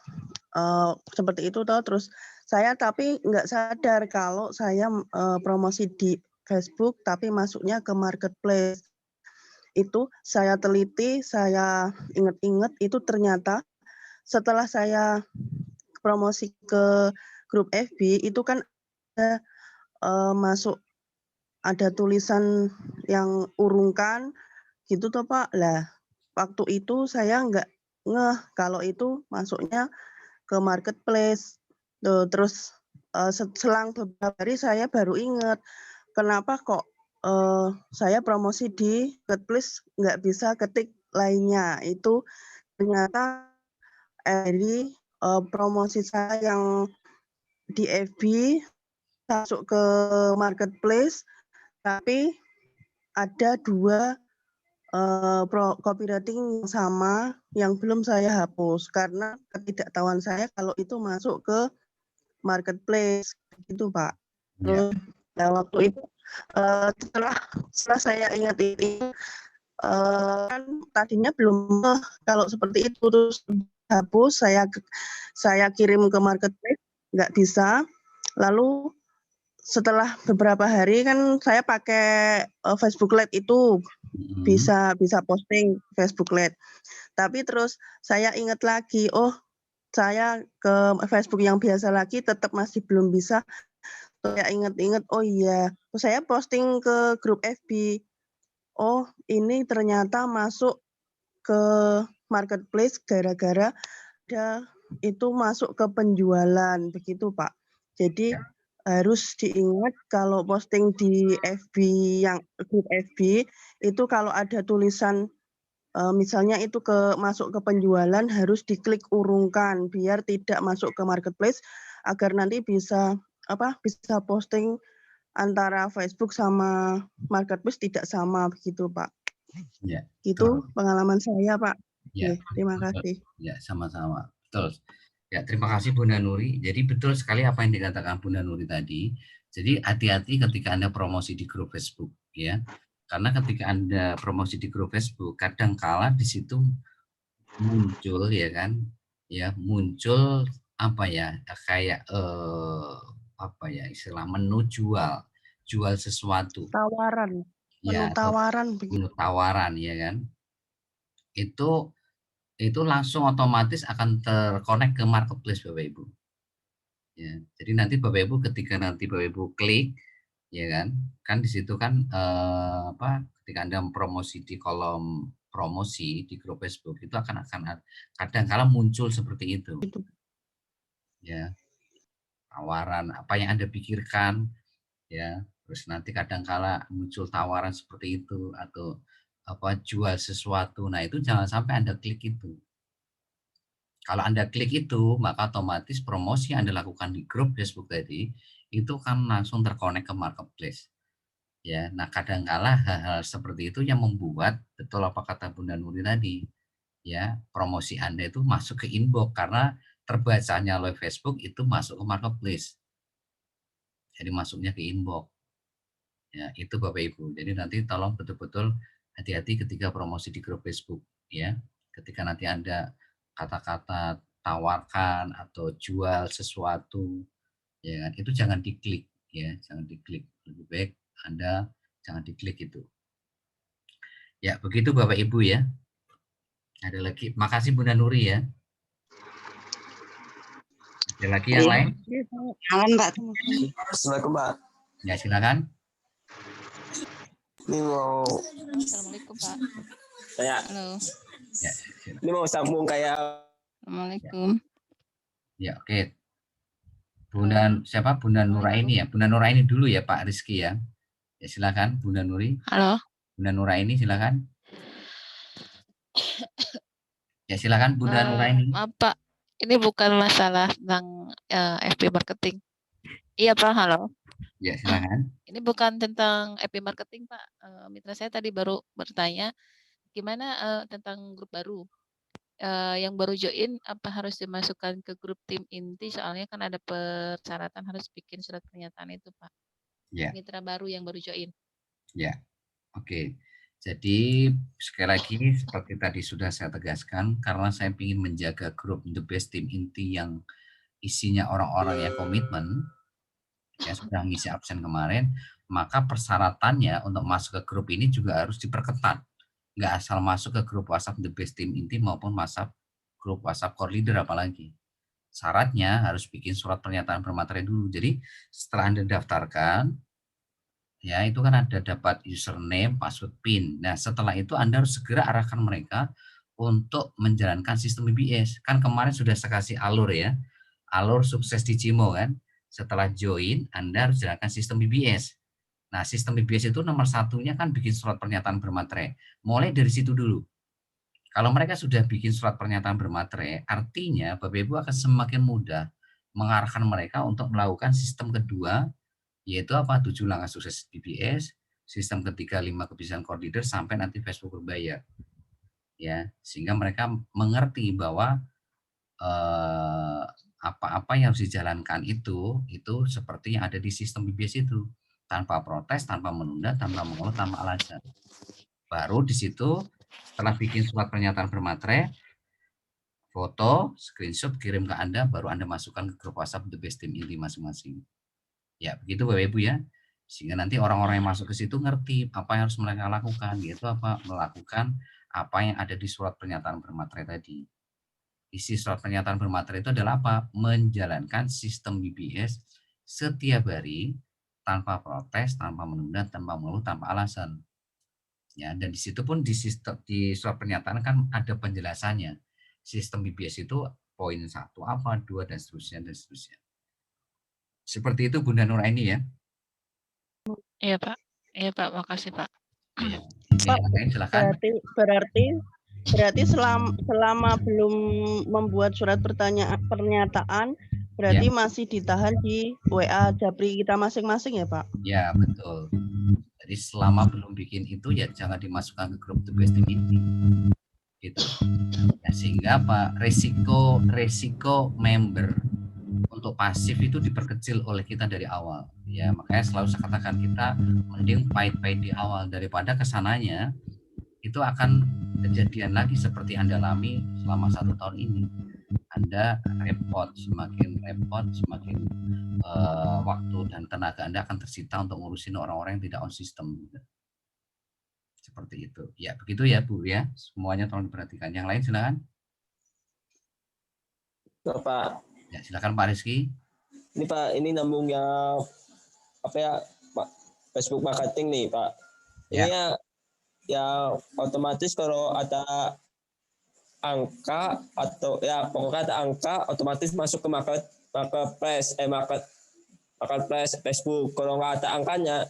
seperti itu toh, terus saya tapi nggak sadar kalau saya promosi di Facebook tapi masuknya ke marketplace. Itu saya teliti, saya ingat-ingat itu ternyata setelah saya promosi ke grup FB itu kan ada masuk ada tulisan yang urungkan gitu toh Pak. Lah waktu itu saya nggak ngeh kalau itu masuknya ke marketplace. Tuh, terus selang beberapa hari saya baru ingat kenapa kok saya promosi di marketplace nggak bisa ketik lainnya. Itu ternyata dari promosi saya yang di FB masuk ke marketplace, tapi ada 2 copywriting yang sama yang belum saya hapus karena ketidaktahuan saya kalau itu masuk ke marketplace gitu Pak.
Ya.
Terus waktu itu setelah saya ingat itu kan tadinya belum kalau seperti itu, terus hapus saya kirim ke marketplace nggak bisa. Lalu setelah beberapa hari kan saya pakai Facebook Lite itu bisa posting Facebook Lite. Tapi terus saya ingat lagi, oh saya ke Facebook yang biasa lagi tetap masih belum bisa. Saya ingat-ingat, oh iya, saya posting ke grup FB. Oh, ini ternyata masuk ke marketplace gara-gara ada itu masuk ke penjualan begitu, Pak. Jadi harus diingat kalau posting di FB yang grup FB itu kalau ada tulisan misalnya itu masuk ke penjualan harus diklik urungkan biar tidak masuk ke marketplace agar nanti bisa bisa posting antara Facebook sama marketplace tidak sama begitu Pak.
Ya.
Itu pengalaman saya Pak.
Ya,
terima
betul.
kasih.
Ya, sama-sama. Betul. Ya, terima kasih Bunda Nuri. Jadi betul sekali apa yang dikatakan Bunda Nuri tadi. Jadi hati-hati ketika Anda promosi di grup Facebook, ya. Karena ketika Anda promosi di grup Facebook, kadang-kala di situ muncul ya kan, ya muncul apa ya, kayak apa ya istilah menu jual sesuatu.
Tawaran, menu
Ya, atau
tawaran begitu.
menu tawaran ya kan. Itu langsung otomatis akan terkonek ke marketplace Bapak Ibu. Ya, jadi nanti Bapak Ibu ketika nanti Bapak Ibu klik, ya kan di situ kan ketika Anda promosi di kolom promosi di grup Facebook itu akan kadang-kala muncul seperti itu. Ya, tawaran apa yang Anda pikirkan, ya, terus nanti kadang-kala muncul tawaran seperti itu atau jual sesuatu. Nah, itu jangan sampai Anda klik itu. Kalau Anda klik itu, maka otomatis promosi yang Anda lakukan di grup Facebook tadi, itu kan langsung terkonek ke marketplace. Ya, nah kadang-kala hal-hal seperti itu yang membuat, betul apa kata Bunda Nuri tadi, ya promosi Anda itu masuk ke inbox, karena terbacanya oleh Facebook itu masuk ke marketplace. Jadi masuknya ke inbox. Ya, itu Bapak Ibu. Jadi nanti tolong betul-betul hati-hati ketika promosi di grup Facebook. Ya, ketika nanti Anda kata-kata tawarkan atau jual sesuatu, ya kan, itu jangan diklik, ya, jangan diklik. Lebih baik Anda jangan diklik itu. Ya, begitu Bapak Ibu ya. Ada lagi, makasih Bunda Nuri ya. Ada lagi yang lain?
Assalamualaikum Pak.
Ya, silakan.
Ini mau
Assalamualaikum Pak.
tanya.
Halo.
Ya,
Ini mau sambung kayak.
Assalamualaikum.
Ya, oke. Bunda siapa? Bunda Nuraini ya. Bunda Nuraini dulu ya Pak Rizky ya. Ya silakan Bunda Nuri.
Halo.
Bunda Nuraini silakan. Ya silakan Bunda Nuraini.
Maaf Pak, ini bukan masalah tentang FB marketing. Iya Pak, halo.
Ya silakan.
Ini bukan tentang FB marketing Pak. Mitra saya tadi baru bertanya gimana tentang grup baru. yang baru join apa harus dimasukkan ke grup tim inti? Soalnya kan ada persyaratan harus bikin surat pernyataan itu, Pak.
Ya,
Mitra baru yang baru join.
ya, oke. Jadi sekali lagi seperti tadi sudah saya tegaskan, karena saya ingin menjaga grup The Best Team Inti yang isinya orang-orang yang komitmen, ya sudah ngisi absen kemarin, maka persyaratannya untuk masuk ke grup ini juga harus diperketat. Nggak asal masuk ke grup WhatsApp The Best Team Inti maupun grup WhatsApp Core Leader apalagi. Syaratnya harus bikin surat pernyataan bermaterai dulu. Jadi setelah Anda daftarkan, ya itu kan ada dapat username, password, PIN. Nah setelah itu Anda harus segera arahkan mereka untuk menjalankan sistem BBS. Kan kemarin sudah saya kasih alur ya, alur sukses di Cimo kan. Setelah join, Anda harus jalankan sistem BBS. Nah sistem BBS itu nomor satunya kan bikin surat pernyataan bermaterai. Mulai dari situ dulu. Kalau mereka sudah bikin surat pernyataan bermaterai, artinya Bapak Ibu akan semakin mudah mengarahkan mereka untuk melakukan sistem kedua, yaitu apa? 7 langkah sukses BBS, sistem ketiga 5 kebiasaan core leader sampai nanti Facebook berbayar. Ya, sehingga mereka mengerti bahwa apa-apa yang harus dijalankan itu seperti yang ada di sistem BBS itu, tanpa protes, tanpa menunda, tanpa mengeluh, tanpa alasan. Baru di situ setelah bikin surat pernyataan bermaterai, foto, screenshot, kirim ke Anda, baru Anda masukkan ke grup WhatsApp The Best Team Inti masing-masing. Ya, begitu Bapak Ibu ya. Sehingga nanti orang-orang yang masuk ke situ ngerti apa yang harus mereka lakukan, yaitu apa? Melakukan apa yang ada di surat pernyataan bermaterai tadi. Isi surat pernyataan bermaterai itu adalah apa? Menjalankan sistem BBS setiap hari tanpa protes, tanpa menunda, tanpa mengeluh, tanpa alasan. Ya, dan di situ pun di surat pernyataan kan ada penjelasannya. Sistem BBS itu poin 1 apa, 2 dan seterusnya dan seterusnya. Seperti itu Bunda Nuraini ya.
Iya, Pak. Iya, Pak. Makasih, Pak.
Ya.
Pak,
Yang lain silakan.
berarti selama belum membuat surat pernyataan berarti masih ditahan di WA Japri kita masing-masing ya, Pak?
Ya, betul. Jadi selama belum bikin itu ya jangan dimasukkan ke grup The Best Team Inti. Gitu. Ya, sehingga apa? Resiko member untuk pasif itu diperkecil oleh kita dari awal. Ya, makanya selalu saya katakan kita mending pahit-pahit di awal daripada kesananya itu akan kejadian lagi seperti Anda alami selama 1 tahun ini. Anda repot, semakin waktu dan tenaga Anda akan tersita untuk ngurusin orang-orang yang tidak on system. Seperti itu. Ya, begitu ya Bu ya. Semuanya tolong diperhatikan. Yang lain silakan.
Pak.
Ya, silakan Pak Rizky.
Ini Pak, ini nyambung yang apa ya, Pak, Facebook marketing nih Pak. Ini ya otomatis kalau ada angka atau ya pokoknya ada angka otomatis masuk ke marketplace Facebook. Kalau nggak ada angkanya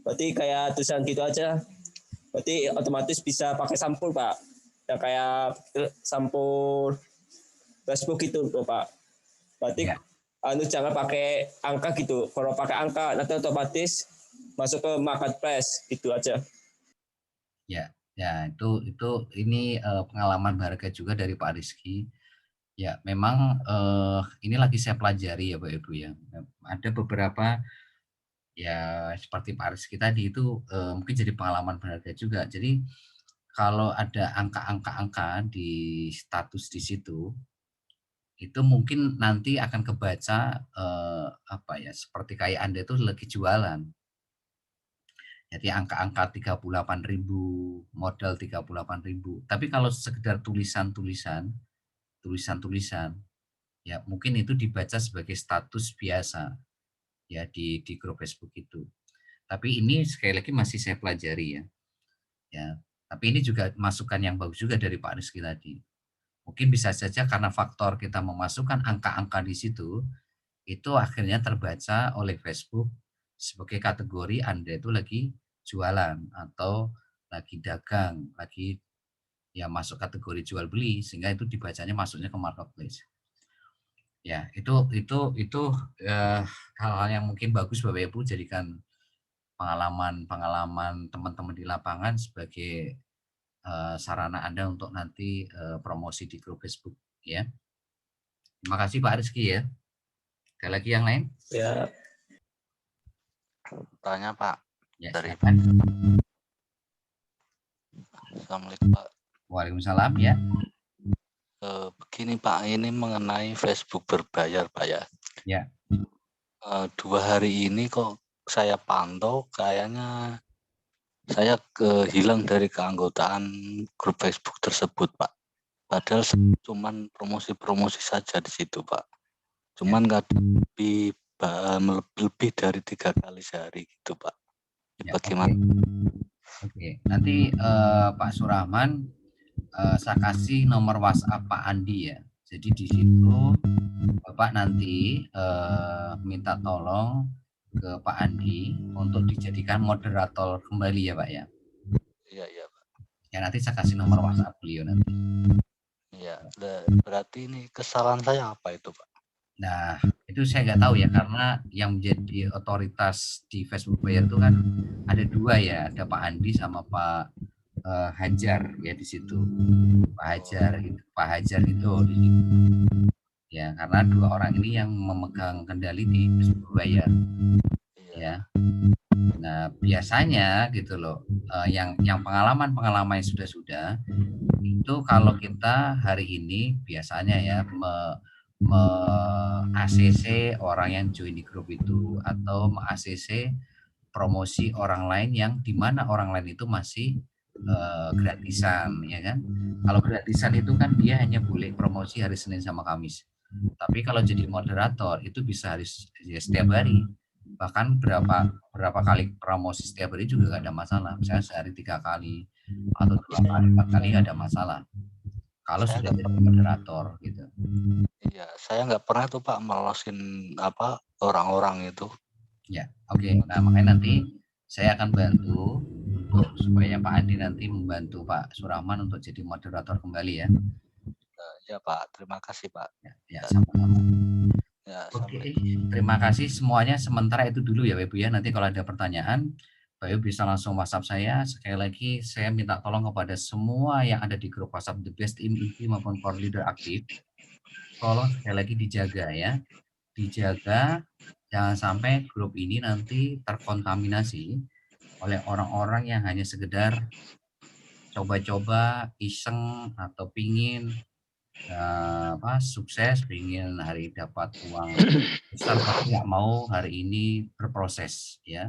berarti kayak tulisan gitu aja, berarti otomatis bisa pakai sampul Pak, ya kayak sampul Facebook gitu loh Pak. Berarti jangan pakai angka gitu. Kalau pakai angka nanti otomatis masuk ke marketplace itu aja.
Ya itu ini pengalaman berharga juga dari Pak Rizky. Ya memang ini lagi saya pelajari ya Pak Ibu ya. Ada beberapa ya seperti Pak Rizky tadi itu mungkin jadi pengalaman berharga juga. Jadi kalau ada angka-angka di status di situ, itu mungkin nanti akan kebaca apa ya seperti kayak Anda itu lagi jualan. Jadi angka-angka 38.000, modal 38.000. Tapi kalau sekedar tulisan-tulisan, ya mungkin itu dibaca sebagai status biasa ya di grup Facebook itu. Tapi ini sekali lagi masih saya pelajari ya. Ya, tapi ini juga masukan yang bagus juga dari Pak Rizky tadi. Mungkin bisa saja karena faktor kita memasukkan angka-angka di situ, itu akhirnya terbaca oleh Facebook sebagai kategori Anda itu lagi jualan atau lagi dagang, lagi ya masuk kategori jual beli, sehingga itu dibacanya masuknya ke marketplace. Ya, itu hal-hal yang mungkin bagus Bapak Ibu jadikan pengalaman teman-teman di lapangan sebagai sarana Anda untuk nanti promosi di grup Facebook ya. Terima kasih Pak Rizky ya. Ada lagi yang lain?
Ya.
Tanya Pak,
Ya,
dari
silakan.
Assalamualaikum Pak.
Waalaikumsalam ya.
Begini Pak, ini mengenai Facebook berbayar Pak ya.
Ya.
2 hari ini kok saya pantau kayaknya saya hilang dari keanggotaan grup Facebook tersebut Pak. Padahal cuman promosi-promosi saja di situ Pak. Cuman kadang lebih dari 3 kali sehari gitu Pak.
Ya,
Bagaimana?
Oke. Nanti Pak Surahman saya kasih nomor WhatsApp Pak Andi ya. Jadi di situ Bapak nanti minta tolong ke Pak Andi untuk dijadikan moderator kembali ya Pak ya.
Iya Pak.
Ya nanti saya kasih nomor WhatsApp beliau nanti.
Iya, berarti ini kesalahan saya apa itu Pak?
Nah, itu saya nggak tahu ya, karena yang menjadi otoritas di Facebook Bayar itu kan ada 2 ya, ada Pak Andi sama Pak Hajar ya di situ. Pak Hajar itu di situ. Ya, karena 2 orang ini yang memegang kendali di Facebook Bayar. Ya. Nah, biasanya gitu loh, yang pengalaman yang sudah itu kalau kita hari ini biasanya ya ACC orang yang join di grup itu atau ACC promosi orang lain yang dimana orang lain itu masih gratisan ya kan. Kalau gratisan itu kan dia hanya boleh promosi hari Senin sama Kamis. Tapi kalau jadi moderator itu bisa ya, setiap hari. Bahkan berapa kali promosi setiap hari juga gak ada masalah. Misalnya sehari 3 kali atau 2 kali 4 kali gak ada masalah. Kalau sudah jadi moderator gitu.
Iya, saya nggak pernah tuh Pak melosin orang-orang itu.
Ya, oke. Nah makanya nanti saya akan bantu untuk supaya Pak Andi nanti membantu Pak Surahman untuk jadi moderator kembali ya.
Ya Pak, terima kasih Pak.
Ya sama-sama.
Ya,
Oke, terima kasih semuanya. Sementara itu dulu ya Ibu ya. Nanti kalau ada pertanyaan, Pak Ibu bisa langsung WhatsApp saya. Sekali lagi saya minta tolong kepada semua yang ada di grup WhatsApp The Best Team Inti maupun Core Leader aktif. Tolong sekali lagi dijaga ya. Dijaga jangan sampai grup ini nanti terkontaminasi oleh orang-orang yang hanya sekedar coba-coba iseng atau pingin sukses, pingin hari dapat uang besar tapi nggak mau hari ini berproses ya,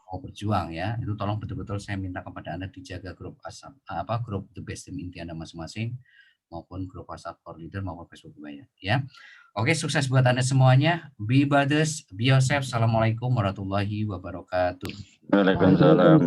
mau berjuang ya. Itu tolong betul-betul saya minta kepada Anda dijaga grup grup The Best Team Inti Anda masing-masing maupun grup WhatsApp Core Leader maupun Facebook Bayar ya. Oke, sukses buat Anda semuanya. Be brothers, be yourself. Assalamualaikum warahmatullahi wabarakatuh.
Waalaikumsalam.